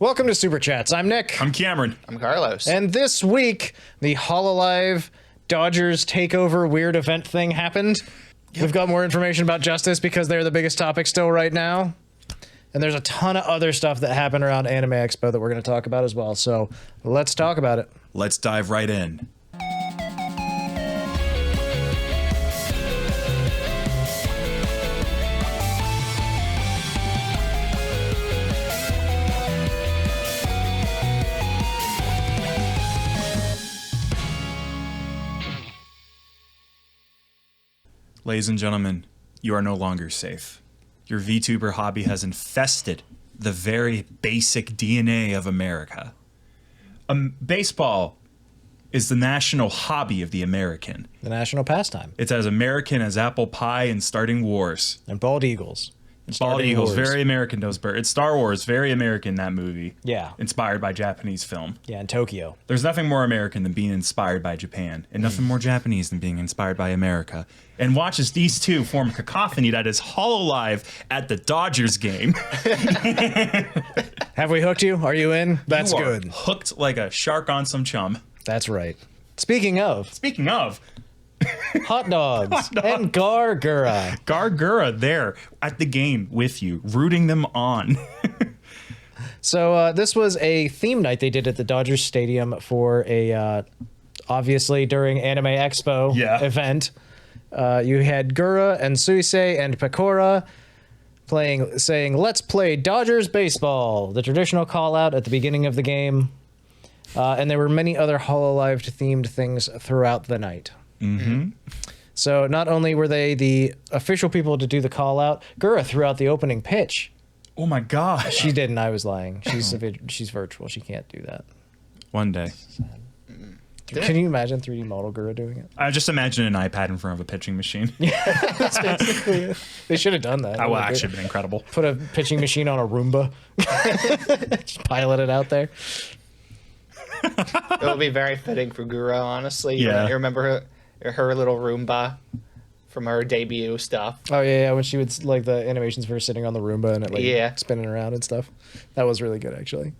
Welcome to Super Chats. I'm Nick. I'm Cameron. I'm Carlos. And this week, the Hololive Dodgers takeover weird event thing happened. Yep. We've got more information about Justice because they're the biggest topic still right now. And there's a ton of other stuff that happened around Anime Expo that we're going to talk about as well. So let's talk about it. Let's dive right in. Ladies and gentlemen, you are no longer safe. Your VTuber hobby has infested the very basic DNA of America. Baseball is the national hobby of the American. The national pastime. It's as American as apple pie and starting wars. And bald eagles. Bald Eagles, very American, those birds. It's Star Wars, very American, that movie. Yeah. Inspired by Japanese film. Yeah, in Tokyo. There's nothing more American than being inspired by Japan, and nothing more Japanese than being inspired by America. And watch as these two form a cacophony that is Hololive at the Dodgers game. Have we hooked you? Are you in? That's You are good. hooked like a shark on some chum. That's right. Speaking of Hot hot dogs dogs. and Gura. Gura there at the game with you, rooting them on. So this was a theme night they did at the Dodgers Stadium for a, obviously during Anime Expo event. You had Gura and Suisei and Pecora saying, "Let's play Dodgers baseball," the traditional call out at the beginning of the game. And there were many other Hololive themed things throughout the night. Mm-hmm. So not only were they the official people to do the call out, Gura threw out the opening pitch. Oh my gosh. She didn't. I was lying. She's virtual. She can't do that. One day. Can you imagine 3D model Gura doing it? I just imagine an iPad in front of a pitching machine. That's basically it. They should have done that. That would actually have been incredible. Put a pitching machine on a Roomba. Just pilot it out there. It would be very fitting for Gura, honestly. Yeah. You remember her little Roomba from her debut stuff? Oh, yeah, when she would, like, the animations for her sitting on the Roomba and it, like, spinning around and stuff. That was really good, actually.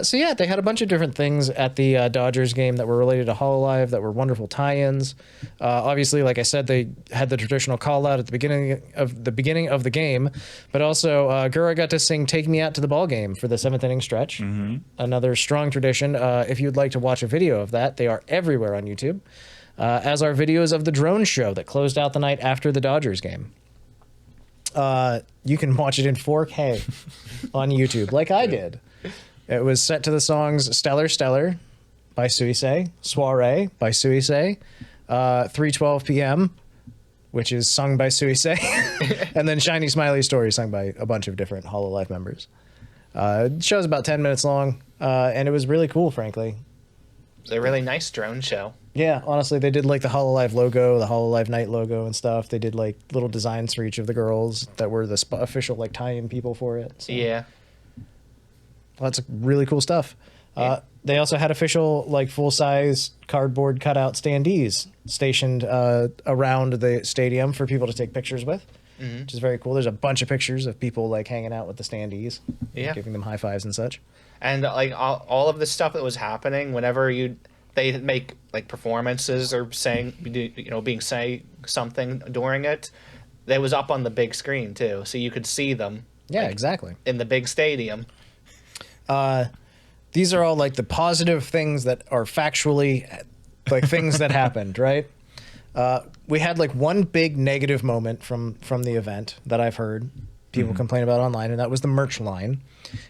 So, yeah, they had a bunch of different things at the Dodgers game that were related to Hololive that were wonderful tie-ins. Obviously, like I said, they had the traditional call-out at the beginning of the game, but also Gura got to sing "Take Me Out to the Ball Game" for the 7th inning stretch. Mm-hmm. Another strong tradition. If you'd like to watch a video of that, they are everywhere on YouTube. As are videos of the drone show that closed out the night after the Dodgers game. You can watch it in 4K on YouTube, like I did. It was set to the songs "Stellar Stellar" by Suisei, "Soiree" by Suisei, 3:12 p.m., which is sung by Suisei, and then "Shiny Smiley Story" sung by a bunch of different Hololive members. The show's about 10 minutes long, and it was really cool, frankly. It's a really nice drone show. Yeah, honestly, they did like the Hololive logo, the Hololive Night logo and stuff. They did like little designs for each of the girls that were the official like tie-in people for it. So. Yeah. Lots of really cool stuff. Yeah. They also had official like full-size cardboard cutout standees stationed around the stadium for people to take pictures with, which is very cool. There's a bunch of pictures of people like hanging out with the standees, giving them high fives and such. And like all of the stuff that was happening, whenever they make like performances or being say something during it, they was up on the big screen too, so you could see them. Yeah, like, exactly. In the big stadium. These are all like the positive things that are factually like things that happened, right? We had like one big negative moment from the event that I've heard people complain about online, and that was the merch line.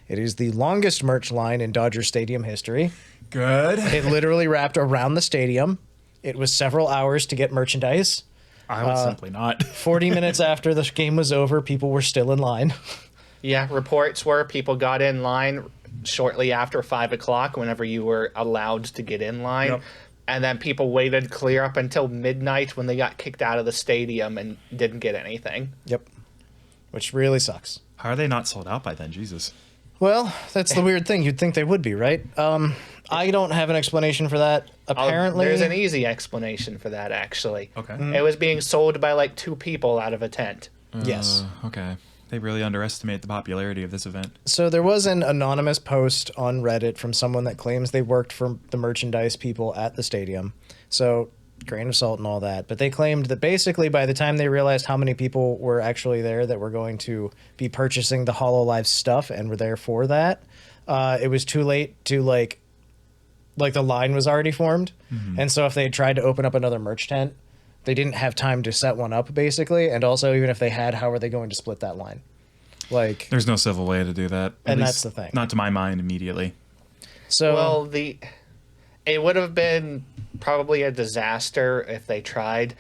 It is the longest merch line in Dodger Stadium history. Good. It literally wrapped around the stadium. It was several hours to get merchandise. I would simply not. 40 minutes after the game was over, people were still in line. Yeah, reports were people got in line shortly after 5 o'clock whenever you were allowed to get in line. Yep. And then people waited clear up until midnight when they got kicked out of the stadium and didn't get anything. Yep. Which really sucks. How are they not sold out by then? Jesus. Well, that's the weird thing. You'd think they would be, right? I don't have an explanation for that. Apparently, there's an easy explanation for that, actually. Okay. It was being sold by like 2 people out of a tent. Yes. Okay. They really underestimate the popularity of this event. So there was an anonymous post on Reddit from someone that claims they worked for the merchandise people at the stadium. So grain of salt and all that. But they claimed that basically by the time they realized how many people were actually there that were going to be purchasing the Hololive stuff and were there for that, it was too late to like the line was already formed. And so if they had tried to open up another merch tent, they didn't have time to set one up, basically. And also, even if they had, how are they going to split that line? Like, there's no civil way to do that. And that's the thing. Not to my mind immediately. So, well, it would have been probably a disaster if they tried.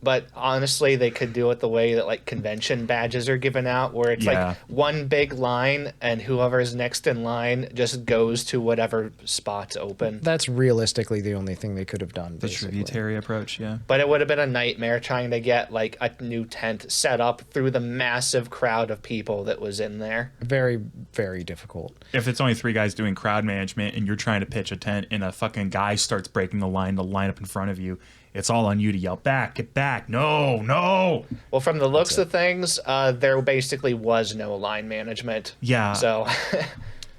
But honestly, they could do it the way that like convention badges are given out, where it's like one big line and whoever's next in line just goes to whatever spot's open. That's realistically the only thing they could have done. The tributary approach, yeah. But it would have been a nightmare trying to get like a new tent set up through the massive crowd of people that was in there. Very, very difficult. If it's only 3 guys doing crowd management and you're trying to pitch a tent and a fucking guy starts breaking the line to line up in front of you, it's all on you to yell, back, get back, no, no. Well, from the looks of things, there basically was no line management. Yeah. So.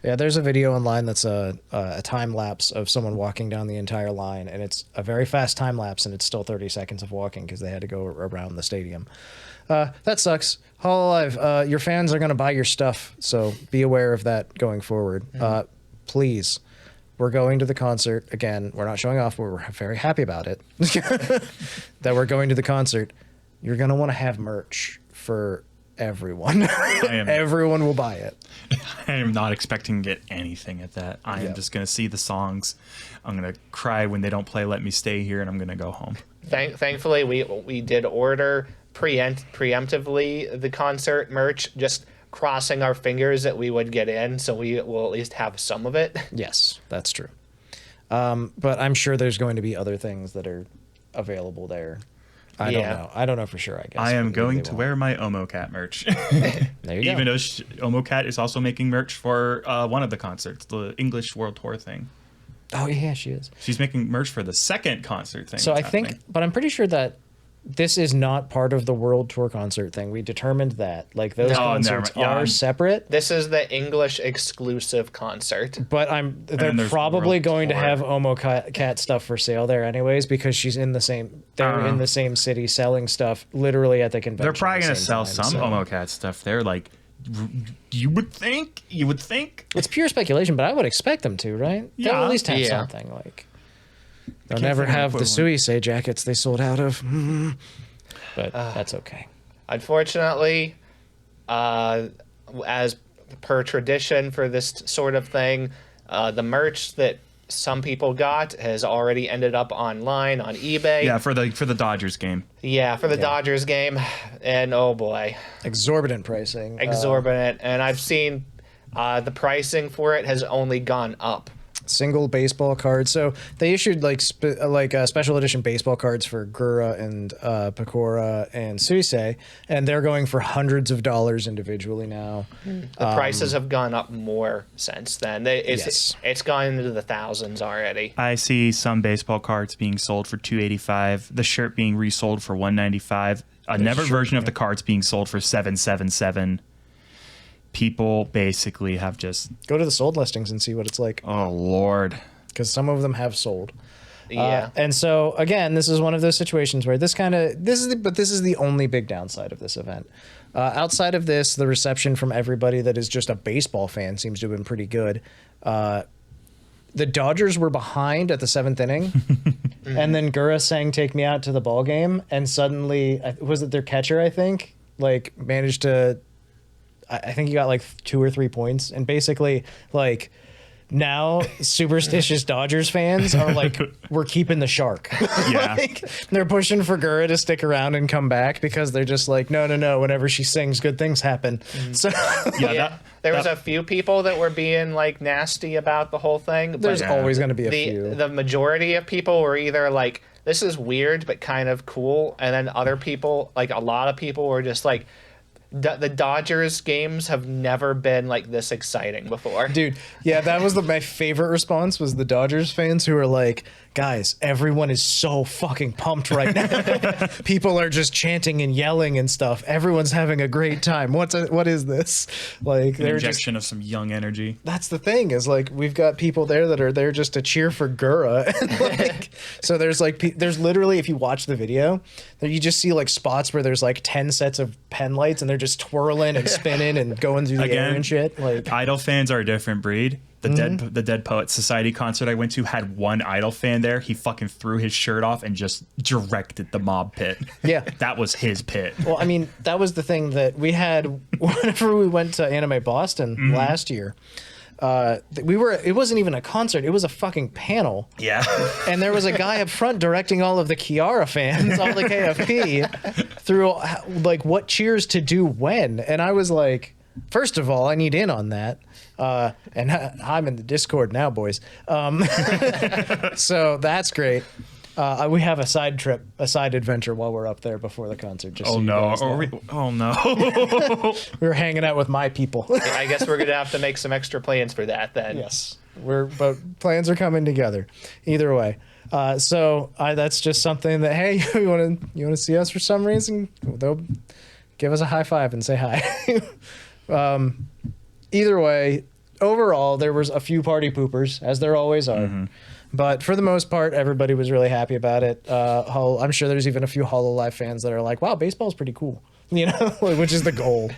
Yeah, there's a video online that's a time lapse of someone walking down the entire line, and it's a very fast time lapse, and it's still 30 seconds of walking because they had to go around the stadium. That sucks. Hololive, your fans are going to buy your stuff, so be aware of that going forward. Please. We're going to the concert. Again, we're not showing off, but we're very happy about it. That we're going to the concert. You're going to want to have merch for everyone. Everyone will buy it. I am not expecting to get anything at that. I am just going to see the songs. I'm going to cry when they don't play Let Me Stay Here, and I'm going to go home. Thankfully, we did order preemptively the concert merch, just crossing our fingers that we would get in, so we will at least have some of it. Yes, that's true. But I'm sure there's going to be other things that are available there. I don't know. I don't know for sure, I guess. I am going to wear my Omocat merch. There you go. Even though Omocat is also making merch for one of the concerts, the English World Tour thing. Oh, yeah, she is. She's making merch for the second concert thing. So I think, but I'm pretty sure that this is not part of the World Tour concert thing. We determined that. Like, those concerts are separate. This is the English exclusive concert. But they're probably going to have Omocat stuff for sale there anyways, because she's in the same, they're in the same city selling stuff literally at the convention. They're probably going to sell some Omocat stuff there. Like, you would think. It's pure speculation, but I would expect them to, right? Yeah. They'll at least have something. Like, they'll never have the Suisei jackets they sold out of. But that's okay. Unfortunately, as per tradition for this sort of thing, the merch that some people got has already ended up online on eBay. Yeah, for the Dodgers game. Yeah, for the Dodgers game. And oh boy. Exorbitant pricing. Exorbitant. And I've seen the pricing for it has only gone up. Single baseball cards. So they issued special edition baseball cards for Gura and Pecora and Suisei, and they're going for hundreds of dollars individually now. The prices have gone up more since then. It's gone into the thousands already. I see some baseball cards being sold for $285, the shirt being resold for $195, a never version of the cards being sold for $777. People basically have just go to the sold listings and see what it's like. Oh Lord, because some of them have sold. Yeah, and so again, this is one of those situations where this is the only big downside of this event. Outside of this, the reception from everybody that is just a baseball fan seems to have been pretty good. The Dodgers were behind at the 7th inning, and then Gura sang "Take Me Out" to the ball game, and suddenly was it their catcher? I think managed to. I think he got like 2 or 3 points, and basically like now superstitious Dodgers fans are like, we're keeping the shark. Yeah. They're pushing for Gura to stick around and come back because they're just like, no. Whenever she sings, good things happen. So there was a few people that were being like nasty about the whole thing. There's always going to be a few. The majority of people were either like, this is weird but kind of cool, and then other people, like a lot of people, were just like, the Dodgers games have never been like this exciting before. Dude, yeah, that was my favorite response was the Dodgers fans who were like, guys, everyone is so fucking pumped right now. People are just chanting and yelling and stuff. Everyone's having a great time. What is this? Like, an injection of some young energy. That's the thing is like we've got people there that are there just to cheer for Gura. Like, so there's literally, if you watch the video, there you just see like spots where there's like 10 sets of pen lights and they're just twirling and spinning and going through the air and shit. Like, Idol fans are a different breed. The Dead Poets Society concert I went to had one Idol fan there. He fucking threw his shirt off and just directed the mob pit. Yeah. That was his pit. Well, I mean, that was the thing that we had whenever we went to Anime Boston last year. It wasn't even a concert. It was a fucking panel. Yeah. And there was a guy up front directing all of the Kiara fans, all the KFP, through like what cheers to do when. And I was like, first of all, I need in on that. And I'm in the Discord now, boys. So that's great. We have a side adventure while we're up there before the concert. Just oh, so no. Oh, no. We were hanging out with my people. I guess we're going to have to make some extra plans for that then. Yes. But plans are coming together. Either way. So that's just something that, hey, you want to see us for some reason? They'll give us a high five and say hi. Either way, overall, there was a few party poopers, as there always are. Mm-hmm. But for the most part, everybody was really happy about it. I'm sure there's even a few Hololive fans that are like, wow, baseball's pretty cool, which is the goal.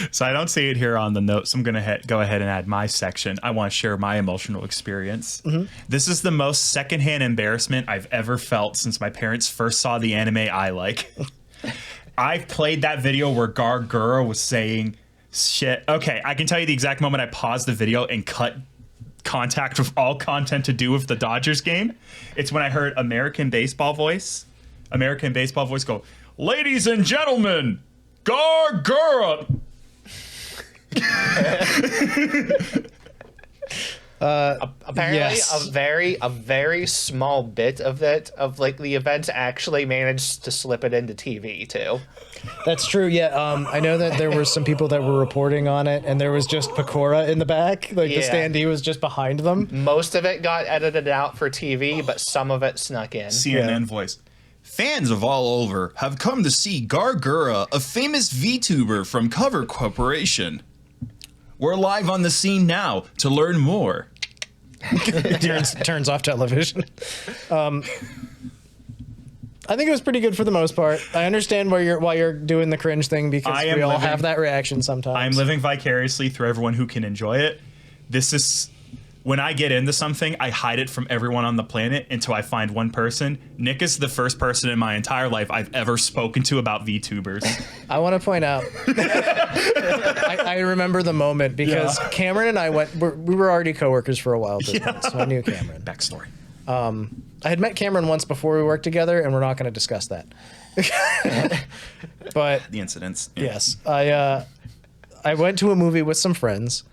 So I don't see it here on the notes. So I'm going to go ahead and add my section. I want to share my emotional experience. Mm-hmm. This is the most secondhand embarrassment I've ever felt since my parents first saw the anime I like. I played that video where Gura was saying shit. Okay, I can tell you the exact moment I paused the video and cut contact with all content to do with the Dodgers game. It's when I heard American baseball voice go, "Ladies and gentlemen, Gura." Apparently, yes. a very small bit of it, of like the event, actually managed to slip it into TV too. That's true. Yeah, I know that there were some people that were reporting on it, and there was just Pecora in the back, like the standee was just behind them. Most of it got edited out for TV, but some of it snuck in. CNN voice. Fans of all over have come to see Gura, a famous VTuber from Cover Corporation. We're live on the scene now to learn more. turns off television. I think it was pretty good for the most part. I understand why you're doing the cringe thing, because we all have that reaction sometimes. I'm living vicariously through everyone who can enjoy it. This is when I get into something, I hide it from everyone on the planet until I find one person. Nick is the first person in my entire life I've ever spoken to about VTubers. I want to point out, I remember the moment because Cameron and I we were already coworkers for a while at this point, so I knew Cameron. Backstory. I had met Cameron once before we worked together, and we're not going to discuss that. But the incidents. Yeah. Yes, I went to a movie with some friends.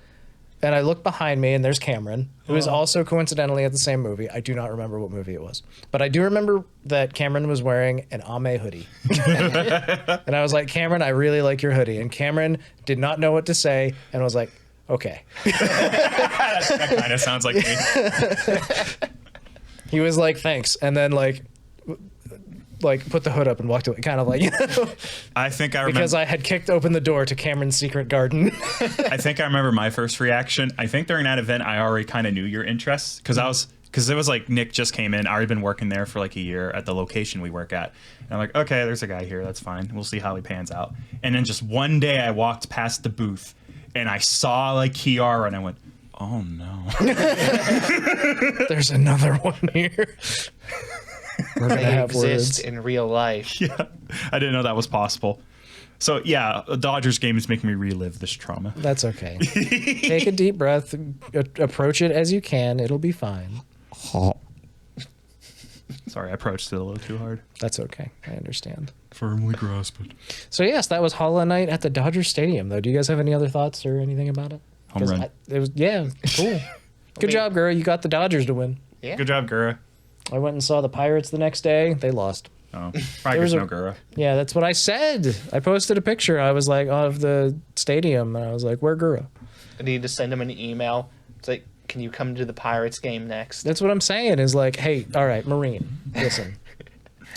And I look behind me, and there's Cameron, who is also coincidentally at the same movie. I do not remember what movie it was. But I do remember that Cameron was wearing an Ame hoodie. And I was like, Cameron, I really like your hoodie. And Cameron did not know what to say and was like, okay. That kind of sounds like me. He was like, thanks. And then like put the hood up and walked away, kind of like, I think I remember, because I had kicked open the door to Cameron's secret garden. I think I remember my first reaction. I think during that event, I already kind of knew your interests because it was like Nick just came in. I already been working there for like a year at the location we work at. And I'm like, okay, there's a guy here. That's fine. We'll see how he pans out. And then just one day I walked past the booth and I saw like Kiara and I went, oh no. There's another one here. We're gonna have exist words in real life. Yeah, I didn't know that was possible. So yeah, a Dodgers game is making me relive this trauma. That's okay. Take a deep breath, approach it as you can. It'll be fine. Sorry, I approached it a little too hard. That's okay. I understand. Firmly grasp it. So yes, that was Hololive Night at the Dodger Stadium. Though, do you guys have any other thoughts or anything about it? Home run. It was cool. Good job, Gura. You got the Dodgers to win. Yeah. Good job, Gura. I went and saw the Pirates the next day. They lost. Oh, probably no Gura. Yeah, that's what I said. I posted a picture. I was like, of the stadium, and I was like, where Gura? I need to send him an email. It's like, can you come to the Pirates game next? That's what I'm saying is like, hey, all right, Marine, listen.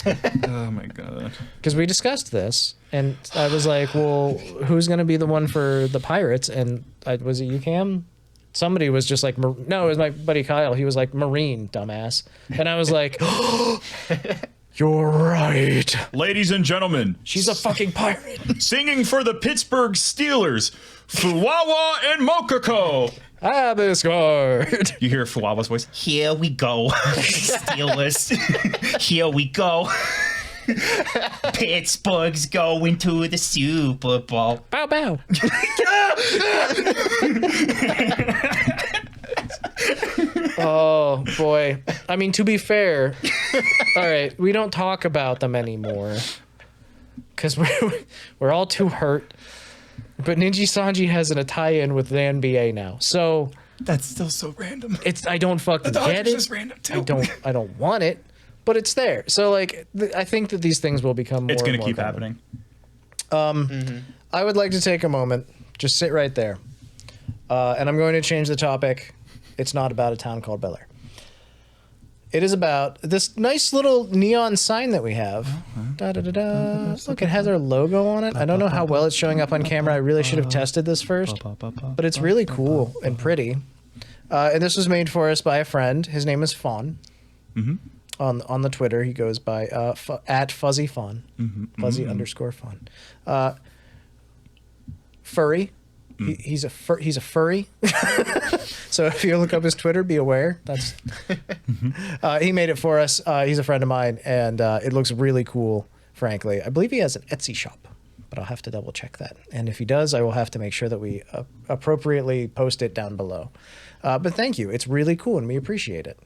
Oh, my God. Because we discussed this, and I was like, well, who's going to be the one for the Pirates? And was it UCAM? Somebody was just like, no, it was my buddy Kyle. He was like, Marine, dumbass. And I was like, you're right. Ladies and gentlemen. She's a fucking pirate. Singing for the Pittsburgh Steelers, Fuwawa and Mokoko. Abiscard. You hear Fuwawa's voice? Here we go. Steelers. Here we go. Pittsburgh's going to the Super Bowl. Bow, bow. Oh, boy. I mean, to be fair, all right, we don't talk about them anymore because we're all too hurt. But Ninja Sanji has a tie-in with the NBA now, so that's still so random. I don't fucking get it. Random too. I don't want it, but it's there. So like, I think that these things will become more. It's going to keep happening. I would like to take a moment, just sit right there, and I'm going to change the topic. It's not about a town called Bel Air. It is about this nice little neon sign that we have. Look, it has our logo on it. I don't know how well it's showing up on camera. I really should have tested this first. But it's really cool and pretty. And this was made for us by a friend. His name is Fonn. On the Twitter, he goes by at Fuzzy Fonn. Fuzzy _ Fonn. Furry. He's a furry. So if you look up his Twitter, be aware. That's he made it for us. He's a friend of mine, and it looks really cool, frankly. I believe he has an Etsy shop, but I'll have to double check that. And if he does, I will have to make sure that we appropriately post it down below. But thank you. It's really cool, and we appreciate it.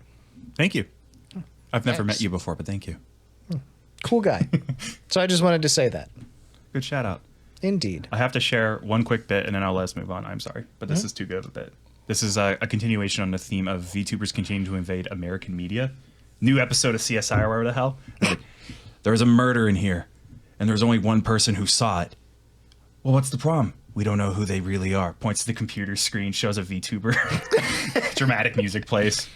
Thank you. I've never met you before, but thank you. Cool guy. So I just wanted to say that. Good shout out. Indeed. I have to share one quick bit, and then I'll let us move on. I'm sorry, but this is too good of a bit. This is a continuation on the theme of VTubers continuing to invade American media. New episode of CSI or whatever the hell. Like, there was a murder in here, and there's only one person who saw it. Well, what's the problem? We don't know who they really are. Points to the computer screen, shows a VTuber. Dramatic music plays.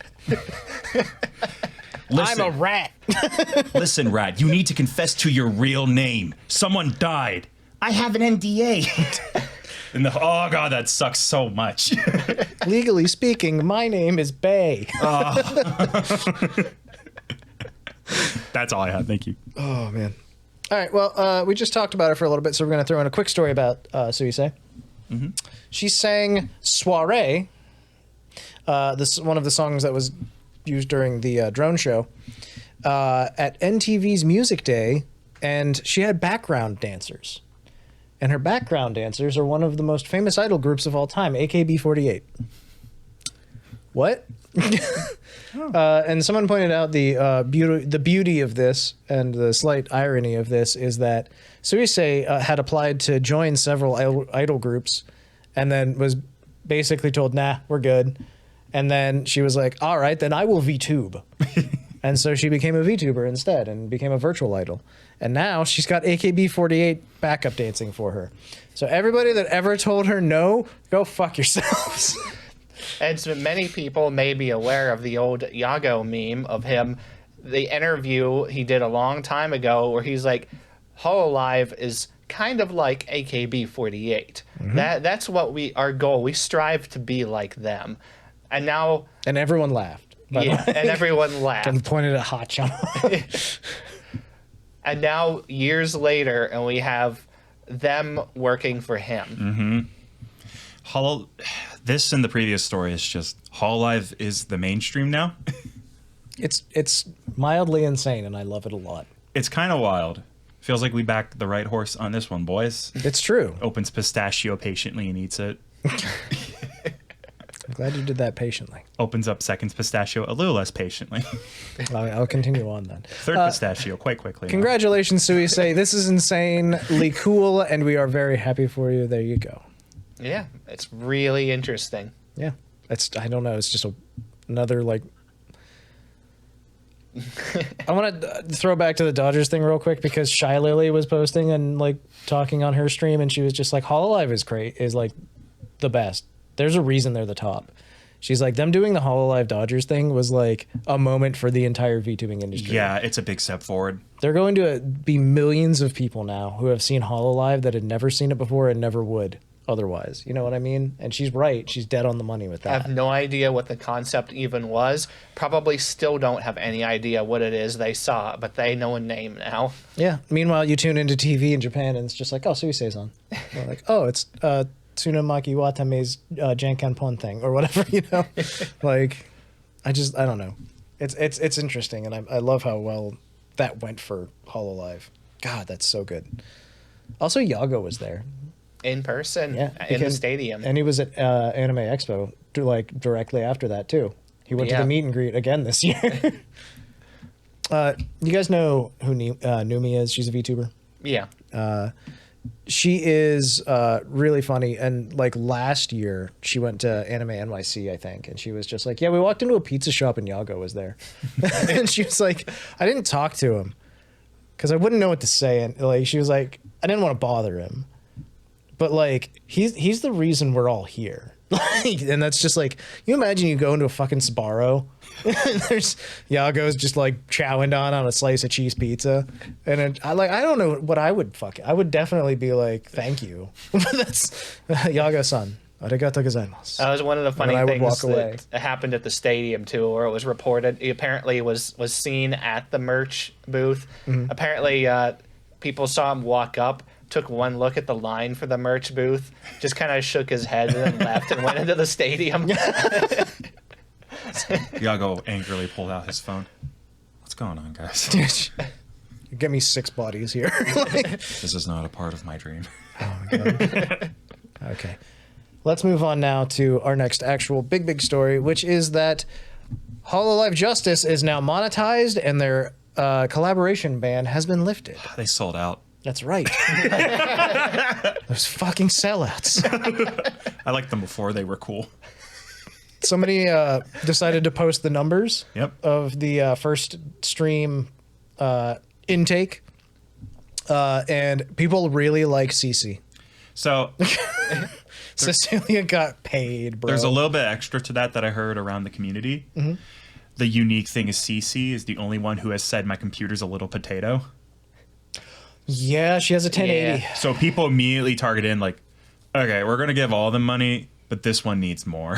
Listen, I'm a rat. Listen, rat, you need to confess to your real name. Someone died. I have an NDA. And oh god, that sucks so much. Legally speaking, my name is Bay. That's all I have. Thank you. Oh man. All right. Well, we just talked about it for a little bit, so we're going to throw in a quick story about Suisei. She sang "Soiree." This one of the songs that was used during the drone show at NTV's Music Day, and she had background dancers. And her background dancers are one of the most famous idol groups of all time, AKB48. What? And someone pointed out the beauty of this, and the slight irony of this is that Suisei had applied to join several idol groups, and then was basically told, "Nah, we're good." And then she was like, "All right, then I will VTube." And so she became a VTuber instead and became a virtual idol. And now she's got AKB48 backup dancing for her. So everybody that ever told her no, go fuck yourselves. And so many people may be aware of the old Yago meme of him, the interview he did a long time ago where he's like, Hololive is kind of like AKB48. That's what our goal. We strive to be like them. And now... And everyone laughed. Yeah, and everyone laughed. And pointed at Haachama. And now, years later, and we have them working for him. This and the previous story is just Hololive is the mainstream now. It's mildly insane, and I love it a lot. It's kind of wild. Feels like we backed the right horse on this one, boys. It's true. Opens pistachio patiently and eats it. I'm glad you did that patiently. Opens up seconds pistachio a little less patiently. I'll continue on then. Third pistachio quite quickly. Congratulations, Suisei. This is insanely cool, and we are very happy for you. There you go. Yeah, it's really interesting. Yeah. I don't know. It's just another, like... I want to throw back to the Dodgers thing real quick because Shy Lily was posting and like talking on her stream, and she was just like, Hololive is like the best. There's a reason they're the top. She's like, them doing the Hololive Dodgers thing was like a moment for the entire VTubing industry. Yeah, it's a big step forward. They're going to be millions of people now who have seen Hololive that had never seen it before and never would otherwise. You know what I mean? And she's right. She's dead on the money with that. I have no idea what the concept even was. Probably still don't have any idea what it is they saw, but they know a name now. Yeah. Meanwhile, you tune into TV in Japan and it's just like, oh, Suisei's on. Or like, oh, it's Tsunamaki Watame's Jankanpon thing or whatever, you know? Like, I don't know. It's interesting, and I love how well that went for Hololive. God, that's so good. Also, Yago was there. In person, in the stadium. And he was at Anime Expo, like, directly after that, too. He went to the meet and greet again this year. You guys know who Numi is? She's a VTuber. Yeah. She is really funny, and like last year she went to Anime NYC, I think, and she was just like, yeah, we walked into a pizza shop and Yago was there. And she was like, I didn't talk to him because I wouldn't know what to say, and like she was like, I didn't want to bother him, but like he's the reason we're all here. And that's just like, you imagine you go into a fucking Sbarro and there's Yago's just like chowing down on a slice of cheese pizza, and I don't know what I would I would definitely be like, thank you. That's Yago-san, arigatou gozaimasu. That was one of the funny things that happened at the stadium too, where it was reported he apparently was seen at the merch booth. Apparently people saw him walk up, took one look at the line for the merch booth, just kind of shook his head and then left and went into the stadium. Yago angrily pulled out his phone. What's going on, guys? Get me 6 bodies here. This is not a part of my dream. Oh my God. Okay. Let's move on now to our next actual big story, which is that Hololive Justice is now monetized and their collaboration ban has been lifted. They sold out. That's right. Those fucking sellouts. I liked them before they were cool. Somebody decided to post the numbers of the first stream intake, and people really like CC. So Cecilia got paid, bro. There's a little bit extra to that I heard around the community. The unique thing is CC is the only one who has said my computer's a little potato. Yeah, she has a 1080. Yeah. So people immediately target in like, okay, we're going to give all the money, but this one needs more.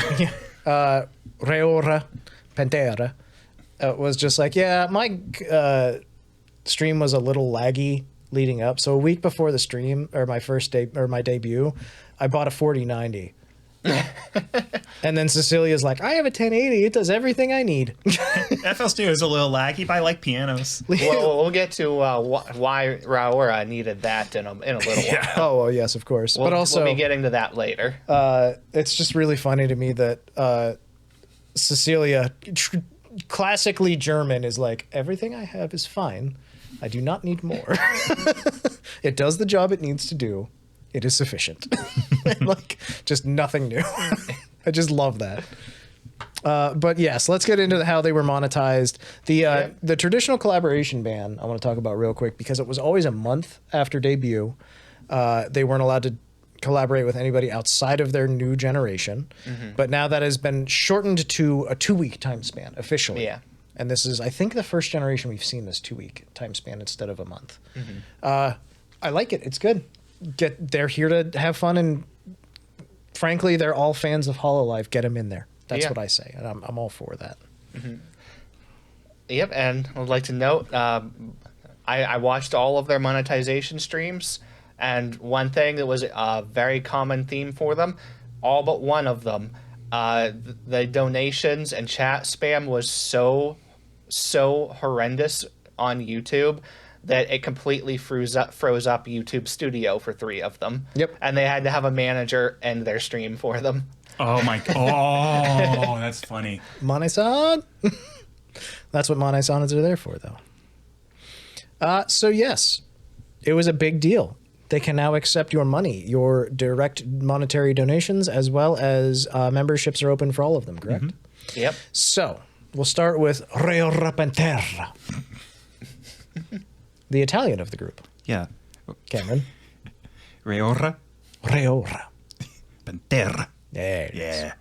Reora Pantera was just like, yeah, my stream was a little laggy leading up. So a week before the stream, or my debut, I bought a 4090. And then Cecilia's like, I have a 1080. It does everything I need. FL Studio is a little laggy, but I like pianos. We'll get to why Raora needed that in a little while. Oh, well, yes, of course. But also, we'll be getting to that later. It's just really funny to me that Cecilia, classically German, is like, everything I have is fine. I do not need more. It does the job it needs to do. It is sufficient. Like, just nothing new. I just love that. But yes, let's get into how they were monetized. The traditional collaboration ban I want to talk about real quick, because it was always a month after debut. They weren't allowed to collaborate with anybody outside of their new generation. But now that has been shortened to a 2-week time span officially. Yeah. And this is, I think, the first generation we've seen this 2-week time span instead of a month. I like it. It's good. They're here to have fun, and frankly, they're all fans of Hololive. Get them in there. That's what I say, and I'm all for that. Yep, and I'd like to note, I watched all of their monetization streams, and one thing that was a very common theme for them, all but one of them, the donations and chat spam was so horrendous on YouTube that it completely froze up YouTube Studio for 3 of them. Yep. And they had to have a manager end their stream for them. Oh my! Oh, that's funny. Mane-san. That's what Mane-sans are there for, though. So yes, it was a big deal. They can now accept your money, your direct monetary donations, as well as memberships are open for all of them. Correct? Yep. So We'll start with Reora Pantera, the Italian of the group. Yeah. Cameron. Reora Pantera. There. Yeah.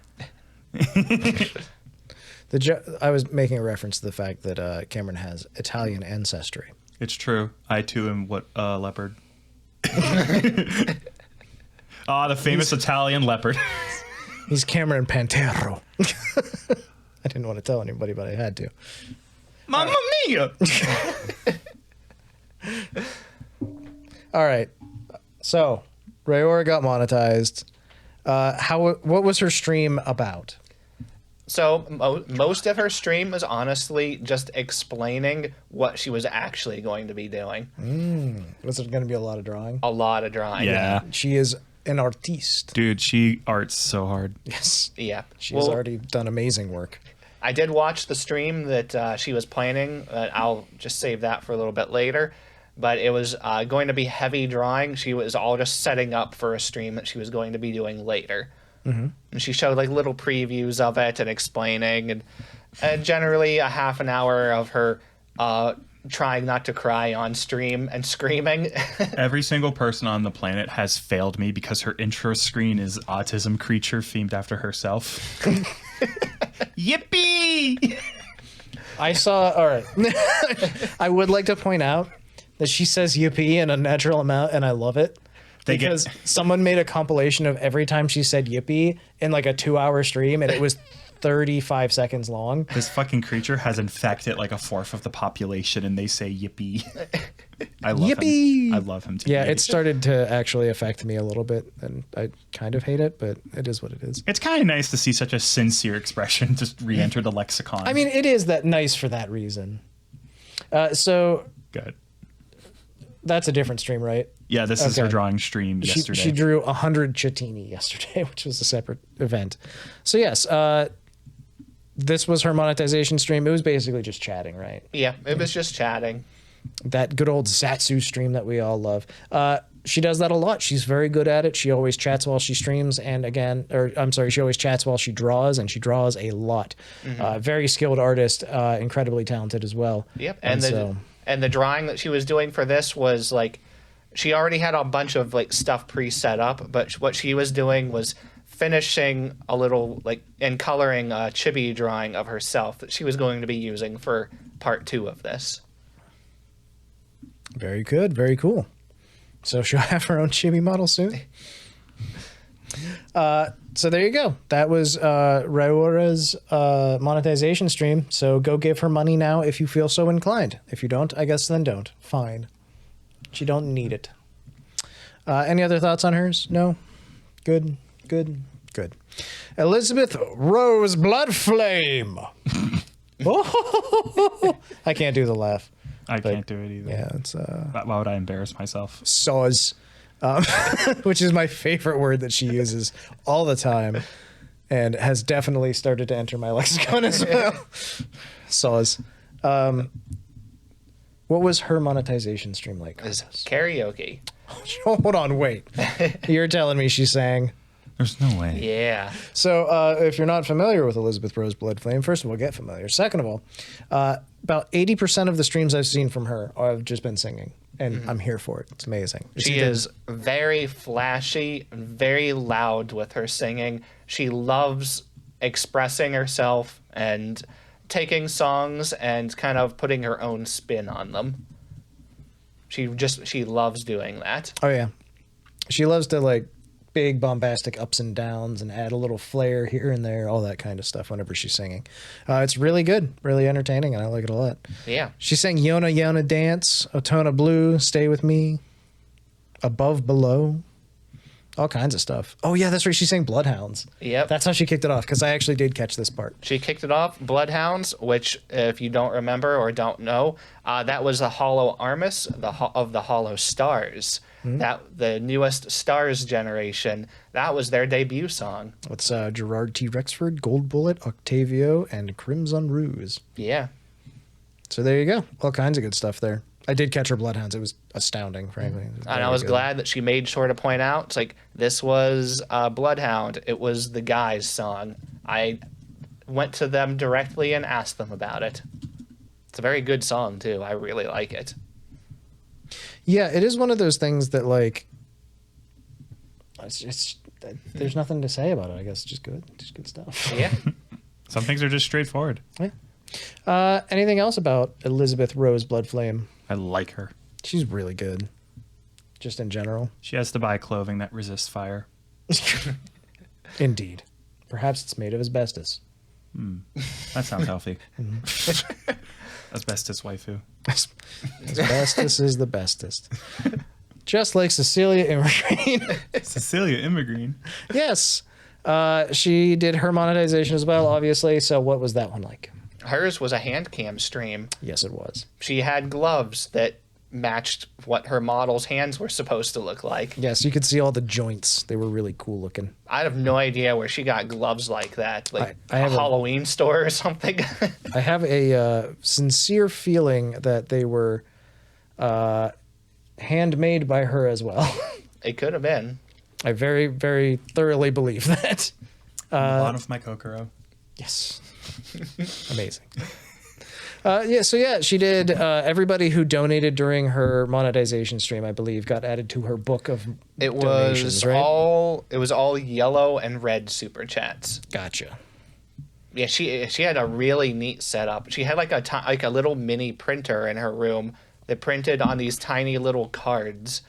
I was making a reference to the fact that Cameron has Italian ancestry. It's true. I too am leopard. The famous Italian leopard. He's Cameron Pantero. I didn't want to tell anybody, but I had to. Mamma mia! All right. So, Reora got monetized. What was her stream about? So most of her stream was honestly just explaining what she was actually going to be doing. Was it going to be a lot of drawing? A lot of drawing. Yeah. She is an artiste. Dude, she arts so hard. Yes. Yeah. She's already done amazing work. I did watch the stream that she was planning. I'll just save that for a little bit later. But it was going to be heavy drawing. She was all just setting up for a stream that she was going to be doing later. Mm-hmm. And she showed like little previews of it and explaining, and generally a half an hour of her trying not to cry on stream and screaming. Every single person on the planet has failed me because her intro screen is autism creature themed after herself. Yippee! I saw. All right. I would like to point out that she says yippee in a natural amount, and I love it. Because someone made a compilation of every time she said yippee in like a 2-hour stream, and it was 35 seconds long. This fucking creature has infected like a fourth of the population, and they say yippee. I love yippee! him. I love him too. Yeah, it started to actually affect me a little bit, and I kind of hate it, but it is what it is. It's kind of nice to see such a sincere expression just re-enter the lexicon. I mean, it is that nice for that reason. So good. That's a different stream, right? Yeah, this is her drawing stream yesterday. She drew 100 Chitini yesterday, which was a separate event. So yes, this was her monetization stream. It was basically just chatting, right? Yeah, it was just chatting. That good old Zatsu stream that we all love. She does that a lot. She's very good at it. She always chats while she streams, she always chats while she draws, and she draws a lot. Mm-hmm. Very skilled artist, incredibly talented as well. Yep, and the drawing that she was doing for this was like, she already had a bunch of like stuff pre-set up, but what she was doing was finishing a little like and coloring a chibi drawing of herself that she was going to be using for part 2 of this. Very good, very cool. So she'll have her own chibi model soon. So there you go. That was Reora's monetization stream. So go give her money now if you feel so inclined. If you don't, I guess then don't. Fine. She don't need it. Any other thoughts on hers? No? Good. Elizabeth Rose Bloodflame. I can't do the laugh. I can't do it either. Yeah, it's why would I embarrass myself? Soz. Which is my favorite word that she uses all the time, and has definitely started to enter my lexicon as well. Soz. What was her monetization stream like? It's karaoke. Hold on, wait. You're telling me she sang? There's no way. Yeah. So if you're not familiar with Elizabeth Rose Bloodflame, first of all, get familiar. Second of all, about 80% of the streams I've seen from her have just been singing. And I'm here for it. It's amazing. She is very flashy, very loud with her singing. She loves expressing herself and taking songs and kind of putting her own spin on them. She loves doing that. Oh, yeah. She loves to, like, big bombastic ups and downs and add a little flair here and there, all that kind of stuff whenever she's singing. It's really good, really entertaining, and I like it a lot. Yeah. She sang Yona Yona Dance, Otona Blue, Stay With Me, Above Below, all kinds of stuff. Oh, yeah, that's right. She sang Bloodhounds. Yep. That's how she kicked it off, because I actually did catch this part. She kicked it off, Bloodhounds, which, if you don't remember or don't know, that was the Holo Armis of the Holo Stars. Mm-hmm. That the newest Stars generation, that was their debut song. It's Gerard T. Rexford, Gold Bullet, Octavio, and Crimson Ruse. Yeah. So there you go. All kinds of good stuff there. I did catch her Bloodhounds. It was astounding, frankly. And I was glad that she made sure to point out, it's like, this was Bloodhound. It was the guy's song. I went to them directly and asked them about it. It's a very good song too. I really like it. Yeah, it is one of those things that like there's nothing to say about it. I guess just good stuff. Yeah. Some things are just straightforward. Yeah. Anything else about Elizabeth Rose Bloodflame? I like her. She's really good. Just in general. She has to buy clothing that resists fire. Indeed. Perhaps it's made of asbestos. That sounds healthy. Asbestos waifu. Asbestos is the bestest. Just like Cecilia Immergreen. Cecilia Immergreen. Yes. She did her monetization as well, obviously. So what was that one like? Hers was a hand cam stream. Yes, it was. She had gloves that matched what her model's hands were supposed to look like. Yes, you could see all the joints. They were really cool looking. I have no idea where she got gloves like that. Like I have a Halloween store or something. I have a sincere feeling that they were handmade by her as well. It could have been. I very, very thoroughly believe that. The bottom of my Kokoro. Yes. Amazing. She did. Everybody who donated during her monetization stream, I believe, got added to her book of donations, right? It was all yellow and red super chats. Gotcha. Yeah, she had a really neat setup. She had like a little mini printer in her room that printed on these tiny little cards,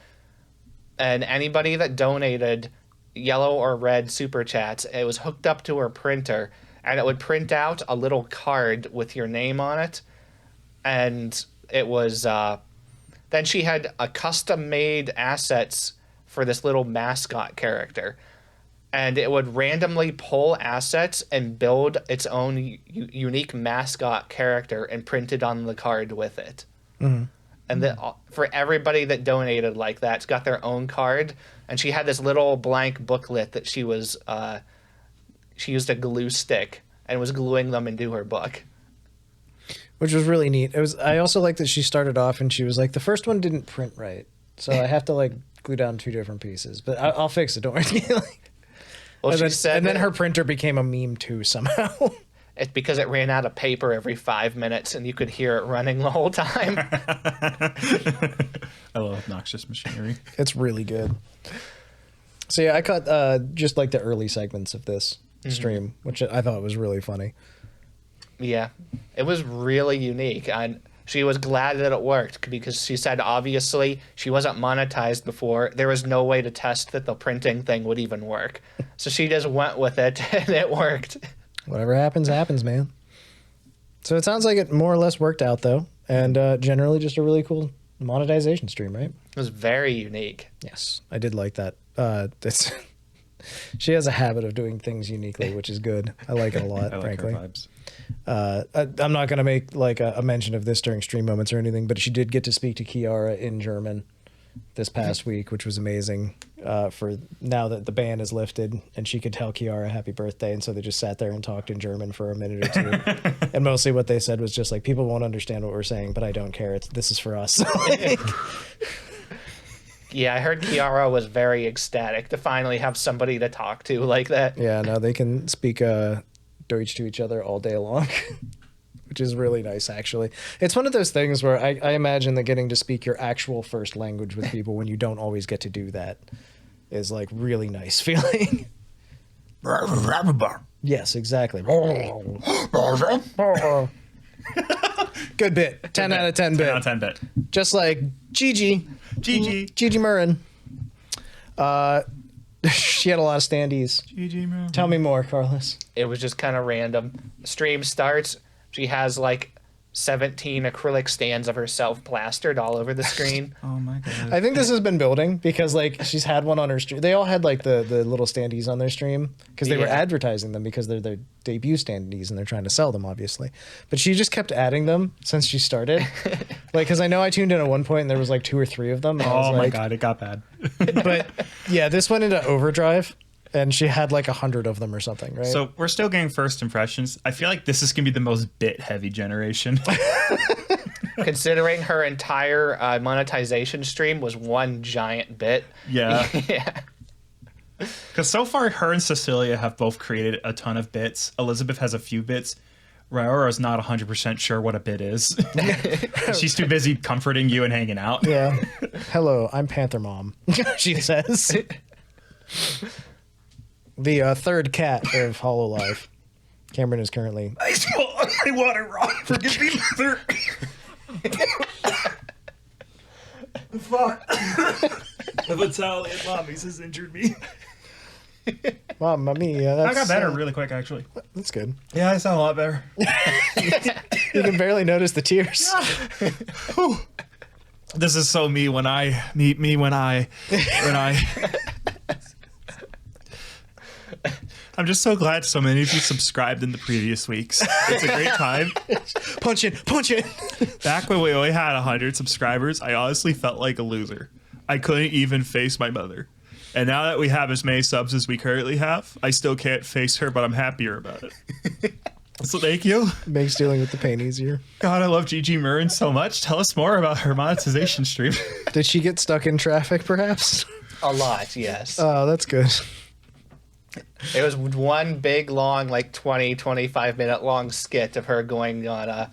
and anybody that donated yellow or red super chats, it was hooked up to her printer. And it would print out a little card with your name on it. And it was... then she had a custom-made assets for this little mascot character. And it would randomly pull assets and build its own unique mascot character and print it on the card with it. Mm-hmm. And for everybody that donated like that, it's got their own card. And she had this little blank booklet that she was... she used a glue stick and was gluing them into her book, which was really neat. I also like that she started off and she was like, the first one didn't print right, so I have to like glue down 2 different pieces, but I'll fix it, don't worry. And then her printer became a meme too somehow. It's because it ran out of paper every 5 minutes and you could hear it running the whole time. I love obnoxious machinery. It's really good. So yeah, I caught just like the early segments of this stream, which I thought was really funny. Yeah, it was really unique. And she was glad that it worked because she said obviously she wasn't monetized before. There was no way to test that the printing thing would even work. So she just went with it and it worked. Whatever happens, happens, man. So it sounds like it more or less worked out though. And generally just a really cool monetization stream, right? It was very unique. Yes, I did like that. She has a habit of doing things uniquely, which is good. I like it a lot, frankly. Her vibes. I'm not going to make like a mention of this during stream moments or anything, but she did get to speak to Kiara in German this past week, which was amazing for now that the ban is lifted, and she could tell Kiara happy birthday. And so they just sat there and talked in German for a minute or two. And mostly what they said was just like, people won't understand what we're saying, but I don't care. This is for us. Yeah, I heard Kiara was very ecstatic to finally have somebody to talk to like that. Yeah, now they can speak Deutsch to each other all day long, which is really nice, actually. It's one of those things where I imagine that getting to speak your actual first language with people when you don't always get to do that is like really nice feeling. Yes, exactly. Good bit. 10 out of 10 bit. 10 out of 10 bit. Just like Gigi Murrin. She had a lot of standees. Gigi Murrin. Tell me more, Carlos. It was just kind of random. Stream starts. She has like 17 acrylic stands of herself plastered all over the screen. Oh my god. I think this has been building because like she's had one on her stream. They all had like the little standees on their stream because they were advertising them because they're their debut standees and they're trying to sell them obviously. But she just kept adding them since she started. Like, because I know I tuned in at one point and there was like 2 or 3 of them. And I was my like, god, it got bad. But yeah, this went into overdrive. And she had like 100 of them or something, right? So we're still getting first impressions. I feel like this is going to be the most bit-heavy generation. Considering her entire monetization stream was one giant bit. Yeah. Yeah. Because so far, her and Cecilia have both created a ton of bits. Elizabeth has a few bits. Ryora is not 100% sure what a bit is. She's too busy comforting you and hanging out. Yeah. Hello, I'm Panther Mom, she says. The third cat of Hololive. Cameron is currently... I swallowed my water wrong. Forgive me, mother. Fuck. The Italian mommies has injured me. Mamma mia. That's, I got better really quick, actually. That's good. Yeah, I sound a lot better. You can barely notice the tears. This is so me when I I'm just so glad so many of you subscribed in the previous weeks. It's a great time. Punch it. Back when we only had 100 subscribers, I honestly felt like a loser. I couldn't even face my mother. And now that we have as many subs as we currently have, I still can't face her, but I'm happier about it. So thank you. Makes dealing with the pain easier. God, I love Gigi Murrin so much. Tell us more about her monetization stream. Did she get stuck in traffic, perhaps? A lot, yes. Oh, that's good. It was one big, long, like 20, 25-minute long skit of her going on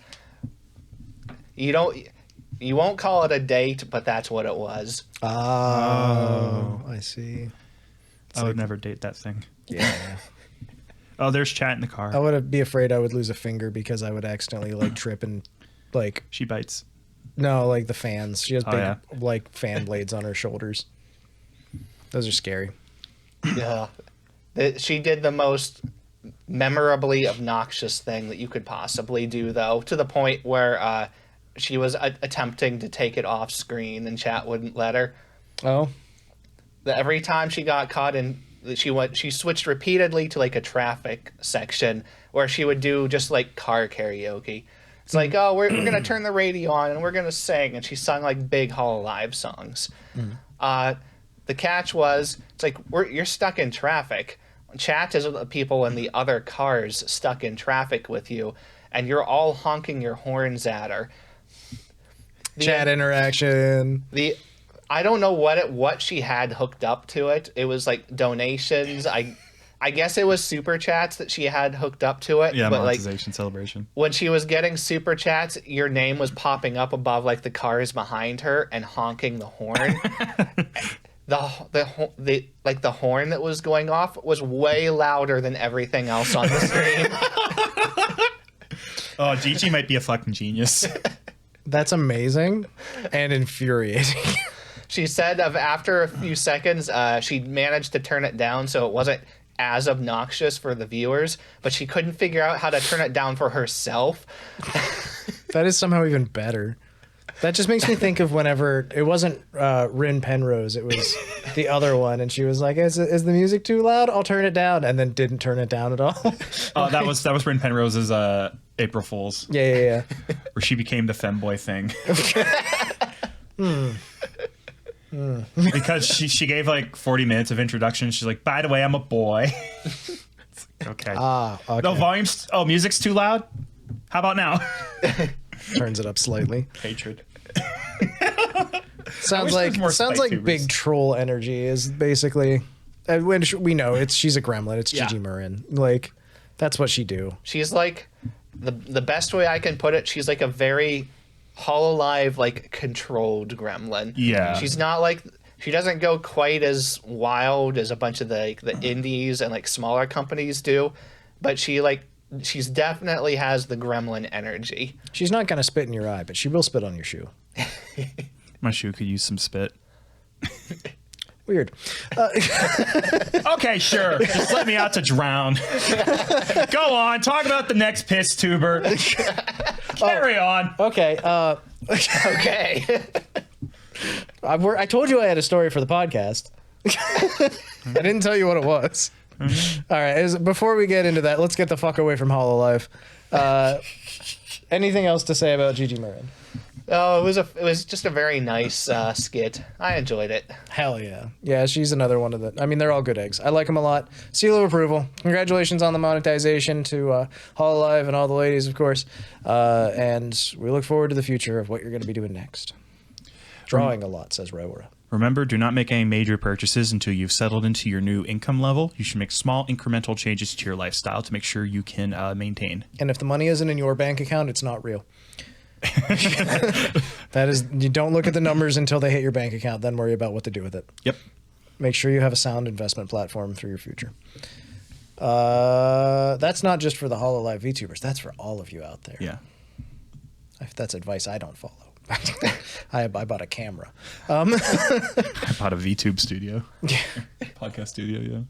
you won't call it a date, but that's what it was. Oh, I see. I would never date that thing. Yeah. Oh, there's chat in the car. I would be afraid I would lose a finger because I would accidentally like trip and like... She bites. No, like the fans. She has big yeah. like fan blades on her shoulders. Those are scary. Yeah. She did the most memorably obnoxious thing that you could possibly do, though, to the point where she was attempting to take it off screen and chat wouldn't let her. Oh. Every time she got caught in, she switched repeatedly to like a traffic section where she would do just like car karaoke. It's like, oh, we're going to turn the radio on and we're going to sing. And she sung like big Hololive songs. The catch was, it's like, you're stuck in traffic. Chat is the people in the other cars stuck in traffic with you, and you're all honking your horns at her. Chat interaction. I don't know what she had hooked up to it. It was like donations. I guess it was super chats that she had hooked up to it. Yeah, but monetization like, celebration. When she was getting super chats, your name was popping up above like the cars behind her and honking the horn. The horn that was going off was way louder than everything else on the stream. Oh, Gigi might be a fucking genius. That's amazing and infuriating. She said after a few seconds, she managed to turn it down so it wasn't as obnoxious for the viewers, but she couldn't figure out how to turn it down for herself. That is somehow even better. That just makes me think of whenever it wasn't Rin Penrose, it was the other one, and she was like, "Is the music too loud? I'll turn it down," and then didn't turn it down at all. Oh, that was Rin Penrose's April Fools. Yeah. Where she became the femboy thing. Because she gave like 40 minutes of introduction. She's like, by the way, I'm a boy. Okay. Okay. No volumes. Oh, music's too loud. How about now? Turns it up slightly. Hatred. Sounds like big troll energy is basically. When we know she's a gremlin. It's Gigi Murrin. Like that's what she do. She's like the best way I can put it. She's like a very Hololive like controlled gremlin. Yeah. She's not like. She doesn't go quite as wild as a bunch of the indies and like smaller companies do, but she's definitely has the gremlin energy. She's not gonna spit in your eye, but she will spit on your shoe. My shoe could use some spit. Weird. Okay, sure. Just let me out to drown. Go on. Talk about the next piss tuber. Carry on. Okay. Okay. I told you I had a story for the podcast. I didn't tell you what it was. All right. Before we get into that, let's get the fuck away from Hololive. Anything else to say about Gigi Murrin? Oh, it was just a very nice skit. I enjoyed it. Hell yeah. Yeah, she's another one of the... I mean, they're all good eggs. I like them a lot. Seal of approval. Congratulations on the monetization to Hololive and all the ladies, of course. And we look forward to the future of what you're going to be doing next. Drawing a lot, says Rora. Remember, do not make any major purchases until you've settled into your new income level. You should make small incremental changes to your lifestyle to make sure you can maintain. And if the money isn't in your bank account, it's not real. That is, you don't look at the numbers until they hit your bank account, then worry about what to do with it. Yep. Make sure you have a sound investment platform for your future. That's not just for the Hololive VTubers. That's for all of you out there. Yeah. That's advice I don't follow. I bought a camera. I bought a VTube studio. Podcast studio,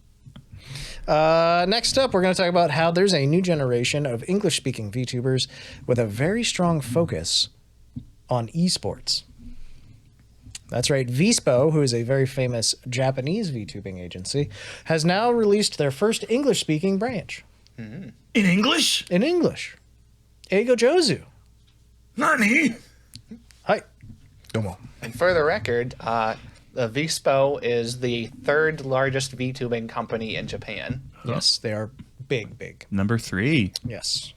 yeah. Next up, we're going to talk about how there's a new generation of English-speaking VTubers with a very strong focus on esports. That's right. VSPO, who is a very famous Japanese VTubing agency, has now released their first English-speaking branch. In English? In English. Eigo Jozu. Nani? Hi. Domo. And for the record, the VSPO is the third largest VTubing company in Japan. Yes, they are big. Number 3. Yes.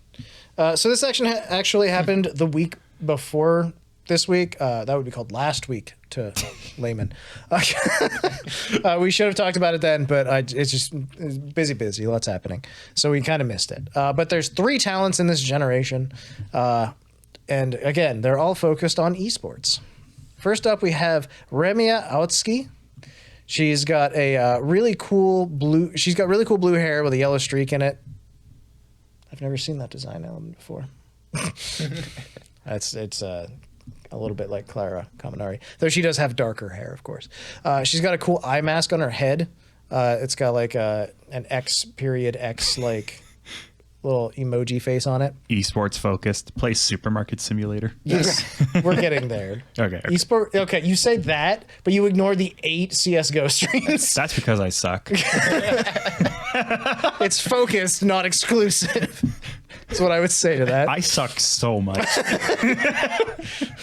So this action actually happened the week before this week. That would be called last week to layman. We should have talked about it then, but it's busy. Lots happening. So we kind of missed it. But there's 3 talents in this generation. And again, they're all focused on esports. First up, we have Remia Aotsuki. She's got a really cool blue hair with a yellow streak in it. I've never seen that design element before. It's a little bit like Clara Kaminari, though she does have darker hair, of course. She's got a cool eye mask on her head. It's got like an X like little emoji face on it. Esports focused. Plays Supermarket Simulator. Yes, we're getting there. Okay. Esport. Okay, you say that, but you ignore the 8 CS:GO streams. That's because I suck. It's focused, not exclusive. That's what I would say to that. I suck so much.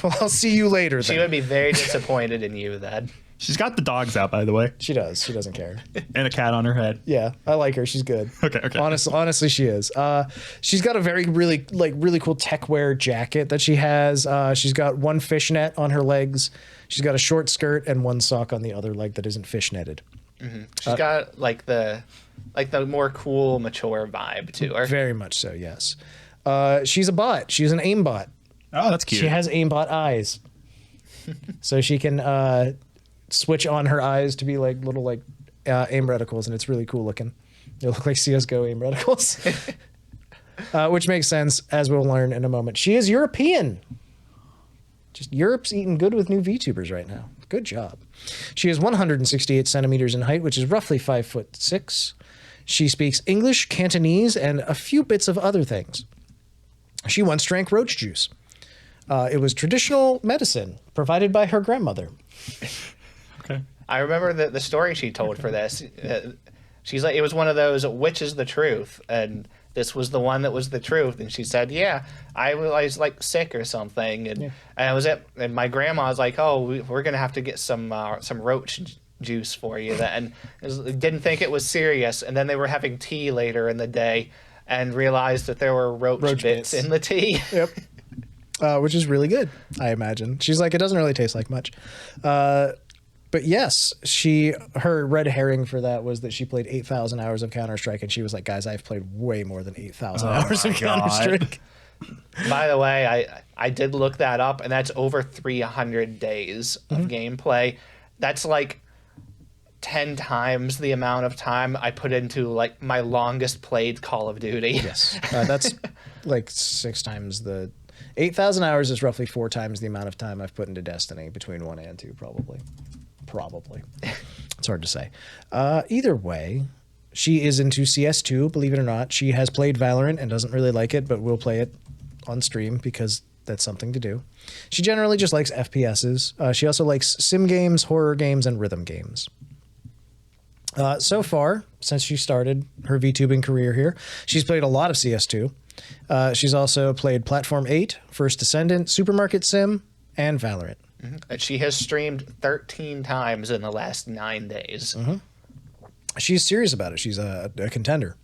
Well, I'll see you later then. She would be very disappointed in you then. She's got the dogs out, by the way. She does. She doesn't care. And a cat on her head. Yeah, I like her. She's good. Okay. Honestly, she is. She's got a really cool tech wear jacket that she has. She's got one fishnet on her legs. She's got a short skirt and one sock on the other leg that isn't fishnetted. Mm-hmm. She's got like the more cool, mature vibe to her. Very much so. Yes. She's a bot. She's an aimbot. Oh, that's cute. She has aimbot eyes, so she can switch on her eyes to be like little aim reticles, and it's really cool looking. They look like CS:GO aim reticles, which makes sense, as we'll learn in a moment. She is European. Just Europe's eating good with new VTubers right now. Good job. She is 168 centimeters in height, which is roughly 5'6". She speaks English, Cantonese, and a few bits of other things. She once drank roach juice. It was traditional medicine provided by her grandmother. Okay. I remember the story she told for this. She's like, it was one of those, which is the truth? And this was the one that was the truth. And she said, yeah, I was like sick or something. And that was it. And my grandma was like, oh, we're going to have to get some roach juice for you. And didn't think it was serious. And then they were having tea later in the day and realized that there wher roach bits in the tea. Yep. Which is really good, I imagine. She's like, it doesn't really taste like much. But yes, her red herring for that was that she played 8,000 hours of Counter-Strike, and she was like, guys, I've played way more than 8,000 hours of Counter-Strike. By the way, I did look that up, and that's over 300 days of gameplay. That's like 10 times the amount of time I put into like my longest played Call of Duty. Yes. That's like 6 times the... 8,000 hours is roughly 4 times the amount of time I've put into Destiny, between 1 and 2, probably. It's hard to say. Either way, she is into CS2, believe it or not. She has played Valorant and doesn't really like it, but will play it on stream because that's something to do. She generally just likes FPSs. She also likes sim games, horror games, and rhythm games. So far, since she started her VTubing career here, she's played a lot of CS2. She's also played Platform 8, First Descendant, Supermarket Sim, and Valorant. Mm-hmm. She has streamed 13 times in the last 9 days. Mm-hmm. She's serious about it. She's a contender.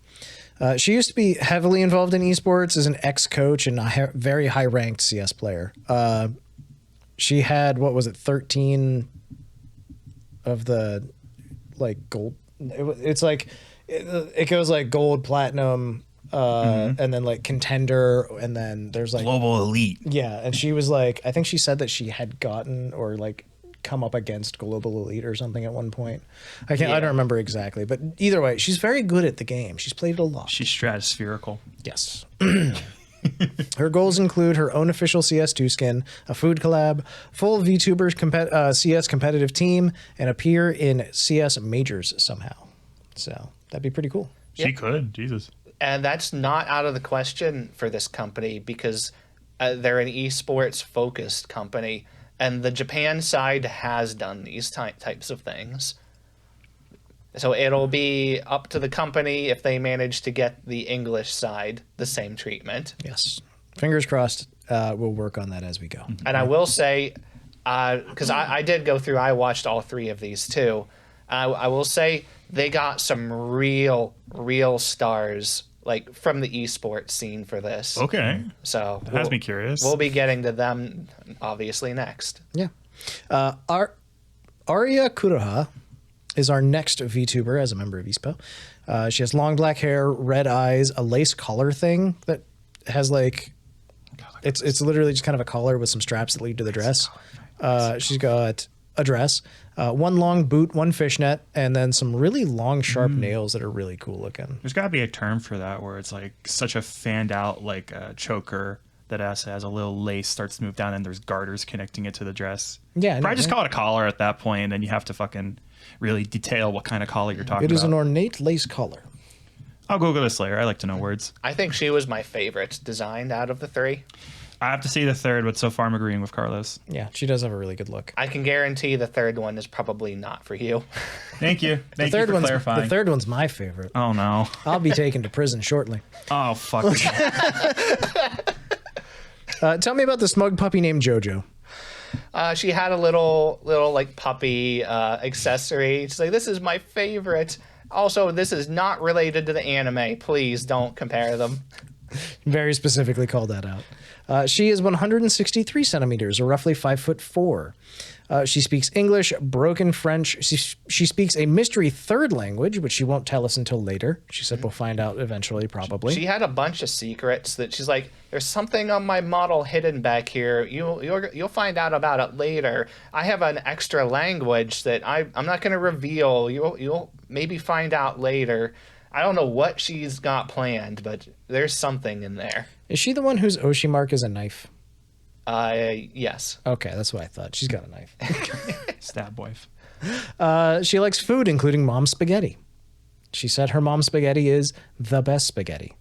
She used to be heavily involved in esports as an ex-coach and a very high-ranked CS player. She had, 13 of the like gold. It's like it goes like gold, platinum, and then like contender, and then there's like global elite. Yeah, and she was like, I think she said that she had gotten or like come up against global elite or something at one point. I don't remember exactly, but either way, she's very good at the game. She's played it a lot. She's stratospherical. Yes. Her goals include her own official CS2 skin, a food collab, full VTuber CS competitive team, and appear in CS majors somehow. So that'd be pretty cool. She could, Jesus. And that's not out of the question for this company because they're an esports focused company, and the Japan side has done these types of things. So it'll be up to the company if they manage to get the English side the same treatment. Yes. Fingers crossed. We'll work on that as we go. And I will say, because I did go through, I watched all 3 of these too. I will say they got some real stars like from the esports scene for this. Okay. So that has me curious. We'll be getting to them obviously next. Yeah. Arya Kuroha is our next VTuber as a member of VSPO. She has long black hair, red eyes, a lace collar thing that has like, it's literally just kind of a collar with some straps that lead to the dress. She's got a dress, one long boot, one fishnet, and then some really long, sharp nails that are really cool looking. There's got to be a term for that where it's like such a fanned out like choker that has a little lace starts to move down and there's garters connecting it to the dress. Yeah. Probably just call it a collar at that point, and then you have to fucking really detail what kind of collar you're talking about. It is an ornate lace collar. I'll Google this later. I like to know words. I think she was my favorite designed out of the 3. I have to see the third, but so far I'm agreeing with Carlos. Yeah, she does have a really good look. I can guarantee the 3rd one is probably not for you. Thank you. Thank you for clarifying. The 3rd one's my favorite. Oh, no. I'll be taken to prison shortly. Oh, fuck. Tell me about the smug puppy named Jojo. She had a little like puppy accessory. She's like, this is my favorite. Also, this is not related to the anime. Please don't compare them. Very specifically called that out. She is 163 centimeters, or roughly 5'4". She speaks English, broken French. She speaks a mystery 3rd language, which she won't tell us until later. She said we'll find out eventually, probably. She had a bunch of secrets that she's like, there's something on my model hidden back here. You'll find out about it later. I have an extra language that I'm not going to reveal. You'll maybe find out later. I don't know what she's got planned, but there's something in there. Is she the one whose Oshi mark is a knife? Yes. Okay, that's what I thought. She's got a knife. Stab wife. She likes food, including mom's spaghetti. She said her mom's spaghetti is the best spaghetti.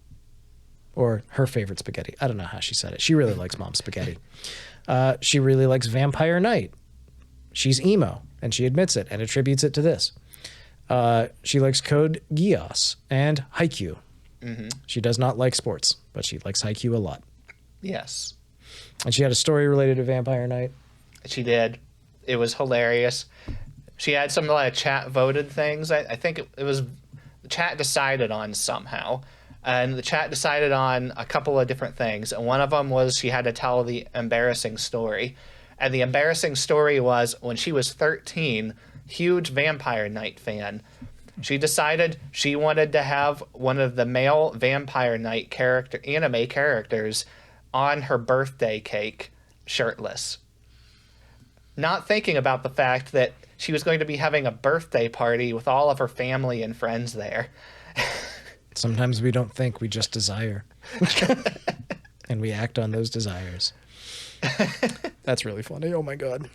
Or her favorite spaghetti. I don't know how she said it. She really likes mom's spaghetti. She really likes Vampire Night. She's emo, and she admits it and attributes it to this. She likes Code Geass and Haikyuu. She does not like sports, but she likes Haikyuu a lot. Yes. And she had a story related to Vampire Night. She did. It was hilarious. She had some chat voted things. I think it was the chat decided on somehow. And the chat decided on a couple of different things. And one of them was she had to tell the embarrassing story. And the embarrassing story was when she was 13, huge Vampire Night fan. She decided she wanted to have one of the male Vampire Night anime characters on her birthday cake, shirtless. Not thinking about the fact that she was going to be having a birthday party with all of her family and friends there. Sometimes we don't think, we just desire. And we act on those desires. That's really funny. Oh my god.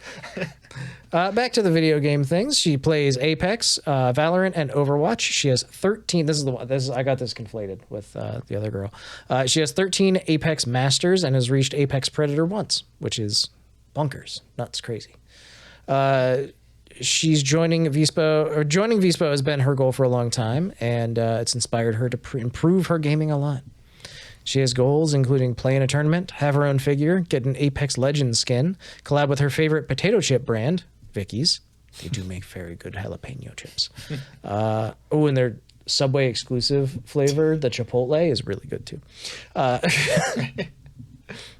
Back to the video game things. She plays Apex, Valorant, and Overwatch. She has 13. This is the one. I got this conflated with the other girl. She has 13 Apex Masters and has reached Apex Predator once, which is bonkers, nuts, crazy. She's joining VSPO, or joining VSPO has been her goal for a long time, and it's inspired her to improve her gaming a lot. She has goals including play in a tournament, have her own figure, get an Apex Legends skin, collab with her favorite potato chip brand, Vicky's. They do make very good jalapeno chips. And their Subway exclusive flavor, the Chipotle, is really good too.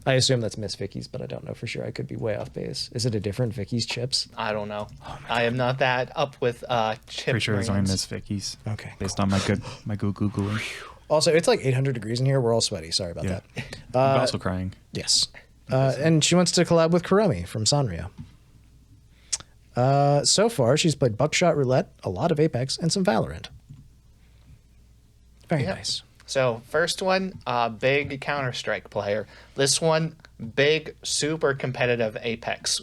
I assume that's Miss Vicky's, but I don't know for sure. I could be way off base. Is it a different Vicky's chips? I don't know. I am not that up with chip Pretty sure it's only brands. Miss Vicky's. Okay. Based on my Googling. Also, it's like 800 degrees in here. We're all sweaty. Sorry about that. I'm also crying. Yes. And she wants to collab with Kuromi from Sanrio. So far, she's played Buckshot Roulette, a lot of Apex, and some Valorant. Very nice. So first one, big Counter-Strike player. This one, big, super competitive Apex.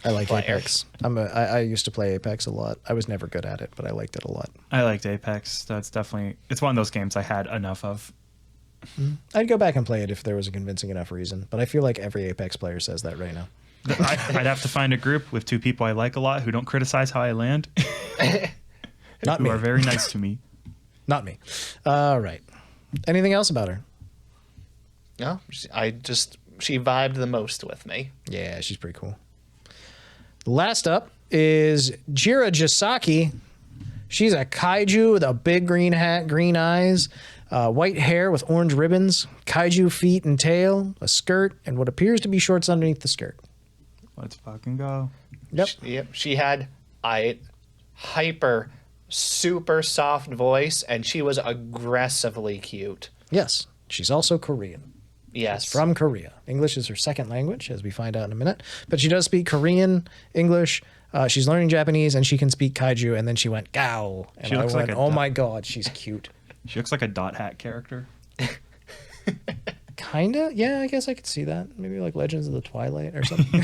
I like player. Apex. I used to play Apex a lot. I was never good at it, but I liked it a lot. I liked Apex. It's one of those games I had enough of. I'd go back and play it if there was a convincing enough reason, but I feel like every Apex player says that right now. I'd have to find a group with 2 people I like a lot who don't criticize how I land. Not who me. are very nice to me. Not me. All right. Anything else about her? No, she vibed the most with me. Yeah, she's pretty cool. Last up is Jira Jisaki. She's a kaiju with a big green hat, green eyes, white hair with orange ribbons, kaiju feet and tail, a skirt, and what appears to be shorts underneath the skirt. Let's fucking go. Yep. She had a hyper, super soft voice, and she was aggressively cute. Yes. She's also Korean. Yes. She's from Korea. English is her second language, as we find out in a minute. But she does speak Korean, English. She's learning Japanese, and she can speak kaiju. And then she went, "Gow." And She looks I went, like a oh duck. my God, she's cute. She looks like a Dot Hat character. Kinda. Yeah, I guess I could see that. Maybe like Legends of the Twilight or something.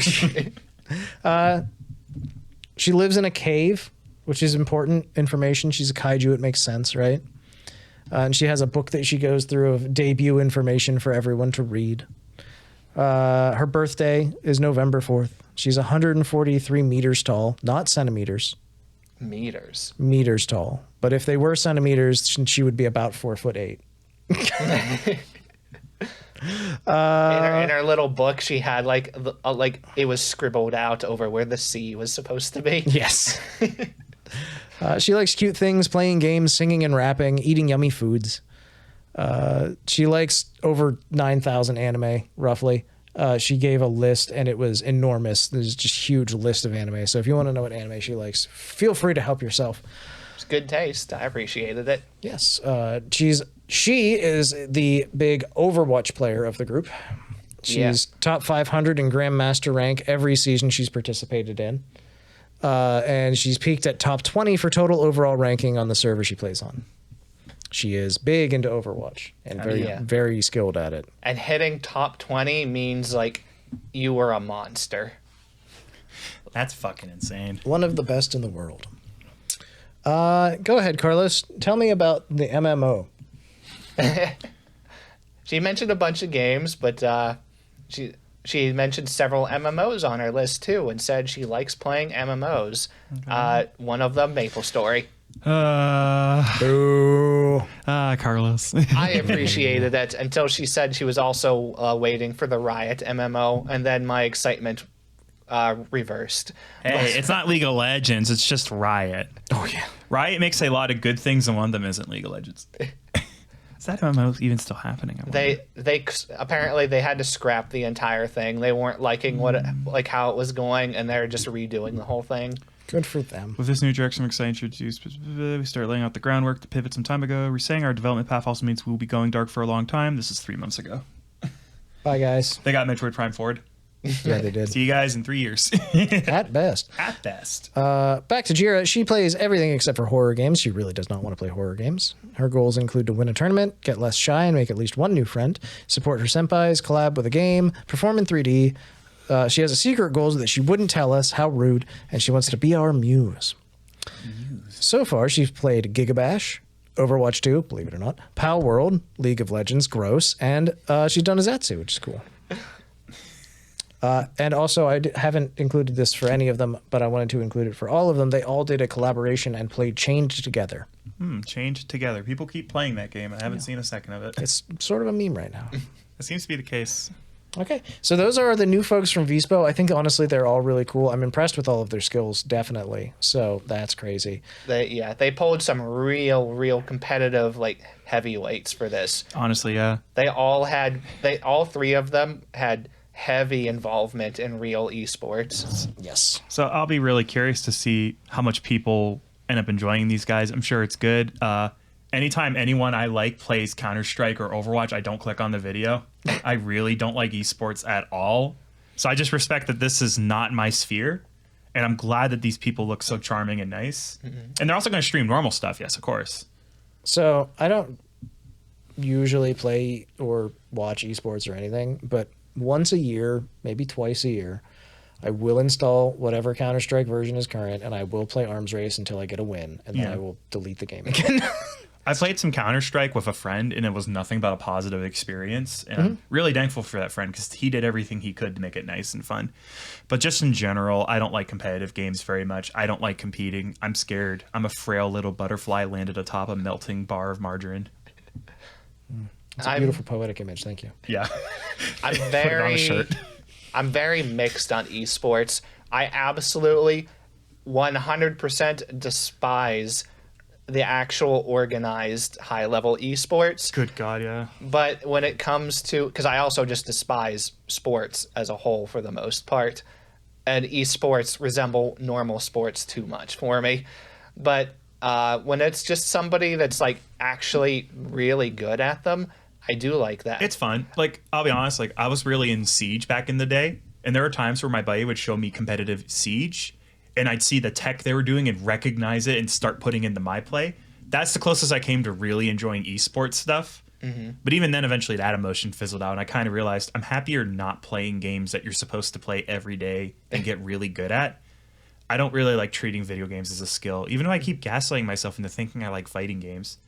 She lives in a cave, which is important information. She's a kaiju. It makes sense, right? And she has a book that she goes through of debut information for everyone to read. Her birthday is November 4th. She's 143 meters tall, not centimeters. Meters. Meters tall. But if they were centimeters, she would be about 4'8". In her little book, she had like it was scribbled out over where the C was supposed to be. Yes. She likes cute things, playing games, singing and rapping, eating yummy foods. She likes over 9,000 anime, roughly. She gave a list, and it was enormous. There's just a huge list of anime. So if you want to know what anime she likes, feel free to help yourself. It's good taste. I appreciated it. Yes. She is the big Overwatch player of the group. She's top 500 in Grandmaster rank every season she's participated in. And she's peaked at top 20 for total overall ranking on the server she plays on. She is big into Overwatch and very skilled at it. And hitting top 20 means like you were a monster. That's fucking insane. One of the best in the world. Go ahead, Carlos. Tell me about the MMO. She mentioned a bunch of games, but she mentioned several MMOs on her list too, and said she likes playing MMOs. Okay. One of them, MapleStory. Boo. Carlos. I appreciated it until she said she was also waiting for the Riot MMO, and then my excitement reversed. Hey, it's not League of Legends, it's just Riot. Oh, yeah. Riot makes a lot of good things, and one of them isn't League of Legends. Is that MMO even still happening? They apparently they had to scrap the entire thing. They weren't liking how it was going, and they're just redoing the whole thing. Good for them. With this new direction, we're excited to introduce. We started laying out the groundwork to pivot some time ago. We're saying our development path also means we'll be going dark for a long time. This is 3 months ago. Bye, guys. They got Metroid Prime forward. Yeah, they did. See you guys in 3 years. At best. At best. Back to Jira. She plays everything except for horror games. She really does not want to play horror games. Her goals include to win a tournament, get less shy and make at least one new friend, support her senpais, collab with a game, perform in 3D. She has a secret goal that she wouldn't tell us. How rude. And she wants to be our muse. So far, she's played Gigabash, Overwatch 2, believe it or not, Pal World, League of Legends, gross, and she's done a Zatsu, which is cool. And also, I haven't included this for any of them, but I wanted to include it for all of them. They all did a collaboration and played Chained Together. Chained Together. People keep playing that game. I haven't seen a second of it. It's sort of a meme right now. It seems to be the case. Okay, so those are the new folks from VSPO. I think honestly they're all really cool. I'm impressed with all of their skills, definitely. So that's crazy. They pulled some real competitive like heavyweights for this. Honestly, yeah. All three of them had heavy involvement in real esports. Yes. So I'll be really curious to see how much people end up enjoying these guys. I'm sure it's good. Anytime anyone I like plays Counter-Strike or Overwatch, I don't click on the video. I really don't like esports at all. So I just respect that this is not my sphere. And I'm glad that these people look so charming and nice. Mm-hmm. And they're also going to stream normal stuff. Yes, of course. So I don't usually play or watch esports or anything, but once a year, maybe twice a year, I will install whatever Counter-Strike version is current, and I will play Arms Race until I get a win, and then I will delete the game again. I played some Counter-Strike with a friend, and it was nothing but a positive experience. And I'm really thankful for that friend because he did everything he could to make it nice and fun. But just in general, I don't like competitive games very much. I don't like competing. I'm scared. I'm a frail little butterfly landed atop a melting bar of margarine. It's a beautiful poetic image. Thank you. Yeah. I'm very mixed on esports. I absolutely 100% despise the actual organized high-level esports. Good God, yeah. But when it comes to... Because I also just despise sports as a whole for the most part. And esports resemble normal sports too much for me. But when it's just somebody that's like actually really good at them, I do like that. It's fun. Like, I'll be honest, like I was really in Siege back in the day. And there were times where my buddy would show me competitive Siege. And I'd see the tech they were doing and recognize it and start putting into my play. That's the closest I came to really enjoying esports stuff. Mm-hmm. But even then, eventually that emotion fizzled out. And I kind of realized I'm happier not playing games that you're supposed to play every day and get really good at. I don't really like treating video games as a skill, even though I keep gaslighting myself into thinking I like fighting games.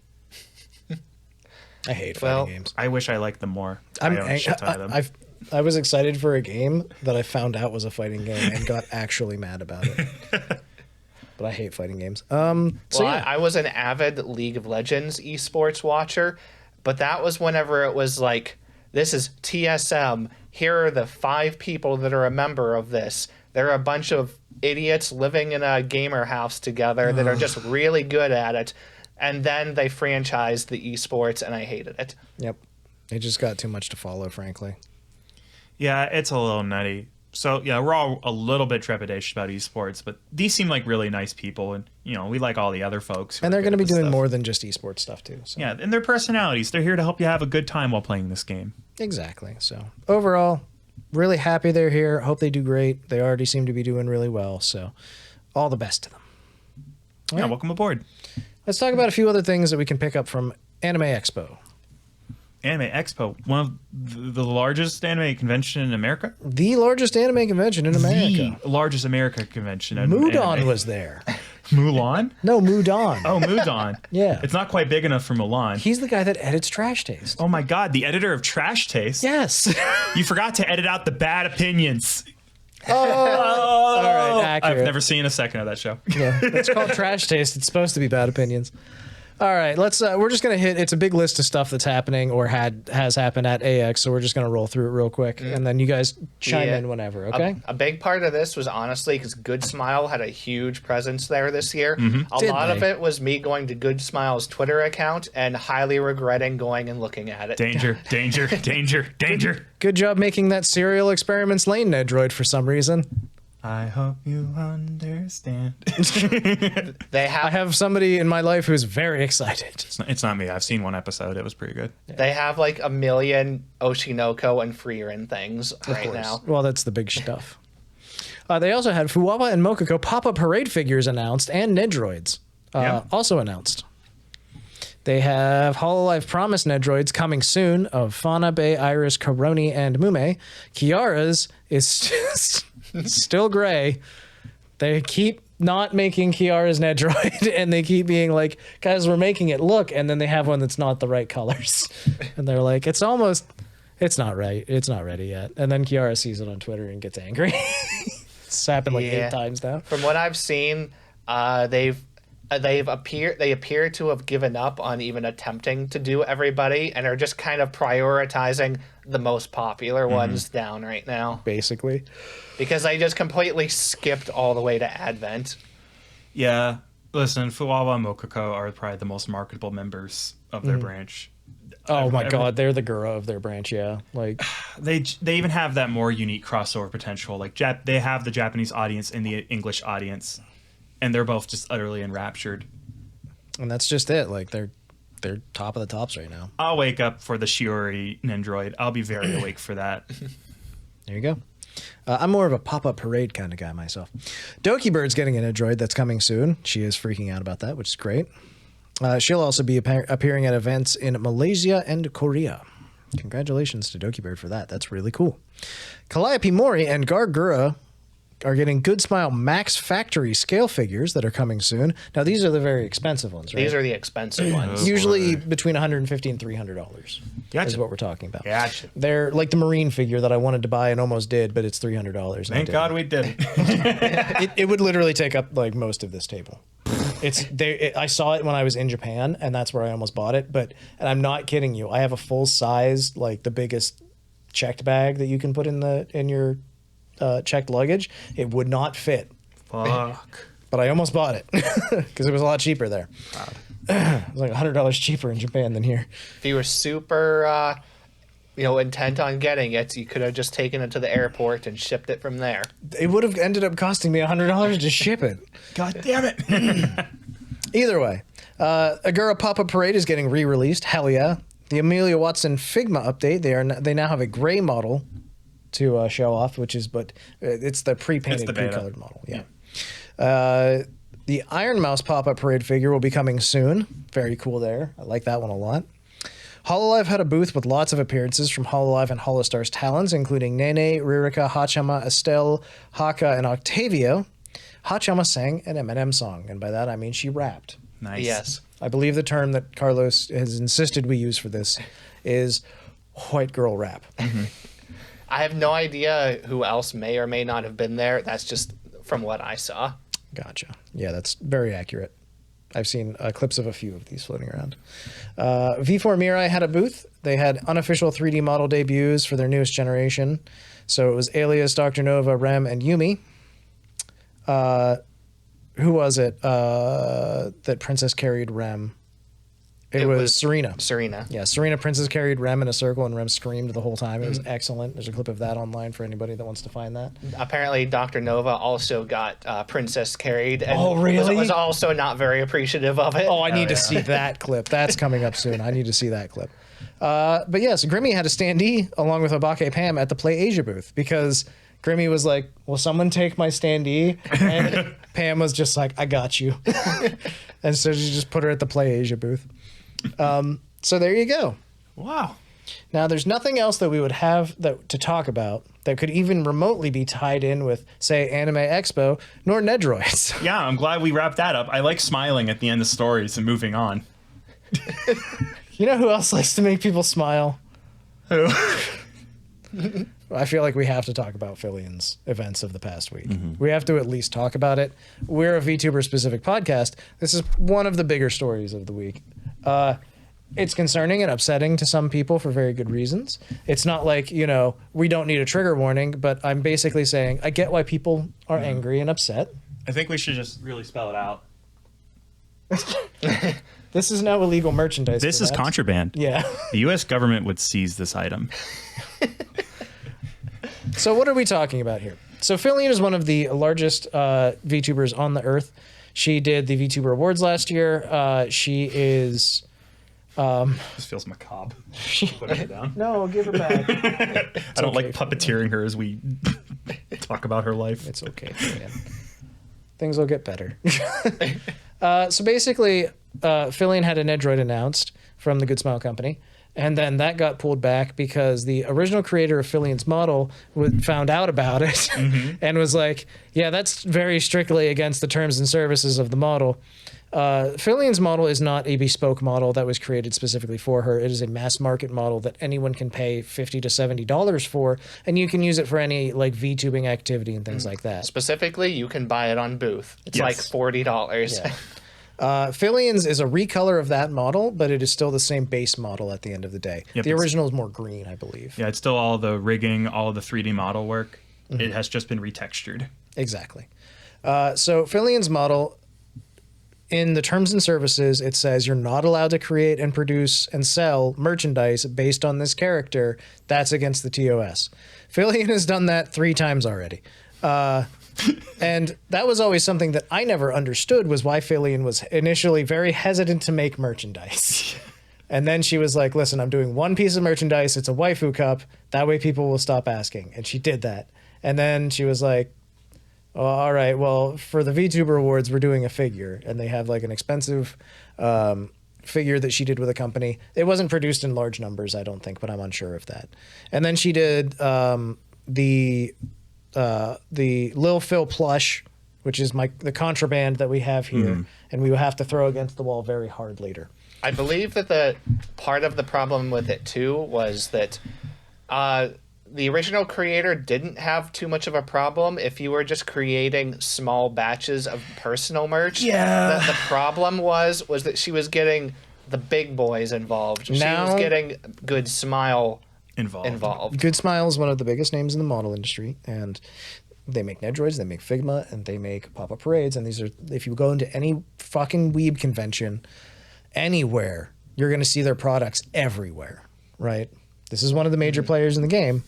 I hate fighting games. I wish I liked them more. I was excited for a game that I found out was a fighting game and got actually mad about it. But I hate fighting games. I was an avid League of Legends esports watcher, but that was whenever it was like, this is TSM. Here are the 5 people that are a member of this. They're a bunch of idiots living in a gamer house together that are just really good at it. And then they franchised the esports, and I hated it. Yep. It just got too much to follow, frankly. Yeah, it's a little nutty. So, yeah, we're all a little bit trepidatious about esports, but these seem like really nice people, and, you know, we like all the other folks. And they're going to be doing more than just esports stuff, too. So. Yeah, and their personalities. They're here to help you have a good time while playing this game. Exactly. So, overall, really happy they're here. Hope they do great. They already seem to be doing really well, so all the best to them. All right. Welcome aboard. Let's talk about a few other things that we can pick up from Anime Expo. Anime Expo, one of the largest anime convention in America? The largest anime convention in America. The largest America convention. Mudon was there. Mulan? No, Mudon. Oh, Mudon. Yeah. It's not quite big enough for Mulan. He's the guy that edits Trash Taste. Oh my God, the editor of Trash Taste? Yes. You forgot to edit out the bad opinions. Oh, all right, accurate. I've never seen a second of that show. Yeah, it's called Trash Taste. It's supposed to be bad opinions. All right, let's. We're just gonna hit. It's a big list of stuff that's happening or has happened at AX, so we're just gonna roll through it real quick, and then you guys chime in whenever. Okay. A big part of this was honestly because Good Smile had a huge presence there this year. Mm-hmm. A lot of it was me going to Good Smile's Twitter account and highly regretting going and looking at it. Danger, danger, danger, danger. Good job making that Serial Experiments Lane Nedroid for some reason. I hope you understand. I have somebody in my life who's very excited. It's not me. I've seen one episode. It was pretty good. Yeah. They have like a million Oshinoko and Freerin things right now. Well, that's the big stuff. They also had Fuwawa and Mokoko pop-up parade figures announced and Nedroids also announced. They have Hololive Promise Nedroids coming soon of Fauna, Bay, Iris, Koroni, and Mume. Kiara's is still gray. They keep not making Kiara's Nedroid, and they keep being like, guys, we're making it look, and then they have one that's not the right colors. And they're like, it's not right. It's not ready yet. And then Kiara sees it on Twitter and gets angry. It's happened like 8 times now. From what I've seen, they've they appear to have given up on even attempting to do everybody and are just kind of prioritizing the most popular ones down right now. Basically. Because they just completely skipped all the way to Advent. Yeah. Listen, Fuwawa and Mokoko are probably the most marketable members of their branch. Oh my god, they're the Gura of their branch, yeah. Like they even have that more unique crossover potential. Like they have the Japanese audience and the English audience, and they're both just utterly enraptured. And that's just it. Like they're top of the tops right now. I'll wake up for the Shiori Nendroid. I'll be very awake for that. There you go. I'm more of a pop-up parade kind of guy myself. Doki Bird's getting an Android that's coming soon. She is freaking out about that, which is great. She'll also be appearing at events in Malaysia and Korea. Congratulations to Doki Bird for that. That's really cool. Calliope Mori and Gura are getting Good Smile Max Factory scale figures that are coming soon. Now, these are the very expensive ones, right? These are the expensive ones. Usually between $150 and $300 Gotcha. is what we're talking about. Gotcha. They're like the Marine figure that I wanted to buy and almost did, but it's $300. Thank God we didn't. It would literally take up like most of this table. I saw it when I was in Japan, and that's where I almost bought it. And I'm not kidding you. I have a full size, like the biggest checked bag that you can put in your checked luggage. It would not fit. Fuck. But I almost bought it because it was a lot cheaper there. It was like $100 cheaper in Japan than here. If you were super, intent on getting it, you could have just taken it to the airport and shipped it from there. It would have ended up costing me $100 to ship it. God damn it. Either way, Agura Pop-Up Parade is getting re-released. Hell yeah. The Amelia Watson Figma update, they now have a gray model to show off, it's the pre-painted, pre-colored model. Yeah. The Iron Mouse Pop-Up Parade figure will be coming soon. Very cool there. I like that one a lot. Hololive had a booth with lots of appearances from Hololive and Holostar's talents, including Nene, Ririka, Haachama, Estelle, Haka, and Octavio. Haachama sang an Eminem song, and by that I mean she rapped. Nice. Yes. I believe the term that Carlos has insisted we use for this is white girl rap. Mm-hmm. I have no idea who else may or may not have been there. That's just from what I saw. Gotcha. Yeah, that's very accurate. I've seen clips of a few of these floating around. V4 Mirai had a booth. They had unofficial 3D model debuts for their newest generation. So it was Alias, Dr. Nova, Rem, and Yumi. Who was it that Princess carried Rem? It was Serena. Serena. Yeah, Serena Princess carried Rem in a circle, and Rem screamed the whole time. It was excellent. There's a clip of that online for anybody that wants to find that. Apparently, Dr. Nova also got Princess carried. And Oh, really? Was also not very appreciative of it. Oh, I need to see that clip. That's coming up soon. I need to see that clip. But yes, Grimmy had a standee along with Obake Pam at the Play Asia booth because Grimmy was like, will someone take my standee? And Pam was just like, I got you. And so she just put her at the Play Asia booth. So there you go. Wow. Now, there's nothing else that we would have to talk about that could even remotely be tied in with, say, Anime Expo, nor Nedroids. Yeah, I'm glad we wrapped that up. I like smiling at the end of stories and moving on. You know who else likes to make people smile? Who? I feel like we have to talk about Filian's events of the past week. We have to at least talk about it. We're a VTuber-specific podcast. This is one of the bigger stories of the week. It's concerning and upsetting to some people for very good reasons. It's not like, we don't need a trigger warning, but I'm basically saying I get why people are angry and upset. I think we should just really spell it out. This is now illegal merchandise. This is contraband. Yeah. The U.S. government would seize this item. So what are we talking about here? So Filian is one of the largest VTubers on the earth. She did the VTuber Awards last year. She is... This feels macabre. Put her down. No, give her back. I don't like puppeteering her as we talk about her life. It's okay, man. Things will get better. So basically, Filian had an Nedroid announced from the Good Smile Company, and then that got pulled back because the original creator of Filian's model found out about it and was like, yeah, that's very strictly against the terms and services of the model. Filian's model is not a bespoke model that was created specifically for her. It is a mass market model that anyone can pay $50 to $70 for, and you can use it for any like VTubing activity and things like that. Specifically, you can buy it on booth. It's like $40. Filian's is a recolor of that model, but it is still the same base model at the end of the day. Yep, the original is more green, I believe. Yeah, it's still all the rigging, all the 3D model work. Mm-hmm. It has just been retextured. Exactly. So Filian's model, in the terms and services, it says you're not allowed to create and produce and sell merchandise based on this character. That's against the TOS. Filian has done that 3 times already. And that was always something that I never understood, was why Filian was initially very hesitant to make merchandise. And then she was like, listen, I'm doing one piece of merchandise. It's a waifu cup. That way people will stop asking. And she did that. And then she was like, oh, all right, well, for the VTuber Awards, we're doing a figure. And they have like an expensive figure that she did with a company. It wasn't produced in large numbers, I don't think, but I'm unsure of that. And then she did the Lil Phil plush, which is the contraband that we have here, and we will have to throw against the wall very hard later. I believe that the part of the problem with it too was that the original creator didn't have too much of a problem if you were just creating small batches of personal merch. Yeah. The problem was that she was getting the big boys involved. Now, she was getting Good Smile involved. Good Smile is one of the biggest names in the model industry, and they make Nedroids, they make Figma, and they make pop-up parades. And these are, if you go into any fucking weeb convention anywhere, you're going to see their products everywhere, right? This is one of the major players in the game.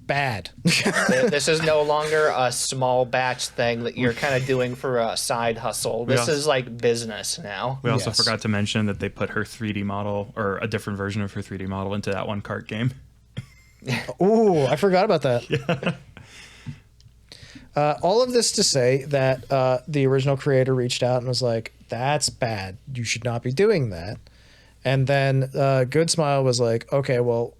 Bad. This is no longer a small batch thing that you're kind of doing for a side hustle. This is like business now. We also forgot to mention that they put her 3D model, or a different version of her 3D model, into that one cart game. Ooh, I forgot about that. Yeah. All of this to say that the original creator reached out and was like, that's bad. You should not be doing that. And then Good Smile was like, okay, well,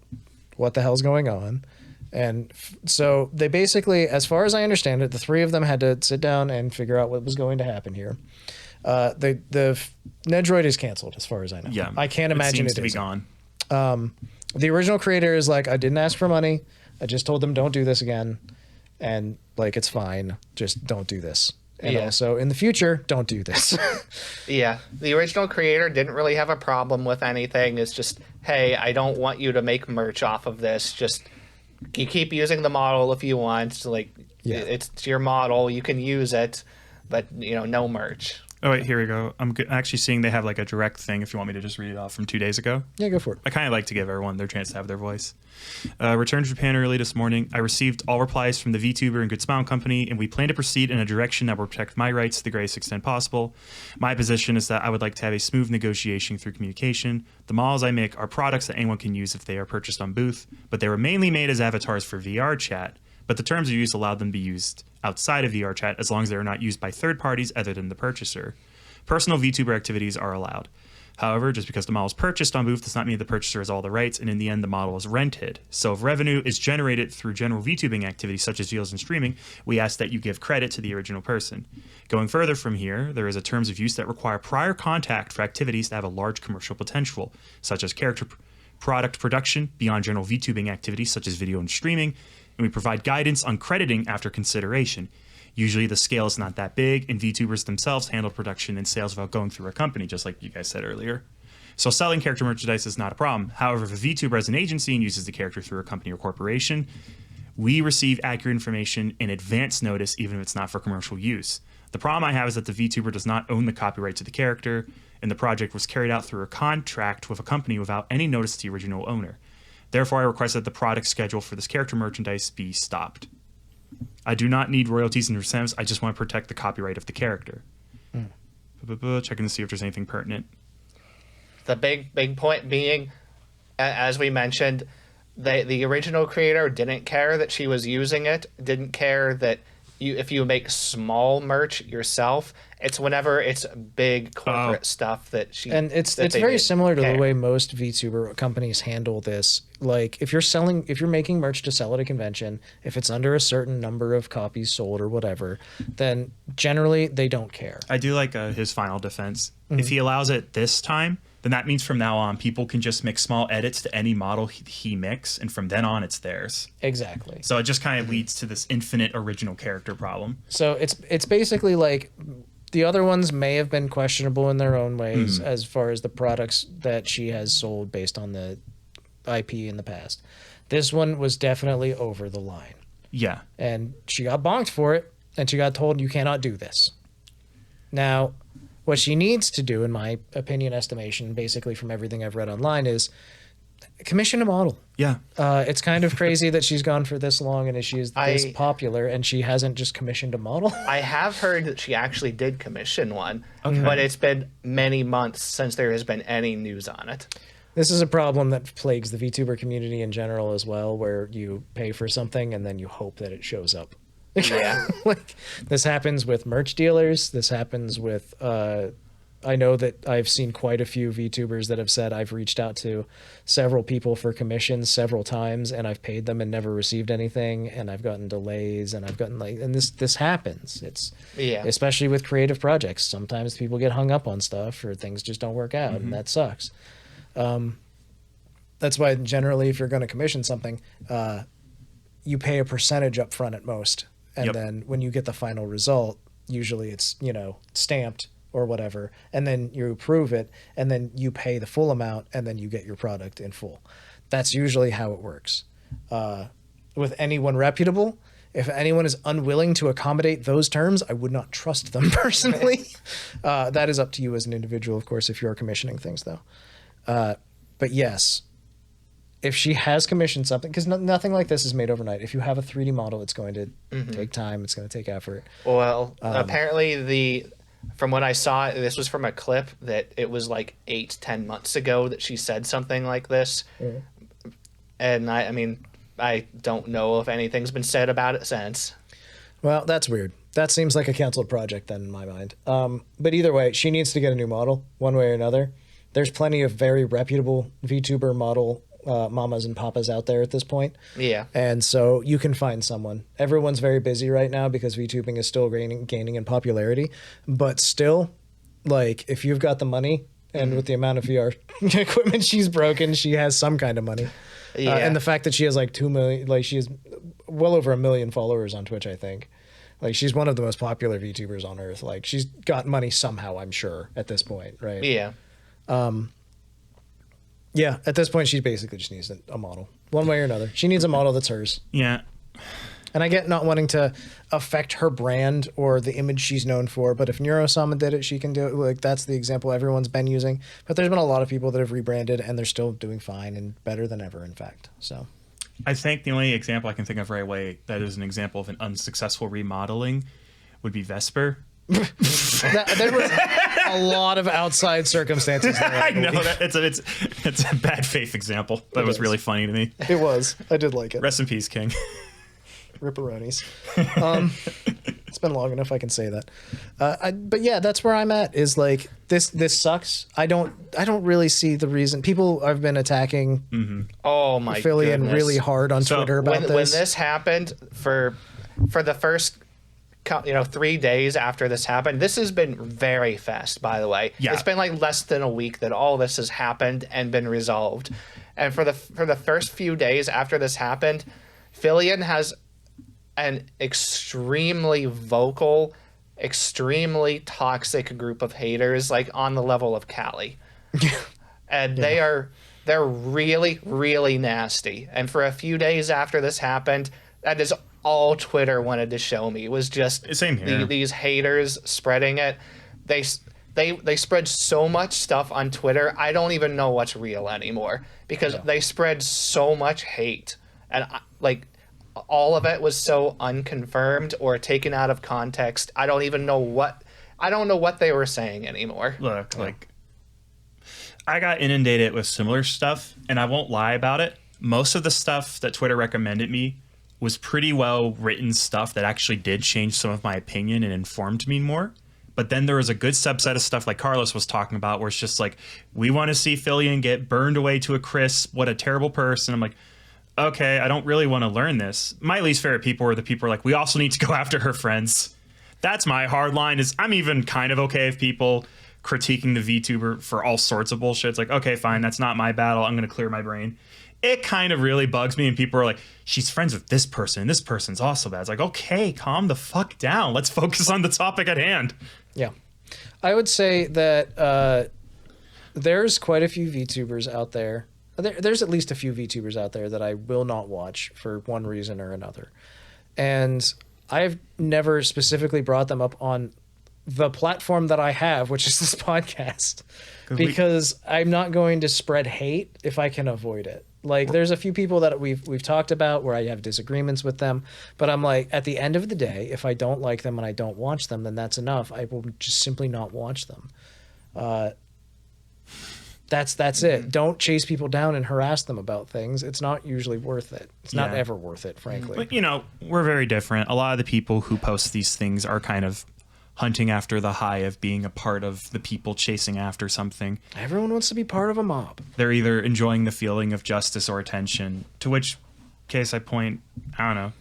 what the hell's going on? And so they basically, as far as I understand it, the 3 of them had to sit down and figure out what was going to happen here. The Nedroid is canceled, as far as I know. Yeah, I can't imagine it seems to be gone. The original creator is like, I didn't ask for money. I just told them don't do this again. And like, it's fine. Just don't do this. And also, in the future, don't do this. Yeah. The original creator didn't really have a problem with anything. It's just, hey, I don't want you to make merch off of this. Just, you keep using the model if you want. Like, it's your model. You can use it, but, no merch. Oh, wait, here we go. I'm actually seeing they have like a direct thing, if you want me to just read it off from 2 days ago. Yeah, go for it. I kind of like to give everyone their chance to have their voice. Returned to Japan early this morning. I received all replies from the VTuber and Good Smile Company, and we plan to proceed in a direction that will protect my rights to the greatest extent possible. My position is that I would like to have a smooth negotiation through communication. The models I make are products that anyone can use if they are purchased on booth, but they were mainly made as avatars for VR chat. But the terms of use allowed them to be used outside of VR chat as long as they are not used by third parties other than the purchaser. Personal VTuber activities are allowed. However, just because the model is purchased on booth does not mean the purchaser has all the rights, and in the end, the model is rented. So if revenue is generated through general VTubing activities such as videos and streaming, we ask that you give credit to the original person. Going further from here, there is a terms of use that require prior contact for activities that have a large commercial potential, such as character product production beyond general VTubing activities such as video and streaming, and we provide guidance on crediting after consideration. Usually the scale is not that big, and VTubers themselves handle production and sales without going through a company, just like you guys said earlier. So selling character merchandise is not a problem. However, if a VTuber has an agency and uses the character through a company or corporation, we receive accurate information in advance notice, even if it's not for commercial use. The problem I have is that the VTuber does not own the copyright to the character, and the project was carried out through a contract with a company without any notice to the original owner. Therefore, I request that the product schedule for this character merchandise be stopped. I do not need royalties and incentives. I just want to protect the copyright of the character. Checking to see if there's anything pertinent. The big point being, as we mentioned, the original creator didn't care that she was using it, didn't care that if you make small merch yourself, it's whenever it's big corporate stuff that she... And it's very similar to the way most VTuber companies handle this. Like, if you're making merch to sell at a convention, if it's under a certain number of copies sold or whatever, then generally they don't care. I do like his final defense. Mm-hmm. If he allows it this time, then that means from now on, people can just make small edits to any model he makes, and from then on, it's theirs. Exactly. So it just kind of leads to this infinite original character problem. So it's basically like The other ones may have been questionable in their own ways as far as the products that she has sold based on the IP in the past. This one was definitely over the line. Yeah. And she got bonked for it, and she got told, you cannot do this. Now, what she needs to do, in my opinion, estimation, basically from everything I've read online, is commission a model. Yeah. It's kind of crazy that she's gone for this long and she is this popular and she hasn't just commissioned a model. I have heard that she actually did commission one, but it's been many months since there has been any news on it. This is a problem that plagues the VTuber community in general as well, where you pay for something and then you hope that it shows up. Yeah. Like, this happens with merch dealers. This happens with, I know that I've seen quite a few VTubers that have said I've reached out to several people for commissions several times and I've paid them and never received anything, and I've gotten delays and I've gotten and this happens. It's especially with creative projects. Sometimes people get hung up on stuff or things just don't work out and that sucks. That's why generally if you're going to commission something, you pay a percentage up front at most. And then when you get the final result, usually it's, stamped or whatever, and then you approve it, and then you pay the full amount, and then you get your product in full. That's usually how it works. With anyone reputable, if anyone is unwilling to accommodate those terms, I would not trust them personally. That is up to you as an individual, of course, if you're commissioning things, though. But yes, if she has commissioned something, because nothing like this is made overnight. If you have a 3D model, it's going to take time. It's going to take effort. Well, apparently from what I saw, this was from a clip that it was like 8-10 months ago that she said something like this. And I mean, I don't know if anything's been said about it since. Well, that's weird. That seems like a canceled project then in my mind. But either way, she needs to get a new model one way or another. There's plenty of very reputable VTuber model mamas and papas out there at this point. Yeah. And so you can find someone. Everyone's very busy right now because VTubing is still gaining in popularity. But still, like, if you've got the money, and with the amount of VR equipment she's broken, she has some kind of money. Yeah. And the fact that she has like 2 million, like she has well over 1 million followers on Twitch, I think. Like, she's one of the most popular VTubers on Earth. Like, she's got money somehow, I'm sure, at this point, right? Yeah. Yeah, at this point, she basically just needs a model. One way or another. She needs a model that's hers. Yeah. And I get not wanting to affect her brand or the image she's known for, but if Nero-sama did it, she can do it. Like, that's the example everyone's been using. But there's been a lot of people that have rebranded, and they're still doing fine and better than ever, in fact. So I think the only example I can think of right away that is an example of an unsuccessful remodeling would be Vesper. There was a lot of outside circumstances there. I know that it's a bad faith example, but it was really funny to me. It was. I did like it. Rest in peace, King. Ripperonis. It's been long enough I can say that. But yeah, that's where I'm at. Is like this sucks. I don't really see the reason. People have been attacking. Oh my Filian goodness. really hard on Twitter about this. When this happened for the first 3 days after this happened, this has been very fast, by the way. Yeah. It's been like less than a week that all this has happened and been resolved. And for the first few days after this happened, Filian has an extremely vocal, extremely toxic group of haters, like on the level of Callie. And they're really, really nasty. And for a few days after this happened, that is all Twitter wanted to show me. It was just same here. These haters spreading it. They spread so much stuff on Twitter. I don't even know what's real anymore because they spread so much hate, and all of it was so unconfirmed or taken out of context. I don't know what they were saying anymore. Look, I got inundated with similar stuff, and I won't lie about it. Most of the stuff that Twitter recommended me was pretty well written stuff that actually did change some of my opinion and informed me more. But then there was a good subset of stuff like Carlos was talking about where it's just like, we want to see Filian get burned away to a crisp. What a terrible person. I'm like, okay, I don't really want to learn this. My least favorite people were the people who are like, we also need to go after her friends. That's my hard line. Is I'm even kind of okay if people critiquing the VTuber for all sorts of bullshit. It's like, okay, fine, that's not my battle. I'm going to clear my brain. It kind of really bugs me, and people are like, she's friends with this person, and this person's also bad. It's like, okay, calm the fuck down. Let's focus on the topic at hand. Yeah. I would say that there's quite a few VTubers out there. There's at least a few VTubers out there that I will not watch for one reason or another. And I've never specifically brought them up on the platform that I have, which is this podcast, because I'm not going to spread hate if I can avoid it. Like, there's a few people that we've talked about where I have disagreements with them, but I'm like, at the end of the day, if I don't like them and I don't watch them, then that's enough. I will just simply not watch them. That's it. Don't chase people down and harass them about things. It's not usually worth it. It's not ever worth it, frankly. But, you know, we're very different. A lot of the people who post these things are kind of hunting after the high of being a part of the people chasing after something. Everyone wants to be part of a mob. They're either enjoying the feeling of justice or attention, to which case I point, I don't know,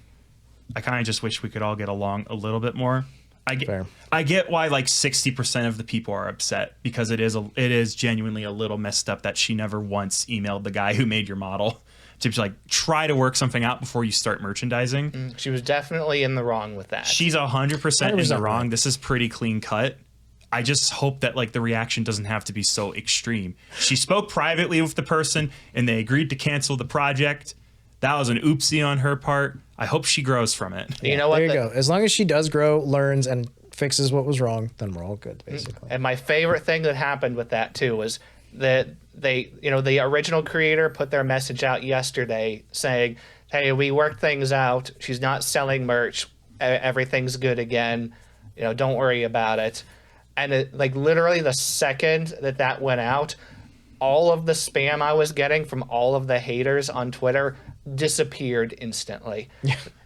I kind of just wish we could all get along a little bit more. I get why like 60% of the people are upset, because it is genuinely a little messed up that she never once emailed the guy who made your model to like try to work something out before you start merchandising. She was definitely in the wrong with that. She's 100% in the wrong. This is pretty clean cut. I just hope that like the reaction doesn't have to be so extreme. She spoke privately with the person and they agreed to cancel the project. That was an oopsie on her part. I hope she grows from it. You know what? There you go. As long as she does grow, learns, and fixes what was wrong, then we're all good, basically. And my favorite thing that happened with that too was that they, you know, the original creator put their message out yesterday saying, hey, we worked things out. She's not selling merch. Everything's good again. You know, don't worry about it. And it, like literally the second that went out, all of the spam I was getting from all of the haters on Twitter disappeared instantly.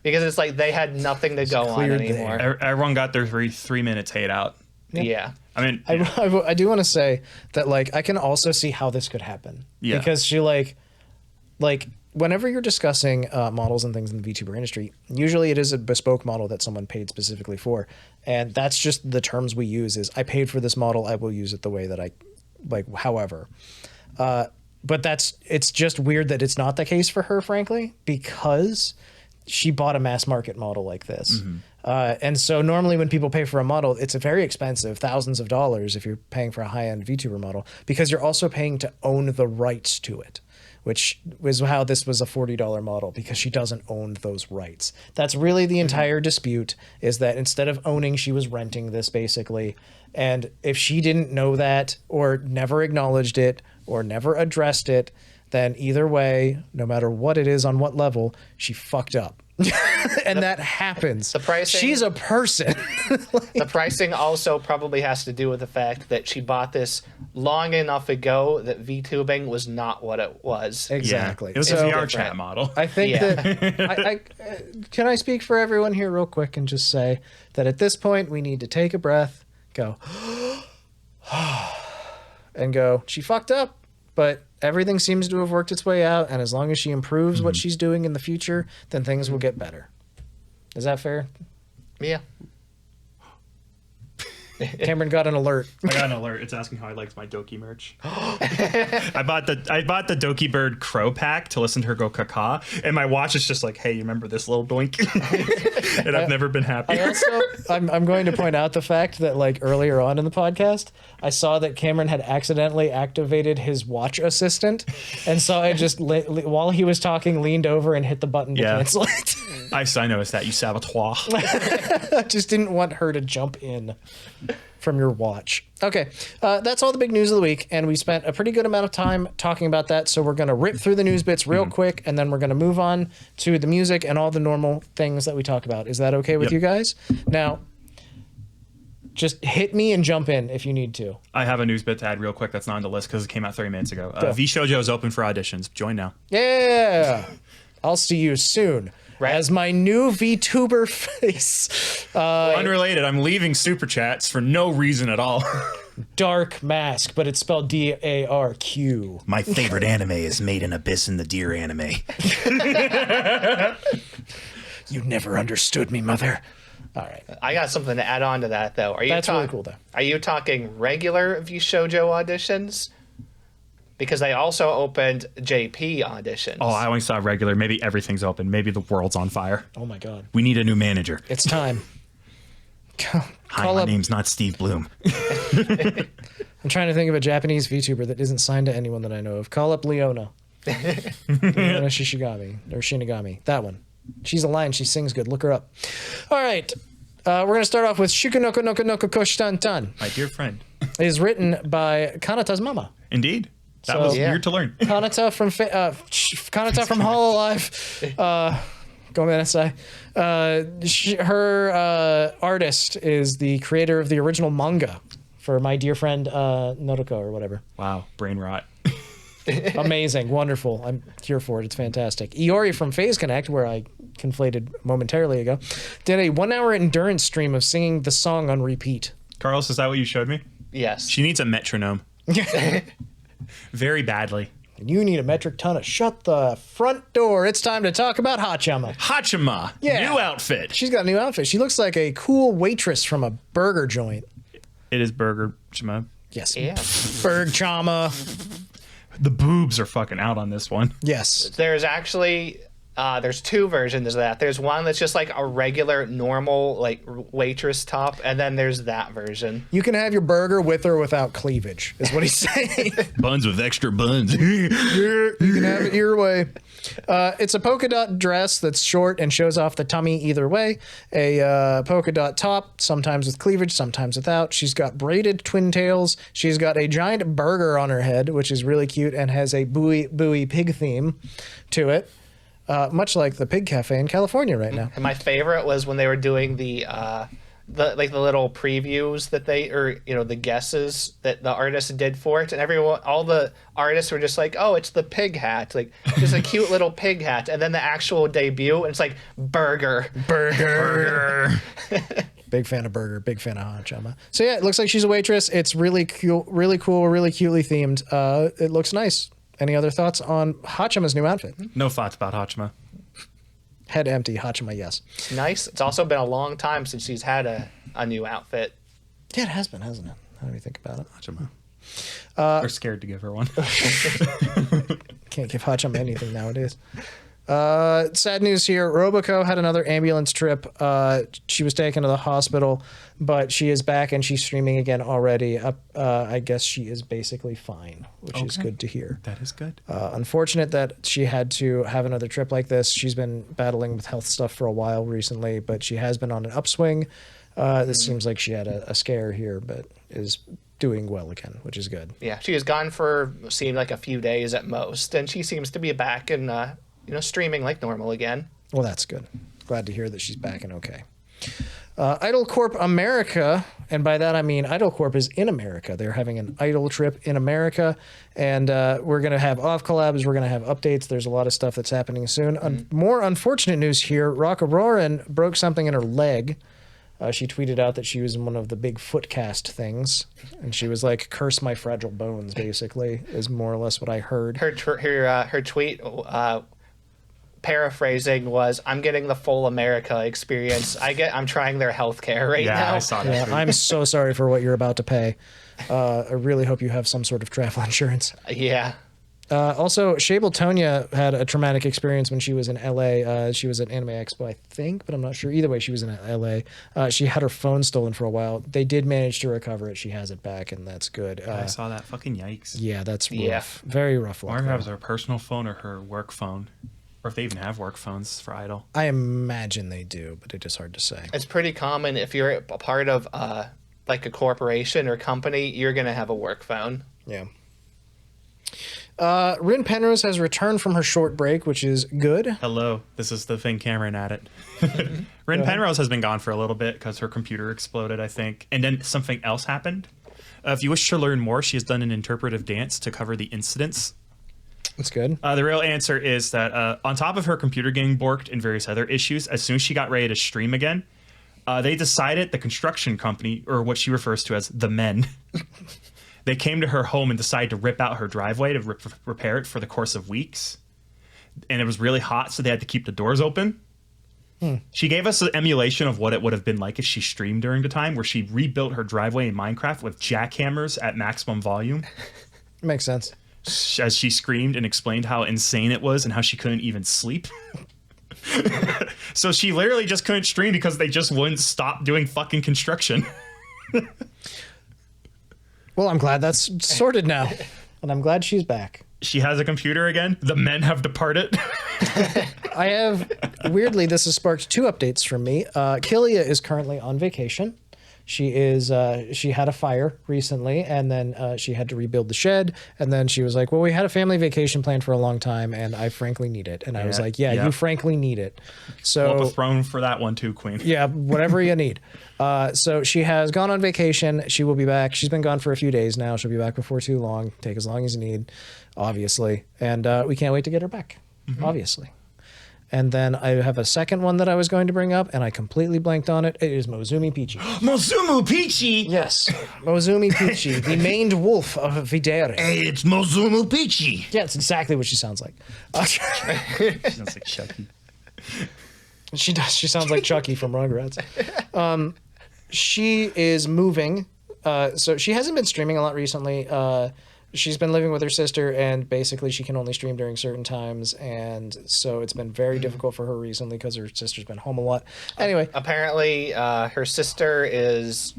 Because it's like they had nothing to go on anymore. Everyone got their 3 minutes hate out. Yeah. I mean, I do want to say that, like, I can also see how this could happen. Yeah. Because she, like, whenever you're discussing models and things in the VTuber industry, usually it is a bespoke model that someone paid specifically for. And that's just the terms we use is, I paid for this model, I will use it the way that I, like, however. But it's just weird that it's not the case for her, frankly, because she bought a mass market model like this. Mm-hmm. And so normally when people pay for a model, it's a very expensive, thousands of dollars if you're paying for a high-end VTuber model, because you're also paying to own the rights to it, which was how this was a $40 model, because she doesn't own those rights. That's really the entire dispute, is that instead of owning, she was renting this basically. And if she didn't know that, or never acknowledged it, or never addressed it, then either way, no matter what it is on what level, she fucked up. And that happens. The pricing, she's a person. The pricing also probably has to do with the fact that she bought this long enough ago that VTubing was not what it was. Exactly. Yeah. It was a VR chat model. I think that can I speak for everyone here real quick and just say that at this point we need to take a breath, go and go, she fucked up, but everything seems to have worked its way out, and as long as she improves what she's doing in the future, then things will get better. Is that fair? Yeah. Cameron got an alert. I got an alert. It's asking how I liked my Doki merch. I bought the Doki Bird Crow pack to listen to her go caca, and my watch is just like, hey, you remember this little doink? And I've never been happy. I'm going to point out the fact that, like, earlier on in the podcast, I saw that Cameron had accidentally activated his watch assistant, and so I just while he was talking leaned over and hit the button to cancel it. I noticed that, you saboteur. I just didn't want her to jump in from your watch. Okay, that's all the big news of the week, and we spent a pretty good amount of time talking about that, so we're going to rip through the news bits real quick, and then we're going to move on to the music and all the normal things that we talk about. Is that okay with you guys? Now, just hit me and jump in if you need to. I have a news bit to add real quick that's not on the list because it came out 30 minutes ago. Vshojo is open for auditions. Join now. Yeah! I'll see you soon. As my new VTuber face. Unrelated, I'm leaving Super Chats for no reason at all. Dark Mask, but it's spelled D-A-R-Q. My favorite anime is Made in Abyss in the Deer anime. You never understood me, mother. All right. I got something to add on to that, though. That's really cool, though. Are you talking regular Vshojo auditions? Because they also opened JP auditions. Oh, I only saw regular. Maybe everything's open. Maybe the world's on fire. Oh, my God. We need a new manager. It's time. Hi, my name's not Steve Bloom. I'm trying to think of a Japanese VTuber that isn't signed to anyone that I know of. Call up Leona. Leona Shishigami or Shinigami. That one. She's a lion. She sings good. Look her up. All right. We're going to start off with Shukunoko Noko Noko Koshitan-tan. My dear friend. It is written by Kanata's mama. That was weird to learn. Kanata from Hololive. Her artist is the creator of the original manga for my dear friend Nodoka or whatever. Wow, brain rot. Amazing, wonderful. I'm here for it. It's fantastic. Iori from Phase Connect, where I conflated momentarily ago, did a 1 hour endurance stream of singing the song on repeat. Carlos, is that what you showed me? Yes. She needs a metronome. Very badly. And you need a metric ton of shut the front door. It's time to talk about Haachama. Haachama. Yeah. New outfit. She's got a new outfit. She looks like a cool waitress from a burger joint. It is Burger Chama. Yes. Yeah. Burg Chama. The boobs are fucking out on this one. Yes. There's actually there's 2 versions of that. There's one that's just like a regular normal like waitress top, and then there's that version. You can have your burger with or without cleavage, is what he's saying. Buns with extra buns. You can have it your way. It's a polka dot dress that's short and shows off the tummy either way. A polka dot top, sometimes with cleavage, sometimes without. She's got braided twin tails. She's got a giant burger on her head, which is really cute and has a buoy pig theme to it. Much like the Pig Cafe in California right now. And my favorite was when they were doing the little previews that the guesses that the artist did for it, and all the artists were just like, oh, it's the pig hat, like just a cute little pig hat, and then the actual debut, and it's like burger. Big fan of burger, big fan of Haachama. So yeah, it looks like she's a waitress. It's really cool, really cutely themed. It looks nice. Any other thoughts on Haachama's new outfit? No thoughts about Haachama. Head empty, Haachama, yes. Nice. It's also been a long time since she's had a new outfit. Yeah, it has been, hasn't it? How do you think about it? Haachama. We're scared to give her one. Can't give Haachama anything nowadays. Sad news here. Roboco had another ambulance trip. She was taken to the hospital, but she is back and she's streaming again already. I guess she is basically fine, which is good to hear. That is good. Unfortunate that she had to have another trip like this. She's been battling with health stuff for a while recently, but she has been on an upswing. This seems like she had a scare here, but is doing well again, which is good. Yeah, she was gone for seemed like a few days at most, and she seems to be back and streaming like normal again. Well, that's good. Glad to hear that she's back and okay. Idol Corp America, and by that I mean Idol Corp is in America. They're having an Idol trip in America, and we're going to have off collabs. We're going to have updates. There's a lot of stuff that's happening soon. More unfortunate news here. Roca broke something in her leg. She tweeted out that she was in one of the big footcast things, and she was like, "Curse my fragile bones," basically, is more or less what I heard. Her tweet, paraphrasing, was, "I'm getting the full America experience. I'm trying their healthcare right now." Yeah, I saw that. Yeah, I'm so sorry for what you're about to pay. I really hope you have some sort of travel insurance. Yeah. Also, Shabel Tonya had a traumatic experience when she was in LA. She was at Anime Expo, I think, but I'm not sure. Either way, she was in LA. She had her phone stolen for a while. They did manage to recover it. She has it back, and that's good. I saw that. Fucking yikes. Yeah, that's rough. Yeah. Very rough. I wonder if it was her personal phone or her work phone. Or if they even have work phones for Idol. I imagine they do, but it is hard to say. It's pretty common if you're a part of like a corporation or company, you're going to have a work phone. Yeah. Rin Penrose has returned from her short break, which is good. Hello, this is the thing Cameron at it. Rin Penrose has been gone for a little bit because her computer exploded, I think. And then something else happened. If you wish to learn more, she has done an interpretive dance to cover the incidents. That's good. The real answer is that on top of her computer getting borked and various other issues, as soon as she got ready to stream again, they decided, the construction company, or what she refers to as the men, they came to her home and decided to rip out her driveway to repair it for the course of weeks. And it was really hot, so they had to keep the doors open. She gave us an emulation of what it would have been like if she streamed during the time, where she rebuilt her driveway in Minecraft with jackhammers at maximum volume. Makes sense. As she screamed and explained how insane it was and how she couldn't even sleep. So she literally just couldn't stream because they just wouldn't stop doing fucking construction. Well, I'm glad that's sorted now. And I'm glad she's back. She has a computer again. The men have departed. I have, weirdly, this has sparked 2 updates from me. Kilia is currently on vacation. She had a fire recently, and then she had to rebuild the shed. And then she was like, well, we had a family vacation planned for a long time, and I frankly need it. And I was like, yeah, you frankly need it. So Pull up a throne for that one too, Queen. Yeah, whatever you need. So she has gone on vacation. She will be back. She's been gone for a few days now. She'll be back before too long. Take as long as you need, obviously. And we can't wait to get her back, obviously. And then I have a second one that I was going to bring up, and I completely blanked on it. It is Mozumi Peachy. Mozumu Peachy! Yes, Mozumi Peachy, the maned wolf of Videre. Hey, it's Mozumu Peachy! Yeah, it's exactly what she sounds like. She sounds like Chucky. She does. She sounds like Chucky from Rugrats. She is moving. So she hasn't been streaming a lot recently. She's been living with her sister, and basically she can only stream during certain times, and so it's been very difficult for her recently because her sister's been home a lot. Anyway, apparently her sister is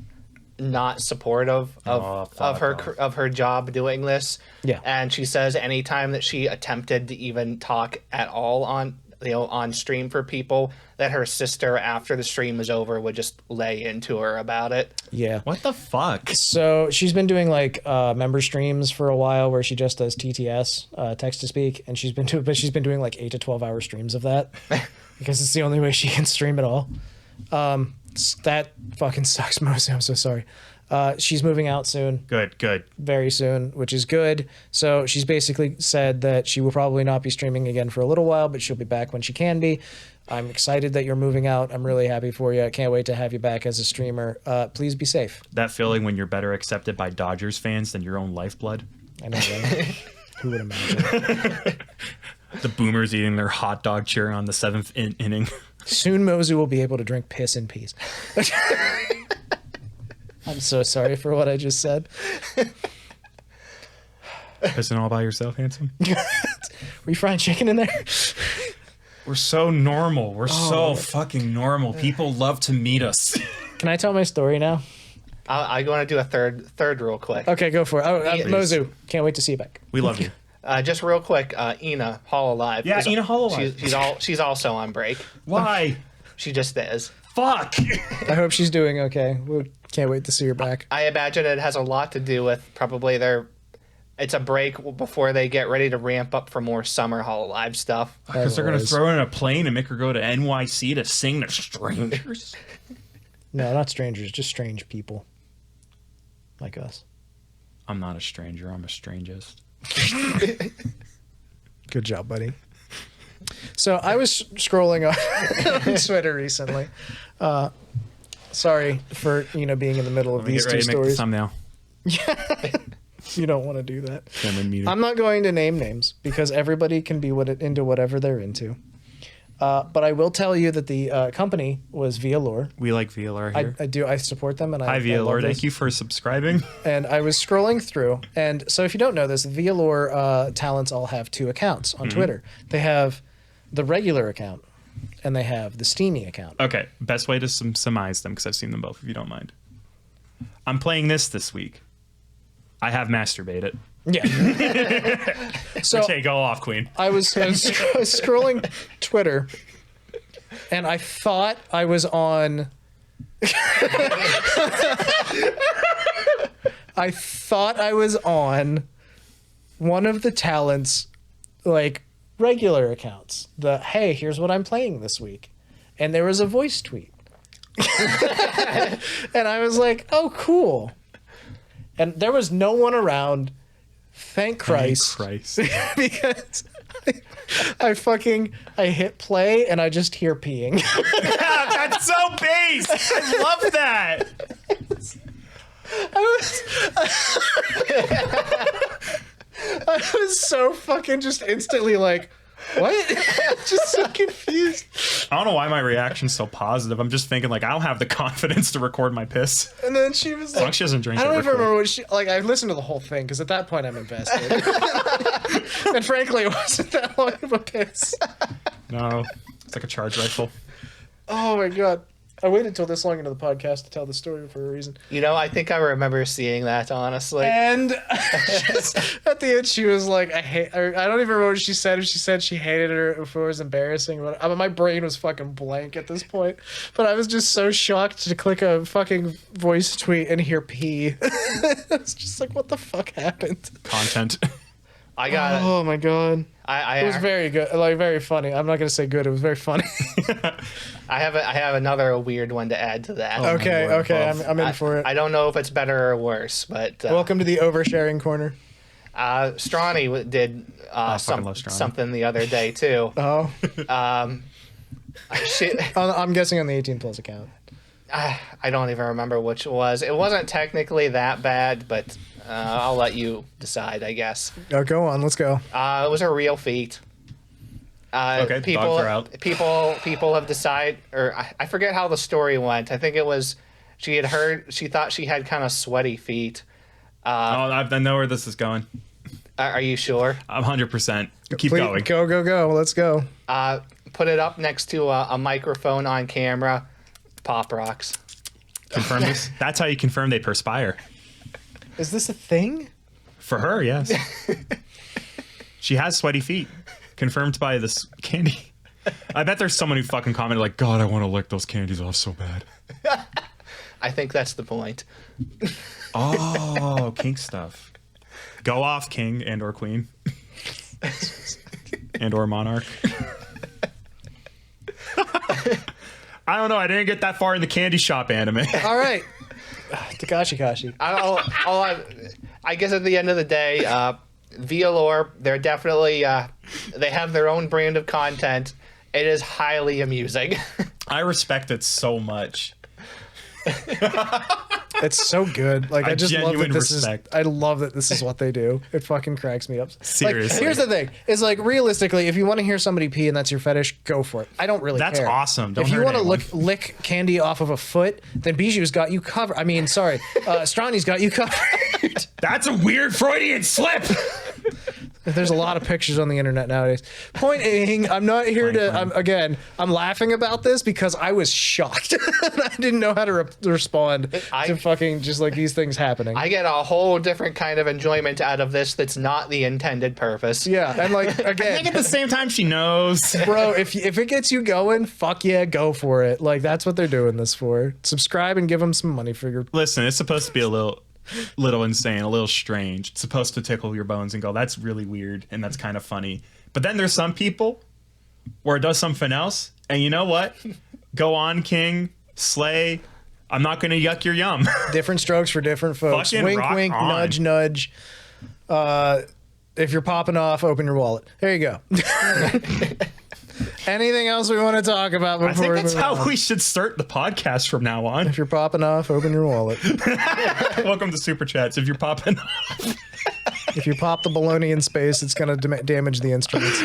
not supportive of her job doing this. Yeah, and she says anytime that she attempted to even talk at all on stream for people, that her sister after the stream was over would just lay into her about it. Yeah. What the fuck? So she's been doing like member streams for a while where she just does TTS, text to speak, and she's been doing like 8 to 12 hour streams of that because it's the only way she can stream at all. That fucking sucks, Mozzie. I'm so sorry. She's moving out soon. Good. Very soon, which is good. So she's basically said that she will probably not be streaming again for a little while, but she'll be back when she can be. I'm excited that you're moving out. I'm really happy for you. I can't wait to have you back as a streamer. Please be safe. That feeling when you're better accepted by Dodgers fans than your own lifeblood. I know, right? Who would imagine? The boomers eating their hot dog cheering on the 7th inning. Soon Mozzie will be able to drink piss in peace. I'm so sorry for what I just said. Pissing all by yourself, handsome? Were you frying chicken in there? We're so normal. We're so fucking normal. People love to meet us. Can I tell my story now? I want to do a third real quick. Okay, go for it. Mozzie, can't wait to see you back. We love you. Just real quick, Ina Hololive. Yeah, Ina Hololive. She's also on break. Why? She just is. Fuck. I hope she's doing okay. We can't wait to see her back. I imagine it has a lot to do with probably it's a break before they get ready to ramp up for more summer Hololive stuff. Because they're going to throw her in a plane and make her go to NYC to sing to strangers. No, not strangers, just strange people. Like us. I'm not a stranger. I'm a strangest. Good job, buddy. So I was scrolling on Twitter recently. Sorry for being in the middle of these two stories. Thumbnail. You don't want to do that. I'm not going to name names because everybody can be into whatever they're into. But I will tell you that the company was VLore. We like VLore here. I do. I support them. And Hi, VLore. Thank you for subscribing. And I was scrolling through. And so if you don't know this, VLore talents all have 2 accounts on Twitter. They have the regular account and they have the Steamy account. Okay. Best way to surmise them, because I've seen them both, if you don't mind. I'm playing this week. I have masturbated. Yeah. So Which, hey, go off, Queen. I was scrolling Twitter, and I thought I was on. I thought I was on one of the talents, like regular accounts. Hey, here's what I'm playing this week, and there was a voice tweet, and I was like, oh, cool. And there was no one around. Thank Christ. Because I hit play and I just hear peeing. That's so base. I love that. I was so fucking just instantly like, what? Just so confused. I don't know why my reaction's so positive. I'm just thinking, like, I don't have the confidence to record my piss. And then she was like, as long as she doesn't drink I don't it, even remember what she, like, I listened to the whole thing because at that point I'm invested. And frankly, it wasn't that long of a piss. No. It's like a charge rifle. Oh my god. I waited until this long into the podcast to tell the story for a reason. You know, I think I remember seeing that, honestly. And at the end, she was like, I don't even remember what she said. If she said she hated her, if it was embarrassing. But my brain was fucking blank at this point. But I was just so shocked to click a fucking voice tweet and hear pee. It's just like, what the fuck happened? Content. I got it. Oh my god. It was very good, like very funny. I'm not gonna say good. It was very funny. I have another weird one to add to that. Okay, I'm in for it. I don't know if it's better or worse, but welcome to the oversharing corner. Stronny did something the other day too. Oh. I'm guessing on the 18 plus account. I don't even remember which it was. It wasn't technically that bad, but I'll let you decide, I guess. Oh, go on. Let's go. It was a real feat. Okay, dogs are out. People have decided, or I forget how the story went. I think it was she thought she had kind of sweaty feet. I know where this is going. Are you sure? I'm 100%. Keep going. Go. Let's go. Put it up next to a microphone on camera. Pop rocks. Confirm this. That's how you confirm they perspire. Is this a thing? For her, yes. She has sweaty feet. Confirmed by this candy. I bet there's someone who fucking commented like, God, I want to lick those candies off so bad. I think that's the point. Oh, kink stuff. Go off, king and or queen. And or monarch. I don't know. I didn't get that far in the candy shop anime. All right. Takashi Kashi. I guess at the end of the day, VLOR, they're definitely, they have their own brand of content. It is highly amusing. I respect it so much. It's so good. Like I just love that I love that this is what they do. It fucking cracks me up. Seriously. Like, here's the thing. Is like realistically, if you want to hear somebody pee and that's your fetish, go for it. I don't really care. That's awesome. Don't if you hurt want to anyone. lick candy off of a foot, then Bijou's got you covered. I mean, sorry. Stronny's got you covered. That's a weird Freudian slip. There's a lot of pictures on the internet nowadays. Point being, I'm not here I'm laughing about this because I was shocked. I didn't know how to respond to fucking just like these things happening. I get a whole different kind of enjoyment out of this that's not the intended purpose. Yeah, and like, again. I think at the same time she knows. Bro, if it gets you going, fuck yeah, go for it. Like, that's what they're doing this for. Subscribe and give them some money for your... Listen, it's supposed to be a little insane, a little strange. It's supposed to tickle your bones and go, that's really weird and that's kind of funny. But then there's some people where it does something else, and you know what? Go on, king, slay. I'm not gonna yuck your yum. Different strokes for different folks. Fucking wink, rock wink, on. nudge, nudge. If you're popping off, open your wallet. There you go. Anything else we want to talk about before I think that's how we should start the podcast from now on. If you're popping off, open your wallet. Welcome to Super Chats. If you're popping off. If you pop the baloney in space, it's going to damage the instruments.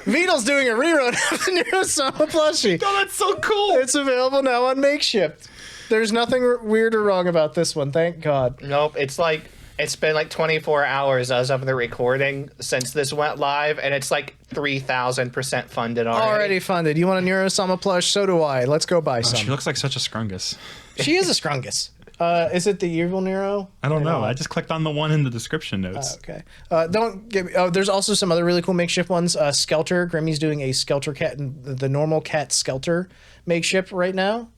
Vito's doing a rerun of the Nero-sama plushie. Oh, that's so cool. It's available now on Makeshift. There's nothing weird or wrong about this one, thank God. Nope, it's been like 24 hours as of the recording since this went live, and it's like 3,000% funded already. Already funded. You want a Nero-sama plush? So do I. Let's go buy some. She looks like such a scrungus. She is a scrungus. Is it the evil Nero? I don't know. I just clicked on the one in the description notes. Okay. Don't give me... there's also some other really cool makeshift ones. Skelter. Grimmy's doing a Skelter cat, the normal cat Skelter makeshift right now.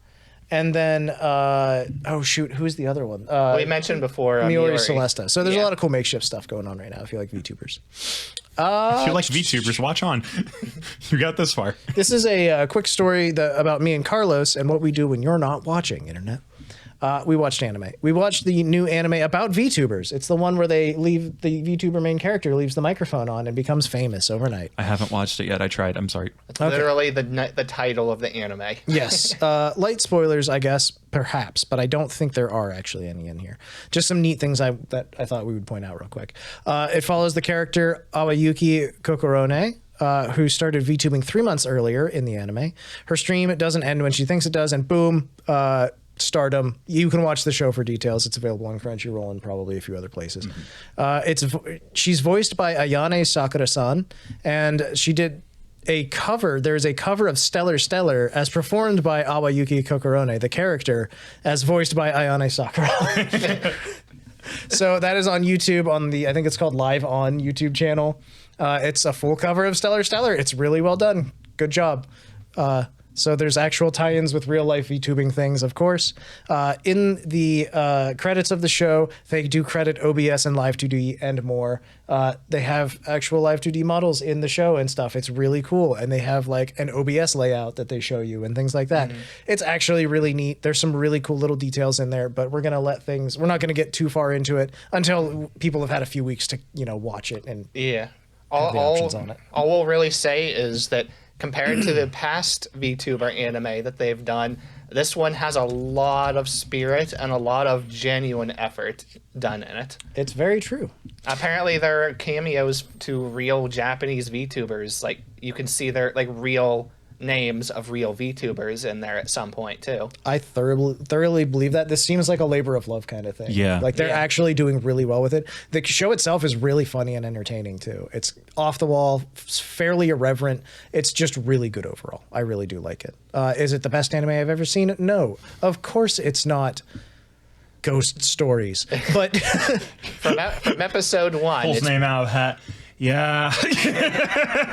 And then, oh shoot, who's the other one? We mentioned before. Miori Celesta. So there's a lot of cool makeshift stuff going on right now if you like VTubers. If you like VTubers, watch on. You got this far. This is a quick story about me and Carlos and what we do when you're not watching, internet. We watched anime. We watched the new anime about VTubers. It's the one where the VTuber main character leaves the microphone on and becomes famous overnight. I haven't watched it yet. I tried. I'm sorry. It's literally the title of the anime. Yes. Light spoilers, I guess, perhaps, but I don't think there are actually any in here. Just some neat things that I thought we would point out real quick. It follows the character Awayuki Kokorone, who started VTubing 3 months earlier in the anime. Her stream doesn't end when she thinks it does, and boom, Stardom. You can watch the show for details. It's available on Crunchyroll and probably a few other places. She's voiced by Ayane Sakura-san, and she did a cover. There's a cover of Stellar Stellar as performed by Awayuki Kokorone, the character, as voiced by Ayane Sakura. So that is on YouTube on the, I think it's called Live On YouTube channel. It's a full cover of Stellar Stellar. It's really well done. Good job. So there's actual tie-ins with real life VTubing things, of course. In the credits of the show, they do credit OBS and Live 2D and more. They have actual Live 2D models in the show and stuff. It's really cool. And they have like an OBS layout that they show you and things like that. It's actually really neat. There's some really cool little details in there, but we're not going to get too far into it until people have had a few weeks to, watch it and have the options on it. All we'll really say is that compared to the past VTuber anime that they've done, this one has a lot of spirit and a lot of genuine effort done in it. It's very true. Apparently, there are cameos to real Japanese VTubers. Like, you can see their real names of real VTubers in there at some point too. I thoroughly believe that. This seems like a labor of love kind of thing. Yeah. Like they're actually doing really well with it. The show itself is really funny and entertaining too. It's off the wall, fairly irreverent. It's just really good overall. I really do like it. Is it the best anime I've ever seen? No. Of course it's not Ghost Stories. But from episode 1. Pulls name out of hat. Yeah.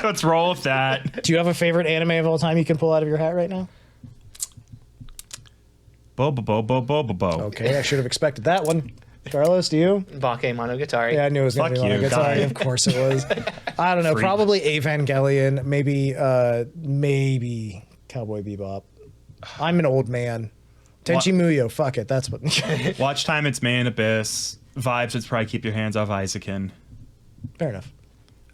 Let's roll with that. Do you have a favorite anime of all time you can pull out of your hat right now? Bo. Okay, I should have expected that one. Carlos, do you? Bakemonogatari. Yeah, I knew it was going to be Monogatari. Of course it was. I don't know. Freak. Probably Evangelion. Maybe Cowboy Bebop. I'm an old man. Tenchi Muyo. Fuck it. That's what. Watch time, it's Man Abyss. Vibes, it's probably Keep Your Hands Off Isaacin. Fair enough.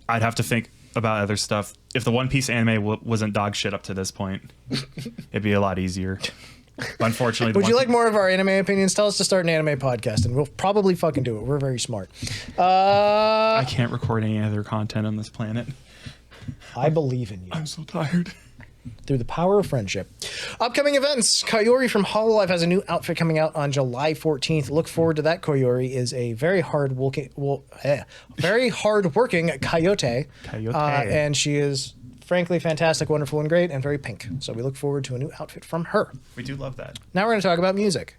I'd have to think about other stuff. If the One Piece anime wasn't dog shit up to this point, it'd be a lot easier. Unfortunately, would you like more of our anime opinions? Tell us to start an anime podcast, and we'll probably fucking do it. We're very smart. I can't record any other content on this planet. I believe in you. I'm so tired. Through the power of friendship. Upcoming events. Koyori from Hololive has a new outfit coming out on July 14th. Look forward to that. Koyori is a very hard-working coyote. And she is, frankly, fantastic, wonderful, and great, and very pink. So we look forward to a new outfit from her. We do love that. Now we're going to talk about music.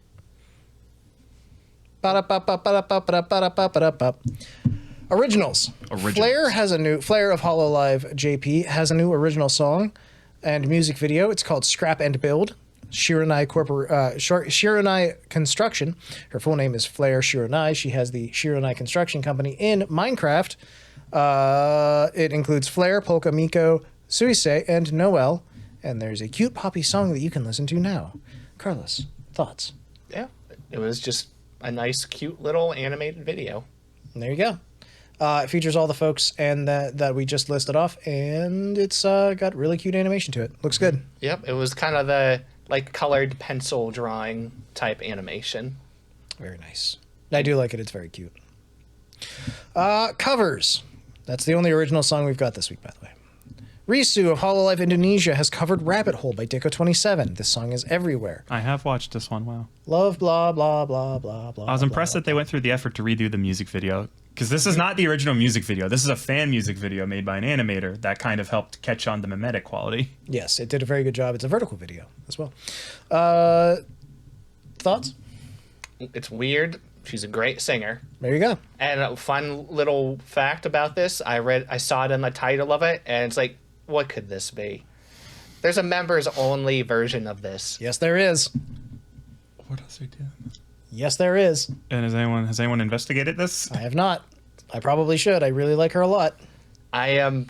Originals. Flare of Hololive JP has a new original song and music video. It's called Scrap and Build. Shiranai Construction. Her full name is Flare Shiranai. She has the Shiranai Construction Company in Minecraft. It includes Flare, Polka Miko, Suisei, and Noel. And there's a cute poppy song that you can listen to now. Carlos, thoughts? Yeah, it was just a nice, cute little animated video. And there you go. It features all the folks and that we just listed off, and it's got really cute animation to it. Looks good. Yep, it was kind of the colored pencil drawing type animation. Very nice. I do like it. It's very cute. Covers. That's the only original song we've got this week, by the way. Risu of Hololive Indonesia has covered Rabbit Hole by Dicko27. This song is everywhere. I have watched this one. Wow. Love, blah, blah, blah, blah, blah. I was impressed that they went through the effort to redo the music video. Because this is not the original music video. This is a fan music video made by an animator that kind of helped catch on the mimetic quality. Yes, it did a very good job. It's a vertical video as well. Thoughts? It's weird. She's a great singer. There you go. And a fun little fact about this, I saw it in the title of it, and it's like, what could this be? There's a members only version of this. Yes, there is. What else are you doing? Yes, there is. And has anyone investigated this? I have not. I probably should. I really like her a lot. I'm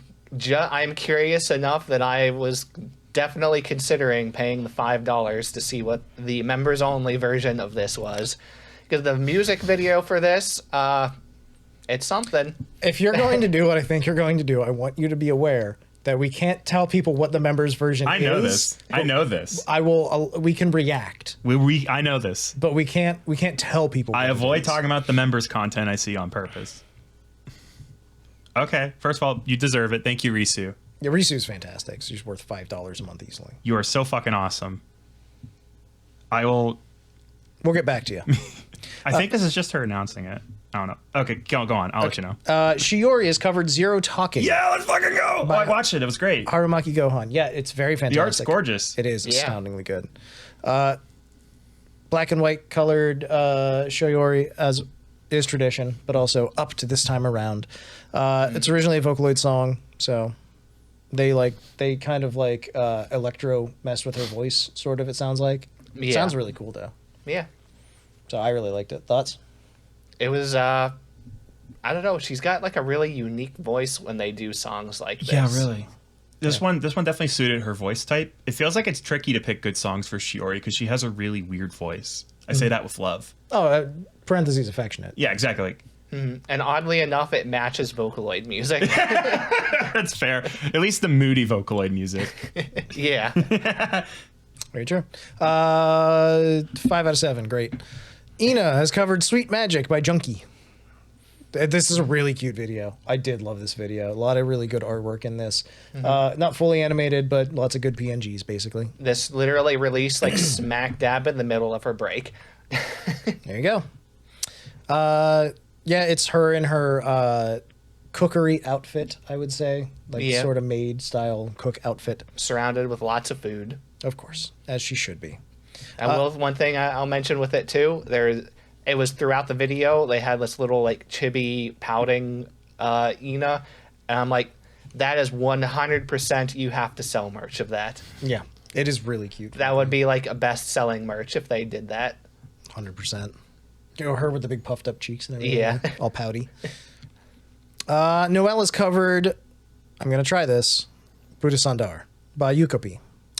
curious enough that I was definitely considering paying the $5 to see what the members only version of this was. Because the music video for this, it's something. If you're going to do what I think you're going to do, I want you to be aware that we can't tell people what the members version is. I know this. I know this. We can react. I know this. But we can't tell people. I avoid talking about the members content I see on purpose. Okay. First of all, you deserve it. Thank you, Risu. Yeah, Risu's fantastic. She's worth $5 a month easily. You are so fucking awesome. I will We'll get back to you. I think this is just her announcing it. I don't know. Okay, go on. I'll let you know. Shiori has covered Zero Talking. Yeah, let's fucking go. Oh, I watched it. It was great. Harumaki Gohan. Yeah, it's very fantastic. The art's gorgeous. It is astoundingly good. Black and white colored Shiori, as is tradition, but also up to this time around. It's originally a Vocaloid song, so they kind of like electro messed with her voice, sort of, it sounds like. It sounds really cool, though. Yeah. So I really liked it. Thoughts? It was, I don't know. She's got like a really unique voice when they do songs like this. Yeah, really. This one definitely suited her voice type. It feels like it's tricky to pick good songs for Shiori because she has a really weird voice. I say that with love. Oh, parentheses affectionate. Yeah, exactly. Like, And oddly enough, it matches Vocaloid music. that's fair. At least the moody Vocaloid music. Yeah. Very true. 5 out of 7. Great. Ina has covered Sweet Magic by Junkie. This is a really cute video. I did love this video. A lot of really good artwork in this. Not fully animated, but lots of good PNGs, basically. This literally released like smack dab in the middle of her break. There you go. Yeah, it's her in her cookery outfit, I would say. Like sort of maid style cook outfit. Surrounded with lots of food. Of course, as she should be. One thing I'll mention with it too, it was throughout the video, they had this little like chibi pouting Ina, and I'm like, that is 100% you have to sell merch of that. Yeah, it is really cute. That would be like a best-selling merch if they did that. 100%. You know, her with the big puffed up cheeks and everything. Yeah. All pouty. Noella's covered, I'm going to try this, Buddha Sandar by Yukopi.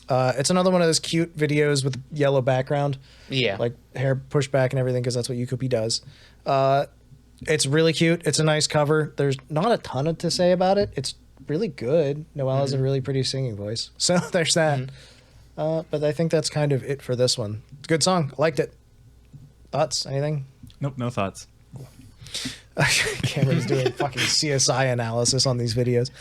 It's another one of those cute videos with yellow background. Yeah. Like hair pushed back and everything, because that's what Yukopi does. It's really cute. It's a nice cover. There's not a ton to say about it. It's really good. Noelle has a really pretty singing voice. So there's that. But I think that's kind of it for this one. It's a good song. I liked it. Thoughts? Anything? Nope, no thoughts. Cameron's doing fucking CSI analysis on these videos.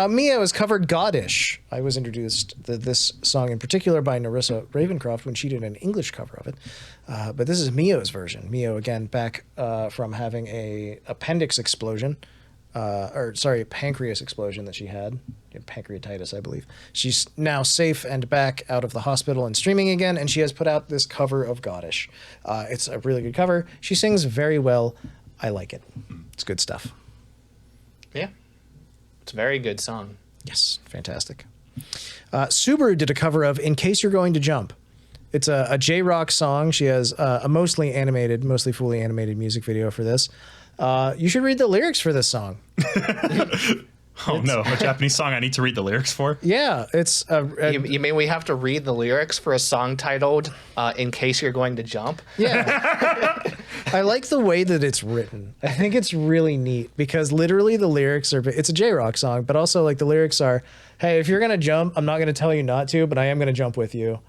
Mia has covered Goddish. I was introduced to this song in particular by Narissa Ravencroft when she did an English cover of it. But this is Mio's version. Mio, again, back from having a appendix explosion. Pancreas explosion that she had. Pancreatitis, I believe. She's now safe and back out of the hospital and streaming again, and she has put out this cover of Goddish. It's a really good cover. She sings very well. I like it. It's good stuff. Yeah. It's a very good song. Yes, fantastic. Subaru did a cover of In Case You're Going to Jump. It's a J-Rock song. She has a mostly fully animated music video for this. You should read the lyrics for this song. Oh no, a Japanese song I need to read the lyrics for? Yeah, it's... You mean we have to read the lyrics for a song titled In Case You're Going to Jump? Yeah. I like the way that it's written. I think it's really neat because literally the lyrics are... It's a J-Rock song, but also like the lyrics are, hey, if you're going to jump, I'm not going to tell you not to, but I am going to jump with you.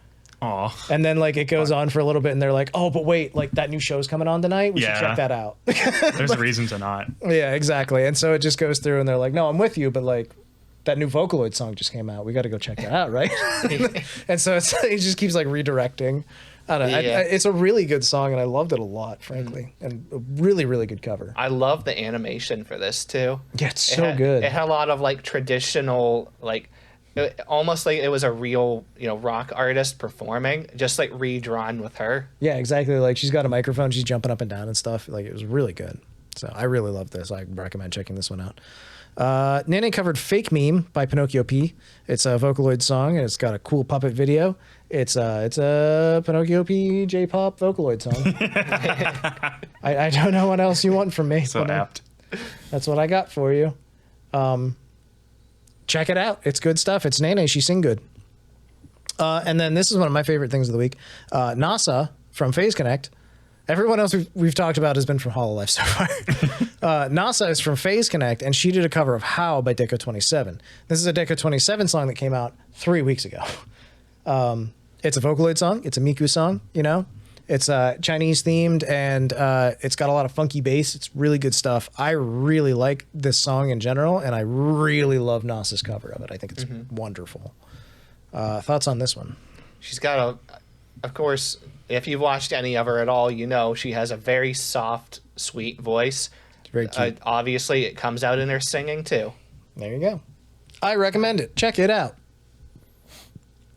Aw. And then like it goes on for a little bit and they're like, oh, but wait, like that new show's coming on tonight. We should check that out. There's a reason to not. Yeah, exactly. And so it just goes through and they're like, no, I'm with you, but like that new Vocaloid song just came out. We got to go check that out, right? And so it just keeps like redirecting. I don't know. Yeah. It's a really good song and I loved it a lot, frankly. And a really, really good cover. I love the animation for this too. Yeah, it's so good. It had a lot of like traditional, like almost like it was a real, rock artist performing, just like redrawn with her. Yeah, exactly. Like she's got a microphone, she's jumping up and down and stuff. Like it was really good. So I really love this. I recommend checking this one out. Nene covered Fake Meme by Pinocchio P. It's a Vocaloid song and it's got a cool puppet video. It's a Pinocchio P J-pop Vocaloid song. I don't know what else you want from me. So apt. That's what I got for you. Check it out. It's good stuff. It's Nene. She sing good. And then this is one of my favorite things of the week. Nasa from Phase Connect. Everyone else we've talked about has been from Hololive so far. Nasa is from Phase Connect, and she did a cover of How by Deca 27. This is a Deca 27 song that came out 3 weeks ago. It's a Vocaloid song. It's a Miku song, It's Chinese themed, and it's got a lot of funky bass. It's really good stuff. I really like this song in general, and I really love Nasa's cover of it. I think it's wonderful. Thoughts on this one? She's got of course, if you've watched any of her at all, you know she has a very soft, sweet voice. It's very cute. Obviously, it comes out in her singing, too. There you go. I recommend it. Check it out.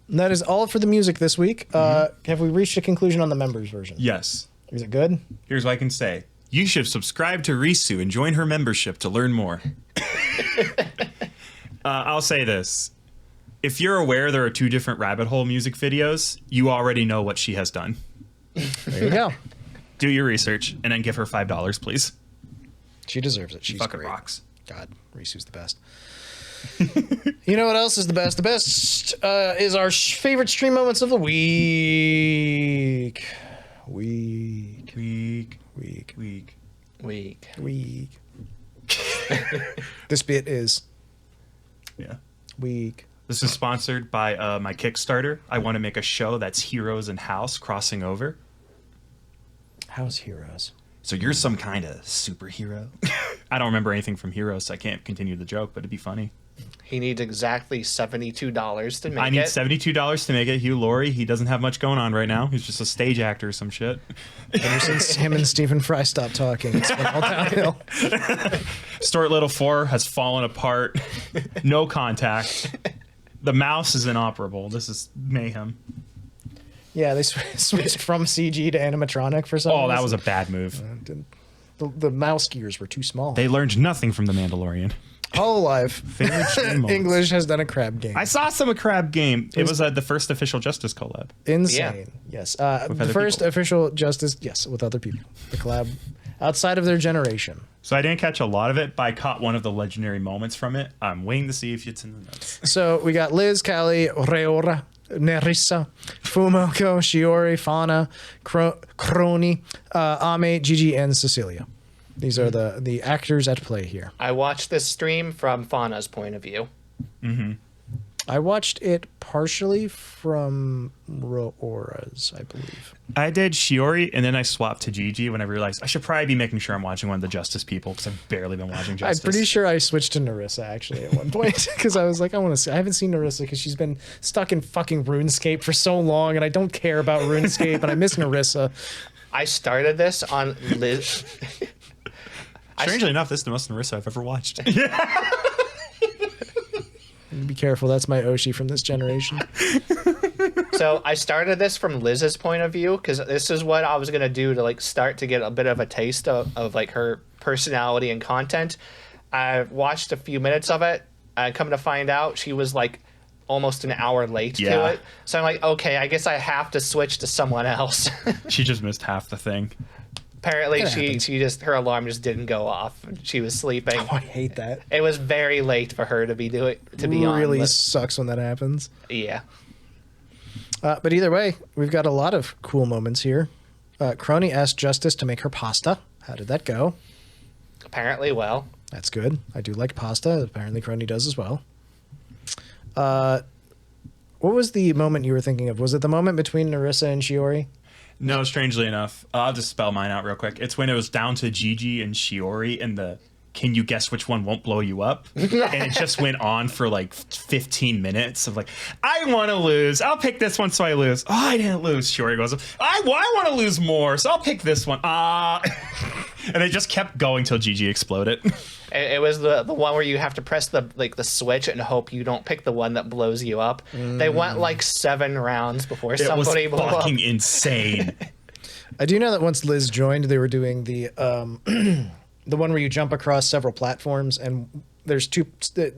And that is all for the music this week. Have we reached a conclusion on the members version? Yes. Is it good? Here's what I can say. You should subscribe to Risu and join her membership to learn more. I'll say this. If you're aware there are 2 different rabbit hole music videos, you already know what she has done. There you go. Do your research and then give her $5, please. She deserves it. She's Fucking great. rocks. God, Risu's the best. You know what else is the best? The best is our favorite stream moments of the week. Week. This bit is week. This is sponsored by my Kickstarter. I want to make a show that's heroes and house crossing over. How's Heroes? So you're some kind of superhero? I don't remember anything from Heroes, so I can't continue the joke, but it'd be funny. He needs exactly $72 to make it. I need $72 to make it. Hugh Laurie, he doesn't have much going on right now. He's just a stage actor or some shit. Ever since him and Stephen Fry stopped talking, it's been all downhill. Stuart Little 4 has fallen apart. No contact. The mouse is inoperable. This is mayhem. Yeah, they switched from CG to animatronic for some reason. Oh, that was a bad move. The mouse gears were too small. They learned nothing from The Mandalorian. Hololive English has done a crab game. I saw some crab game. It was the first official Justice collab. Insane. Yeah. Yes. The first official Justice, yes, with other people. The collab outside of their generation. So I didn't catch a lot of it, but I caught one of the legendary moments from it. I'm waiting to see if it's in the notes. So we got Liz, Callie, Reora, Nerissa, Fumoko, Shiori, Fauna, Crony, Ame, Gigi, and Cecilia. These are the actors at play here. I watched this stream from Fauna's point of view. Mm-hmm. I watched it partially from Reora's, I believe. I did Shiori, and then I swapped to Gigi when I realized I should probably be making sure I'm watching one of the Justice people, because I've barely been watching Justice. I'm pretty sure I switched to Nerissa, actually, at one point, because I was like, I haven't seen Nerissa, because she's been stuck in fucking RuneScape for so long, and I don't care about RuneScape, and I miss Nerissa. I started this on Liz... Strangely enough, this is the most Nerissa I've ever watched. Be careful, that's my Oshi from this generation. So I started this from Liz's point of view, because this is what I was going to do to like start to get a bit of a taste of like her personality and content. I watched a few minutes of it, and come to find out she was like almost an hour late to it. So I'm like, okay, I guess I have to switch to someone else. She just missed half the thing. Apparently, her alarm just didn't go off. She was sleeping. Oh, I hate that. It was very late for her to be on. Really sucks when that happens. Yeah. But either way, we've got a lot of cool moments here. Crony asked Justice to make her pasta. How did that go? Apparently well. That's good. I do like pasta. Apparently Crony does as well. What was the moment you were thinking of? Was it the moment between Nerissa and Shiori? No, strangely enough. I'll just spell mine out real quick. It's when it was down to Gigi and Shiori and the can you guess which one won't blow you up? And it just went on for like 15 minutes of like, I want to lose. I'll pick this one so I lose. Oh, I didn't lose. Shiori goes, I want to lose more, so I'll pick this one. And they just kept going till Gigi exploded. It was the one where you have to press the switch and hope you don't pick the one that blows you up. They went like 7 rounds before somebody blew up. It was fucking insane. I do know that once Liz joined, they were doing the the one where you jump across several platforms, and there's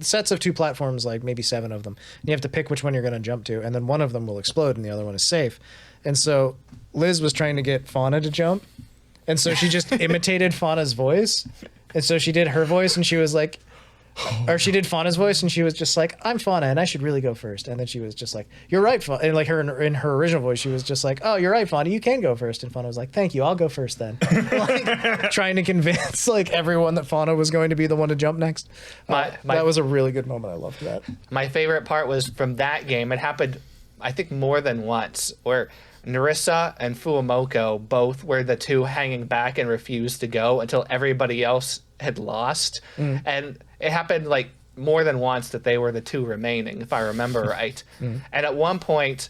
sets of 2 platforms, like maybe 7 of them. And you have to pick which one you're going to jump to, and then one of them will explode and the other one is safe. And so Liz was trying to get Fauna to jump, and so she just imitated Fauna's voice. And so she did her voice, and she was like, or she did Fauna's voice, and she was just like, I'm Fauna, and I should really go first. And then she was just like, you're right, Fauna. And like in her original voice, she was just like, oh, you're right, Fauna, you can go first. And Fauna was like, thank you, I'll go first then. Like trying to convince like everyone that Fauna was going to be the one to jump next. That was a really good moment. I loved that. My favorite part was from that game. It happened, I think, more than once, where Nerissa and Fuamoko both were the 2 hanging back and refused to go until everybody else had lost. And it happened like more than once that they were the 2 remaining, if I remember right. And at one point,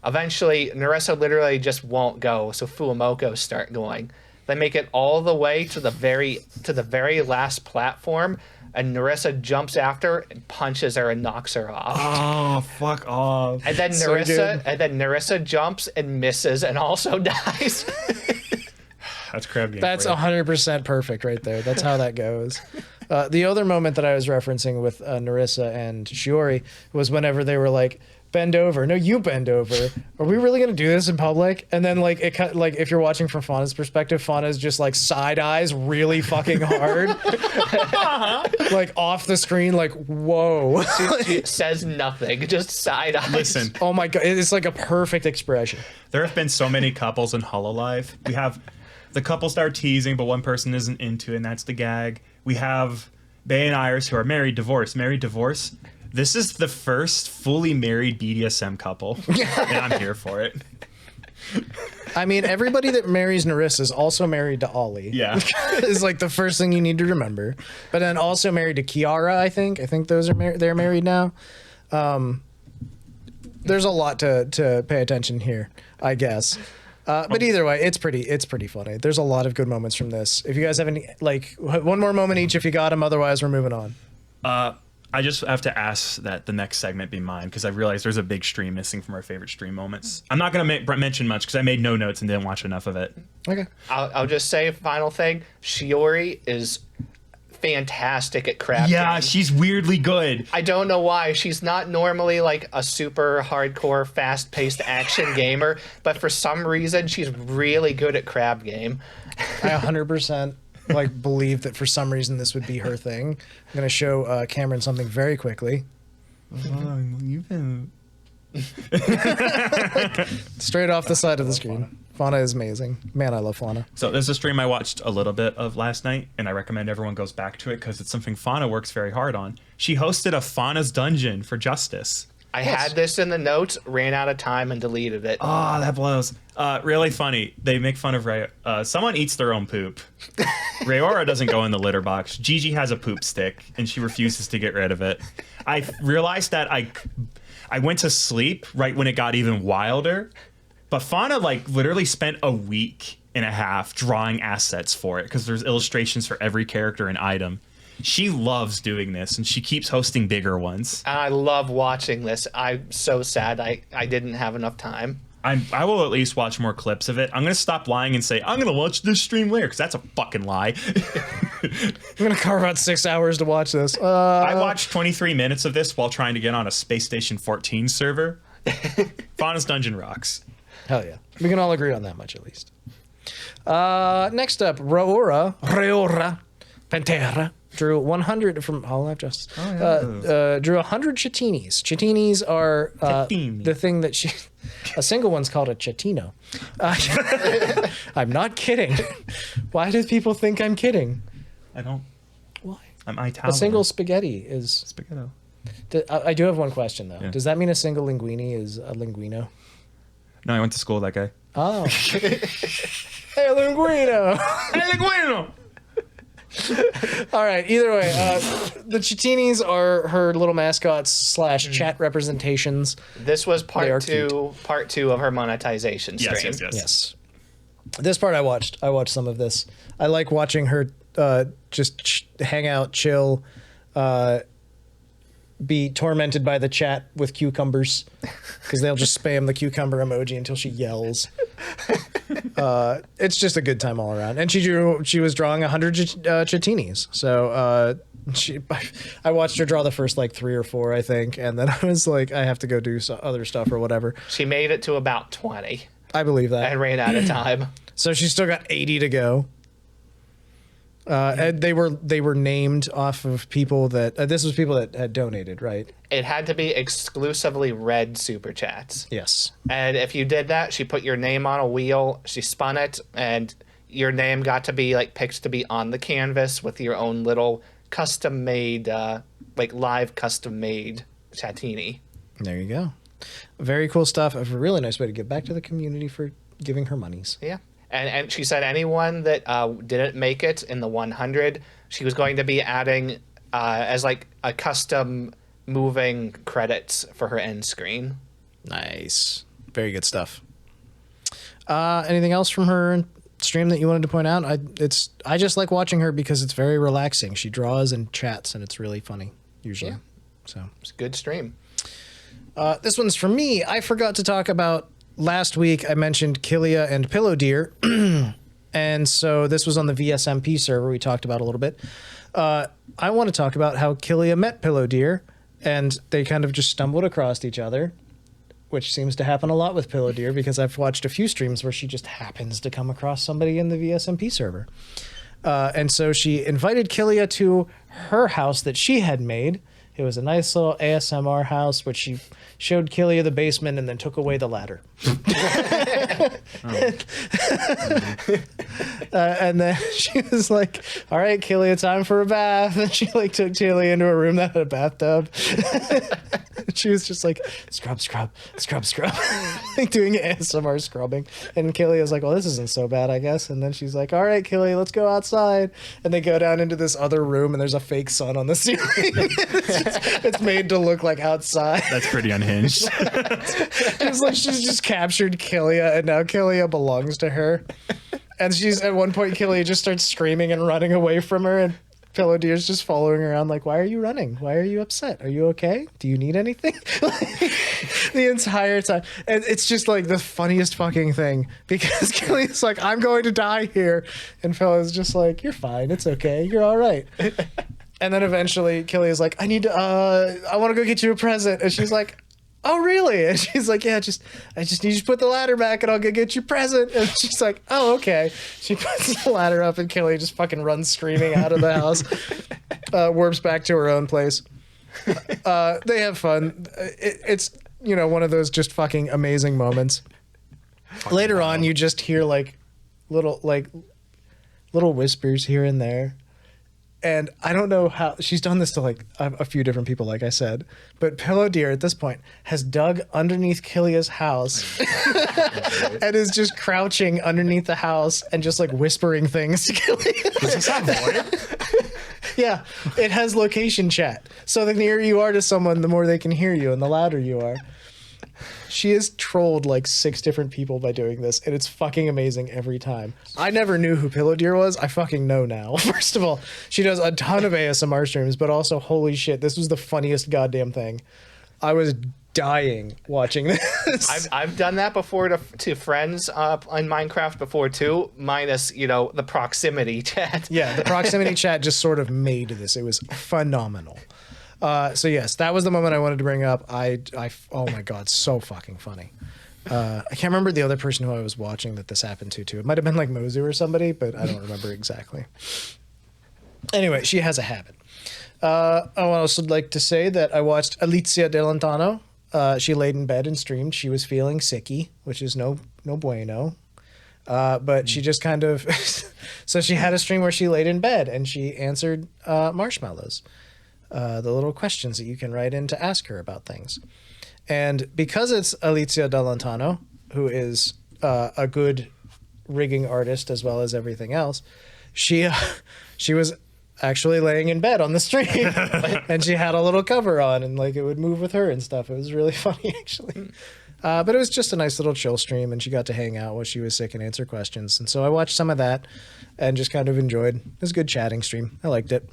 Eventually, Nerissa literally just won't go, so Fuumoko start going. They make it all the way to the very last platform, and Nerissa jumps after and punches her and knocks her off. Oh, fuck off. And then Nerissa jumps and misses and also dies. That's crab game. That's 100% perfect right there. That's how that goes. The other moment that I was referencing with Nerissa and Shiori was whenever they were like, bend over. No, you bend over. Are we really gonna do this in public? And then like if you're watching from Fauna's perspective, Fauna's just like side eyes really fucking hard, like off the screen, like whoa. She says nothing, just side eyes. Listen. Oh my god, it's like a perfect expression. There have been so many couples in Hololive. We have the couples that are teasing, but one person isn't into it, and that's the gag. We have Bae and Iris who are married, divorced, married, divorced. This is the first fully married BDSM couple, and I'm here for it. I mean, everybody that marries Nerissa is also married to Ollie. Yeah. Is like the first thing you need to remember. But then also married to Kiara, I think. I think those are they're married now. There's a lot to pay attention here, I guess. But either way, it's pretty funny. There's a lot of good moments from this. If you guys have any, like, one more moment each if you got them, otherwise we're moving on. I just have to ask that the next segment be mine because I realized there's a big stream missing from our favorite stream moments. I'm not going to mention much because I made no notes and didn't watch enough of it. Okay. I'll just say a final thing. Shiori is fantastic at crafting. Yeah, she's weirdly good. I don't know why. She's not normally like a super hardcore, fast-paced action gamer, but for some reason, she's really good at crab game. I 100% like believe that for some reason this would be her thing. I'm gonna show Cameron something very quickly. Straight off the side of the screen. Fauna is amazing. Man, I love Fauna. So there's a stream I watched a little bit of last night, and I recommend everyone goes back to it because it's something Fauna works very hard on. She hosted a Fauna's Dungeon for Justice. I had this in the notes, ran out of time, and deleted it. Oh, that blows. Really funny. They make fun of Ray. Someone eats their own poop. Rayora doesn't go in the litter box. Gigi has a poop stick, and she refuses to get rid of it. I realized that I went to sleep right when it got even wilder, but Fauna like literally spent a week and a half drawing assets for it because there's illustrations for every character and item. She loves doing this, and she keeps hosting bigger ones. I love watching this. I'm so sad I didn't have enough time. I will at least watch more clips of it. I'm going to stop lying and say, I'm going to watch this stream later, because that's a fucking lie. I'm going to carve out 6 hours to watch this. I watched 23 minutes of this while trying to get on a Space Station 14 server. Fauna's Dungeon rocks. Hell yeah. We can all agree on that much, at least. Next up, Reora Pantera drew 100 from Hololive Justice. Drew 100 chatinis. Chatinis are the thing that she... A single one's called a chatino. I'm not kidding. Why do people think I'm kidding? I don't. Why? I'm Italian. A single spaghetti is... Spaghetto. I do have one question, though. Yeah. Does that mean a single linguine is a linguino? No, I went to school with that guy. Oh. Hey, linguino! Hey, Linguino! All right. Either way, the chatinis are her little mascots / chat representations. This was part two of her monetization stream. Yes. This part I watched. I watched some of this. I like watching her just hang out, chill, be tormented by the chat with cucumbers because they'll just spam the cucumber emoji until she yells. It's just a good time all around. And she was drawing 100 chatinis. So I watched her draw the first like 3 or 4, I think, and then I was like, I have to go do other stuff or whatever. She made it to about 20. I believe that. And ran out of time. So she's still got 80 to go. And they were named off of people that this was people that had donated, right? It had to be exclusively red super chats. Yes. And if you did that, she put your name on a wheel, she spun it, and your name got to be like picked to be on the canvas with your own little custom made, like live custom made chatini. There you go. Very cool stuff. A really nice way to give back to the community for giving her monies. Yeah. And she said anyone that didn't make it in the 100, she was going to be adding as like a custom moving credits for her end screen. Nice. Very good stuff. Anything else from her stream that you wanted to point out? I just like watching her because it's very relaxing. She draws and chats, and it's really funny usually. Yeah. So it's a good stream. This one's for me. I forgot to talk about last week. I mentioned Kilia and Pillowdear, and so this was on the VSMP server. We talked about a little bit. I want to talk about how Kilia met Pillowdear, and they kind of just stumbled across each other, which seems to happen a lot with Pillowdear because I've watched a few streams where she just happens to come across somebody in the VSMP server. And so she invited Kilia to her house that she had made. It was a nice little ASMR house, which she showed Kilia the basement and then took away the ladder. And then she was like, all right, Kilia, time for a bath. And she like took Kilia into a room that had a bathtub. She was just like, scrub, scrub, scrub, scrub, like doing ASMR scrubbing. And Kilia's like, well, this isn't so bad, I guess. And then she's like, all right, Kilia, let's go outside. And they go down into this other room, and there's a fake sun on the ceiling. It's made to look like outside. That's pretty unhinged. It's like she's just captured Kilia, and now Kilia belongs to her. And she's at one point, Kilia just starts screaming and running away from her, and Pillowdear's just following her around like, why are you running? Why are you upset? Are you okay? Do you need anything? Like, the entire time. And it's just like the funniest fucking thing because Kilia's like, I'm going to die here. And Pillow's just like, you're fine. It's okay. You're all right. And then eventually Kilia's like, I want to go get you a present. And she's like, oh, really? And she's like, yeah, I just need you to put the ladder back and I'll go get you a present. And she's like, oh, okay. She puts the ladder up and Kilia just fucking runs screaming out of the house, warps back to her own place. They have fun. It's, one of those just fucking amazing moments. Later on, you just hear like little whispers here and there. And I don't know how she's done this to like a few different people, like I said, but Pillowdear at this point has dug underneath Kilia's house and is just crouching underneath the house and just like whispering things to Kilia. Does this have VoIP? Yeah, it has location chat. So the nearer you are to someone, the more they can hear you and the louder you are. She has trolled like 6 different people by doing this, and it's fucking amazing every time. I never knew who Pillowdear was. I fucking know now. First of all, she does a ton of ASMR streams, but also, holy shit, this was the funniest goddamn thing. I was dying watching this. I've done that before to friends on Minecraft before too, minus the proximity chat. Yeah, the proximity chat just sort of made this. It was phenomenal. So yes, that was the moment I wanted to bring up. Oh my god, so fucking funny. I can't remember the other person who I was watching that this happened to too. It might have been like Mozzu or somebody, but I don't remember exactly. Anyway, she has a habit. I also would like to say that I watched Alicia Delantano. She laid in bed and streamed. She was feeling sicky, which is no bueno. But she just kind of so she had a stream where she laid in bed and she answered marshmallows. The little questions that you can write in to ask her about things. And because it's Alicia Delantano, who is a good rigging artist as well as everything else, she was actually laying in bed on the stream and she had a little cover on and like it would move with her and stuff. It was really funny actually. But it was just a nice little chill stream and she got to hang out while she was sick and answer questions. And so I watched some of that and just kind of enjoyed. It was a good chatting stream. I liked it.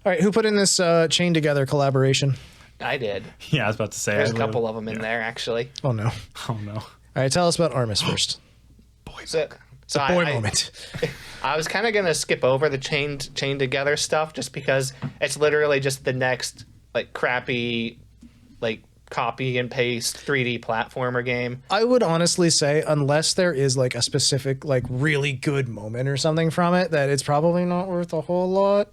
All right, who put in this chain together collaboration? I did. Yeah, I was about to say. There's a couple of them in there, actually. Oh, no. Oh, no. All right, tell us about Armis first. So boy moment. I was kind of going to skip over the chain together stuff just because it's literally just the next, like, crappy, like, copy and paste 3D platformer game. I would honestly say, unless there is, like, a specific, like, really good moment or something from it, that it's probably not worth a whole lot.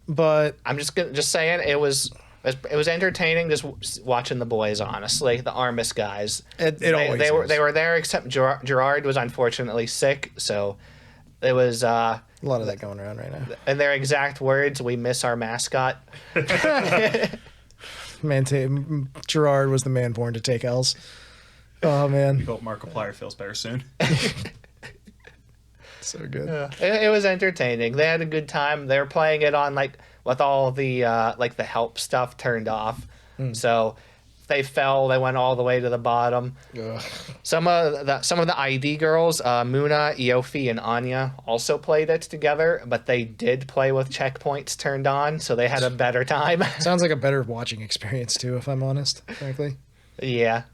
But I'm just saying it was entertaining just watching the boys. Honestly, the Armis guys. They were there except Gerard was unfortunately sick, so it was a lot of that going around right now. In their exact words, "We miss our mascot." Gerard was the man born to take L's. Oh man. We hope Markiplier feels better soon. So good. Yeah. It was entertaining. They had a good time. They were playing it on like with all the like the help stuff turned off. So they fell. They went all the way to the bottom. Ugh. Some of the ID girls, Muna, Iofi, and Anya, also played it together, but they did play with checkpoints turned on, so they had a better time. Sounds like a better watching experience too, if I'm honest, frankly. Yeah,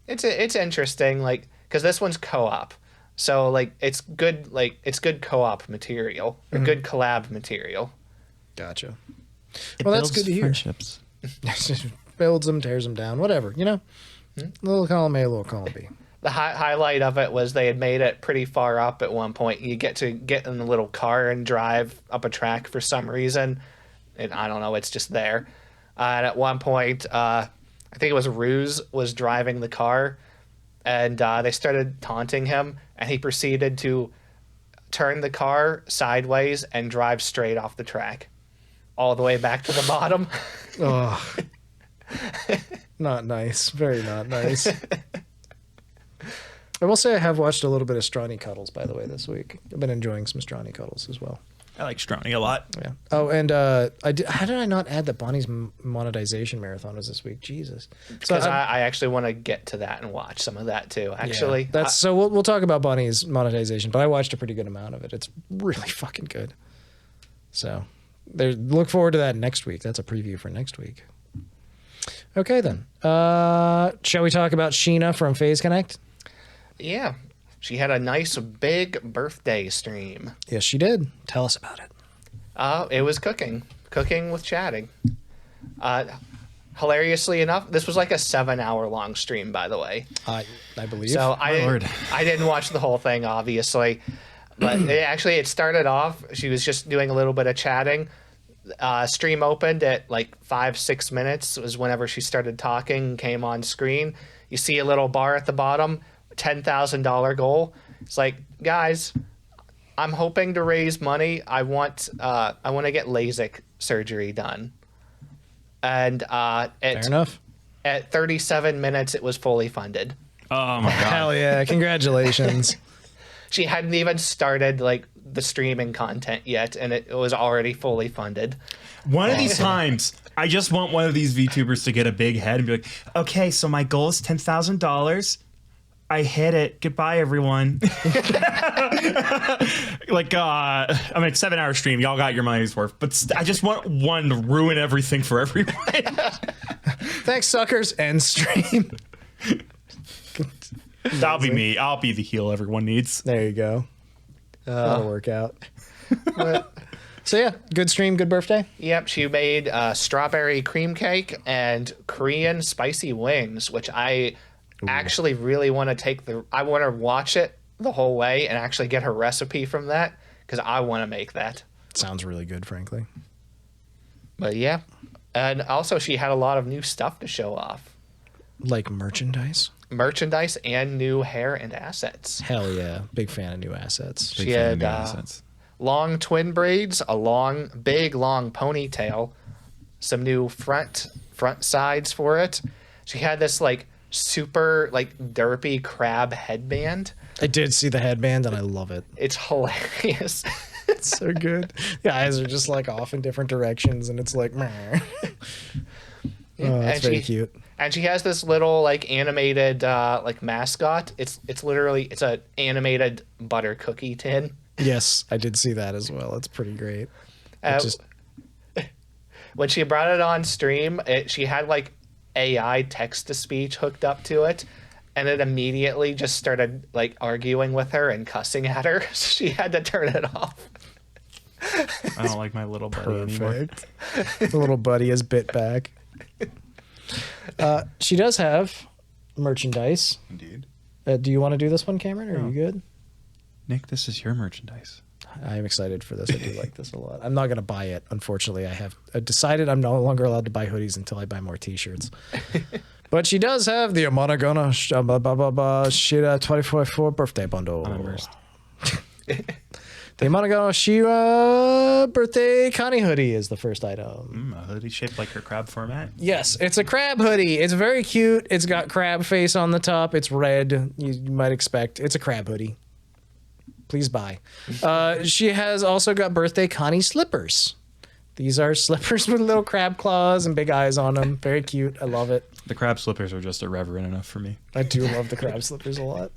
it's interesting, like, because this one's co-op, so like it's good co-op material, or good collab material. Gotcha. Well, that's good to hear. Friendships. Builds them, tears them down, whatever, you know? Little column A, little column B. The highlight of it was they had made it pretty far up at one point. You get in the little car and drive up a track for some reason. And I don't know, it's just there. And at one point, I think it was Ruse was driving the car, and they started taunting him, and he proceeded to turn the car sideways and drive straight off the track, all the way back to the bottom. Oh. Not nice. Very not nice. I will say I have watched a little bit of Strawny Cuddles, by the way, this week. I've been enjoying some Strawny Cuddles as well. I like Strawny a lot. Yeah. Oh, and how did I not add that Bonnie's monetization marathon was this week? Jesus. Because I actually want to get to that and watch some of that too. Actually, yeah, so we'll talk about Bonnie's monetization, but I watched a pretty good amount of it. It's really fucking good. So look forward to that next week. That's a preview for next week. Okay, then. Shall we talk about Sheena from Phase Connect? Yeah. She had a nice big birthday stream. Yes, she did. Tell us about it. It was cooking with chatting. Hilariously enough, this was like a 7-hour long stream, by the way. I believe. So I didn't watch the whole thing, obviously. But it started off, she was just doing a little bit of chatting. Stream opened at like 5-6 minutes was whenever she started talking, came on screen. You see a little bar at the bottom, $10,000 goal. It's like, guys, I'm hoping to raise money. I want to get LASIK surgery done. And fair enough. At 37 minutes, it was fully funded. Oh my god! Hell yeah! Congratulations. She hadn't even started like the streaming content yet, and it was already fully funded. One of these times, I just want one of these VTubers to get a big head and be like, okay, so my goal is $10,000. I hit it. Goodbye, everyone. Like, I mean, it's 7-hour stream. Y'all got your money's worth. But I just want one to ruin everything for everyone. Thanks, suckers. End stream. That'll be me. I'll be the heel everyone needs. There you go. That'll work out. So yeah, good stream, good birthday. Yep, she made strawberry cream cake and Korean spicy wings, which I actually really want to I want to watch it the whole way and actually get her recipe from that, because I want to make that. Sounds really good, frankly. But yeah, and also she had a lot of new stuff to show off. Like merchandise And new hair and assets. Hell yeah. Big fan of new assets. She had long twin braids, a big long ponytail, some new front sides for it. She had this like super like derpy crab headband. I did see the headband and I love it. It's hilarious. It's so good. The eyes are just like off in different directions and it's like that's very cute. And she has this little like animated like mascot. It's an animated butter cookie tin. Yes, I did see that as well. It's pretty great. When she brought it on stream, she had like AI text to speech hooked up to it, and it immediately just started like arguing with her and cussing at her. So she had to turn it off. I don't like my little buddy anymore. The little buddy is bit back. She does have merchandise. Indeed. Do you want to do this one, Cameron? Or are you good? Nick, this is your merchandise. I'm excited for this. I do like this a lot. I'm not going to buy it. Unfortunately, I decided I'm no longer allowed to buy hoodies until I buy more t-shirts. But she does have the Amanagana Shira 24 birthday bundle. I'm immersed. The Amanagana Shira birthday Connie hoodie is the first item. A hoodie shaped like her crab format. Yes, it's a crab hoodie. It's very cute. It's got crab face on the top. It's red. You might expect. It's a crab hoodie. Please buy. She has also got birthday Connie slippers. These are slippers with little crab claws and big eyes on them. Very cute. I love it. The crab slippers are just irreverent enough for me. I do love the crab slippers a lot.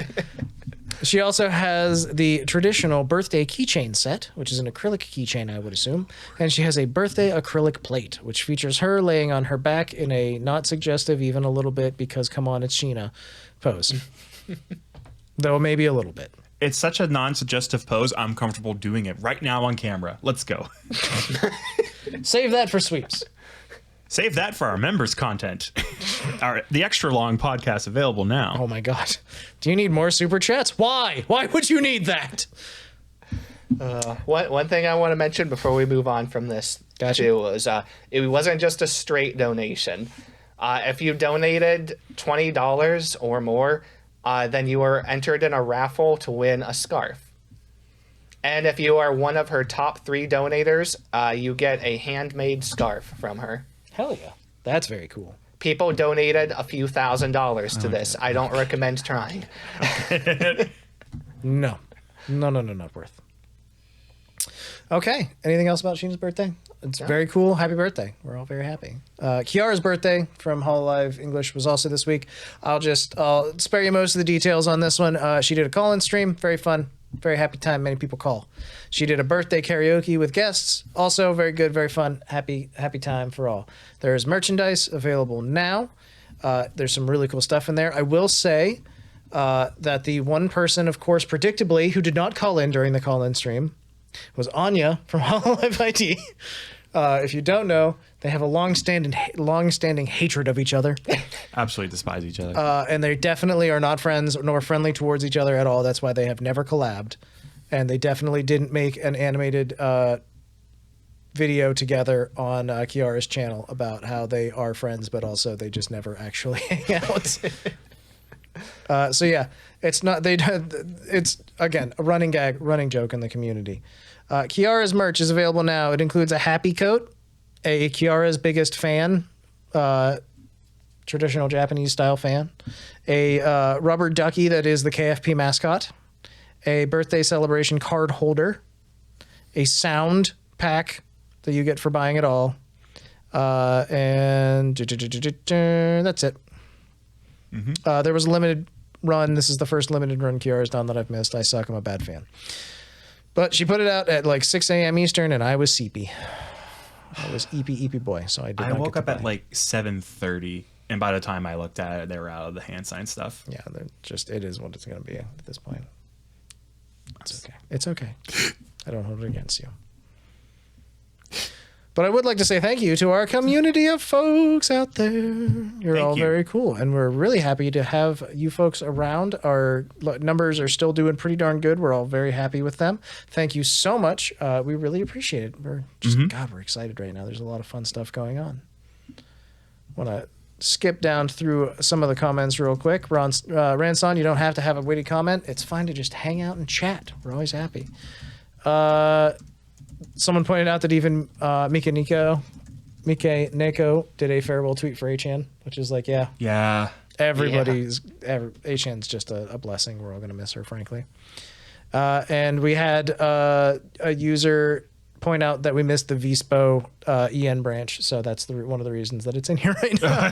She also has the traditional birthday keychain set, which is an acrylic keychain, I would assume. And she has a birthday acrylic plate, which features her laying on her back in a not suggestive even a little bit because, come on, it's Sheena pose. Though maybe a little bit. It's such a non-suggestive pose. I'm comfortable doing it right now on camera. Let's go. Save that for sweeps. Save that for our members' content. The extra long podcast available now. Oh my God. Do you need more super chats? Why? Why would you need that? One thing I want to mention before we move on from this too was it wasn't just a straight donation. If you donated $20 or more, then you are entered in a raffle to win a scarf. And if you are one of her top 3 donators, you get a handmade scarf from her. Hell yeah. That's very cool. People donated a few $1,000s to this. I don't recommend trying. No, not worth. Okay. Anything else about Sheena's birthday? It's very cool. Happy birthday. We're all very happy. Kiara's birthday from Hololive English was also this week. I'll spare you most of the details on this one. She did a call-in stream. Very fun. Very happy time. Many people call. She did a birthday karaoke with guests. Also very good, very fun. Happy time for all. There's merchandise available now. There's some really cool stuff in there. I will say that the one person, of course, predictably, who did not call in during the call-in stream was Anya from Hololive ID. If you don't know, they have a long-standing hatred of each other. Absolutely despise each other. And they definitely are not friends nor friendly towards each other at all. That's why they have never collabed. And they definitely didn't make an animated video together on Kiara's channel about how they are friends, but also they just never actually hang out. So yeah, it's again a running joke in the community. Kiara's merch is available now. It includes a happy coat, a Kiara's biggest fan, traditional Japanese style fan, a rubber ducky that is the KFP mascot, a birthday celebration card holder, a sound pack that you get for buying it all, and that's it. Mm-hmm. There was a limited run. This is the first limited run Kiara's done that I've missed. I suck. I'm a bad fan. But she put it out at like 6 a.m. Eastern, and I was seepy. I was eepy boy, so I woke up at like 7:30, and by the time I looked at it, they were out of the hand sign stuff. Yeah, it is what it's going to be at this point. It's okay. It's okay. I don't hold it against you. But I would like to say thank you to our community of folks out there. You're all very cool. And we're really happy to have you folks around. Our numbers are still doing pretty darn good. We're all very happy with them. Thank you so much. We really appreciate it. We're just, God, we're excited right now. There's a lot of fun stuff going on. Want to skip down through some of the comments real quick. Ranson, you don't have to have a witty comment. It's fine to just hang out and chat. We're always happy. Someone pointed out that even Mika Neko did a farewell tweet for Achan, which is like, yeah. Achan's just a blessing. We're all going to miss her, frankly. And we had a user point out that we missed the VSPO EN branch, so that's one of the reasons that it's in here right now.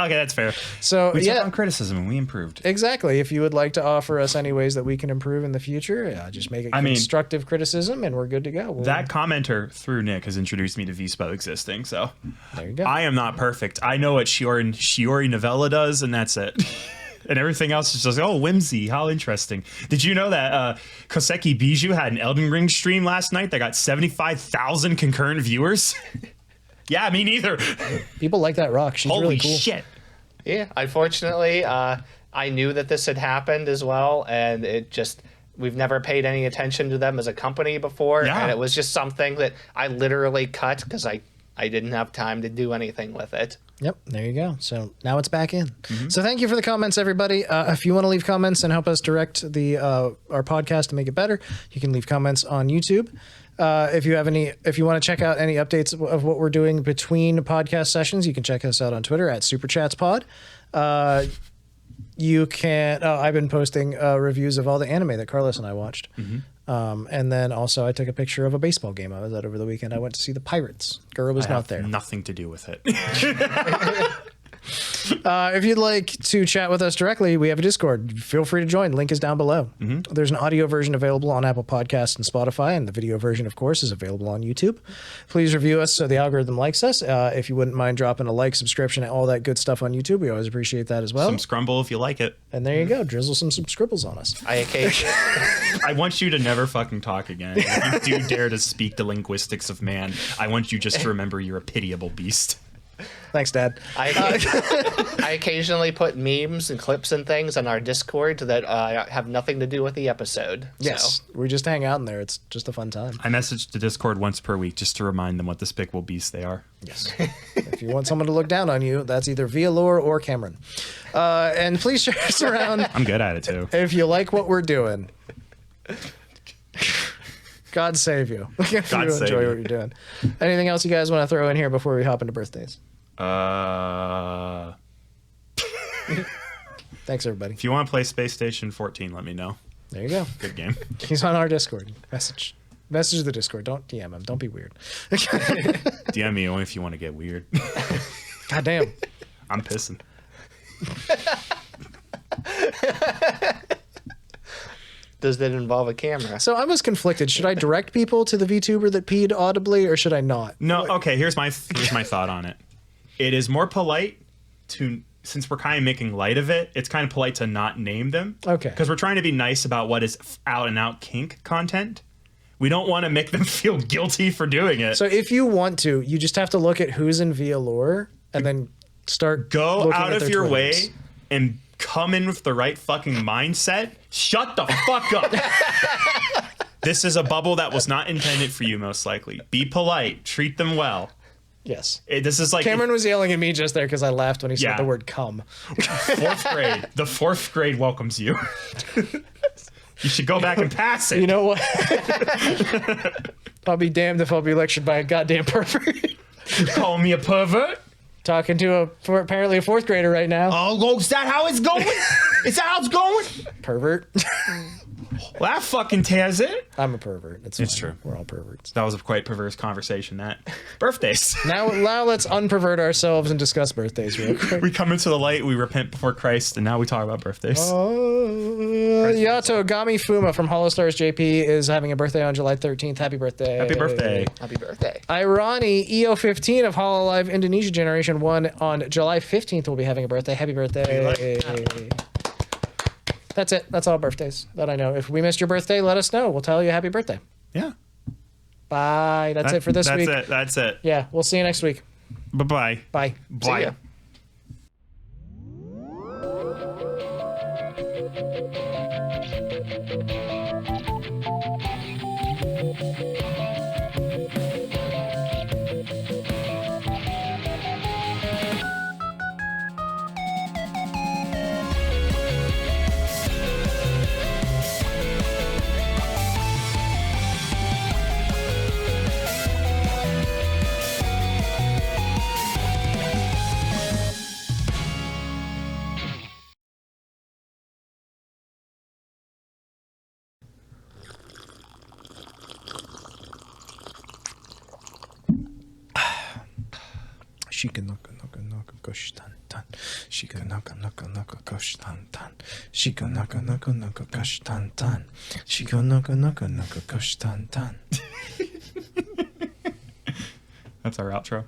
Okay, that's fair. So we took on criticism and we improved. Exactly. If you would like to offer us any ways that we can improve in the future, just make it constructive criticism, and we're good to go. That commenter through Nick has introduced me to VSPO existing, so there you go. I am not perfect. I know what Shiori Novella does, and that's it. And everything else is just, whimsy, how interesting. Did you know that Koseki Bijou had an Elden Ring stream last night that got 75,000 concurrent viewers? Yeah, me neither. People like that rock. She's really cool. Holy shit. Yeah, unfortunately, I knew that this had happened as well, and we've never paid any attention to them as a company before, and it was just something that I literally cut because I didn't have time to do anything with it. Yep, there you go. So now it's back in. Mm-hmm. So thank you for the comments, everybody. If you want to leave comments and help us direct our podcast to make it better, you can leave comments on YouTube. If you want to check out any updates of what we're doing between podcast sessions, you can check us out on Twitter at SuperChatsPod. You can. I've been posting reviews of all the anime that Carlos and I watched. Mm-hmm. And then also I took a picture of a baseball game I was at over the weekend. I went to see the Pirates. Gura was not there. Nothing to do with it. If you'd like to chat with us directly, we have a Discord. Feel free to join. Link is down below. There's an audio version available on Apple Podcasts and Spotify, and the video version, of course, is available on YouTube. Please review us so the algorithm likes us. If you wouldn't mind dropping a like, subscription, and all that good stuff on YouTube, we always appreciate that as well. Some scrumble if you like it. And there you go. Drizzle some scribbles on us. I want you to never fucking talk again. If you do dare to speak the linguistics of man, I want you just to remember you're a pitiable beast. Thanks, Dad. I occasionally put memes and clips and things on our Discord that have nothing to do with the episode. Yes, so. we just hang out in there. It's just a fun time. I message the Discord once per week just to remind them what despicable beasts they are. Yes. If you want someone to look down on you, that's either via Lore or Cameron. And please share us around. I'm good at it, too. If you like what we're doing. God save you. If God you save enjoy you. what you're doing. Anything else you guys want to throw in here before we hop into birthdays? Thanks, everybody. If you want to play Space Station 14, let me know. There you go. Good game. He's on our Discord. Message the Discord. Don't DM him. Don't be weird. DM me only if you want to get weird. God damn. I'm pissing. Does that involve a camera? So I was conflicted. Should I direct people to the VTuber that peed audibly, or should I not? No, okay, here's my thought on it. It is more polite to, since we're kind of making light of it, it's kind of polite to not name them. Okay. Because we're trying to be nice about what is out and out kink content. We don't want to make them feel guilty for doing it. So if you want to, you just have to look at who's in Via Lore and then start Go looking out at of their your Twitters. way and come in with the right fucking mindset. Shut the fuck up. This is a bubble that was not intended for you, most likely. Be polite. Treat them well. Yes. This is like Cameron was yelling at me just there because I laughed when he said Yeah. the word "come." fourth grade. The fourth grade welcomes you. You should go back and pass it. You know what? I'll be damned if I'll be lectured by a goddamn pervert. You call me a pervert? Talking to apparently a fourth grader right now. Oh, is that how it's going? Is that how it's going? Pervert. Well, that fucking tears it. I'm a pervert. It's It's fine. true. We're all perverts. That was a quite perverse conversation, that. Birthdays. Now let's unpervert ourselves and discuss birthdays real quick. We come into the light, we repent before Christ, and now we talk about birthdays. Yato Gami Fuma from Holostars JP is having a birthday on July 13th. Happy birthday. Happy birthday. Happy birthday. Irani EO15 of Hololive Indonesia Generation 1 on July 15th will be having a birthday. Happy birthday. That's it. That's all birthdays that I know. If we missed your birthday, let us know. We'll tell you happy birthday. Yeah. Bye. That's it for this week. That's it. Yeah, we'll see you next week. Bye-bye. Bye. See ya. Shika naka naka naka gosh tan tan. Shika naka naka naka gosh tan tan. Shika naka naka naka gosh tan tan. Shika naka naka naka gosh tan tan. That's our outro.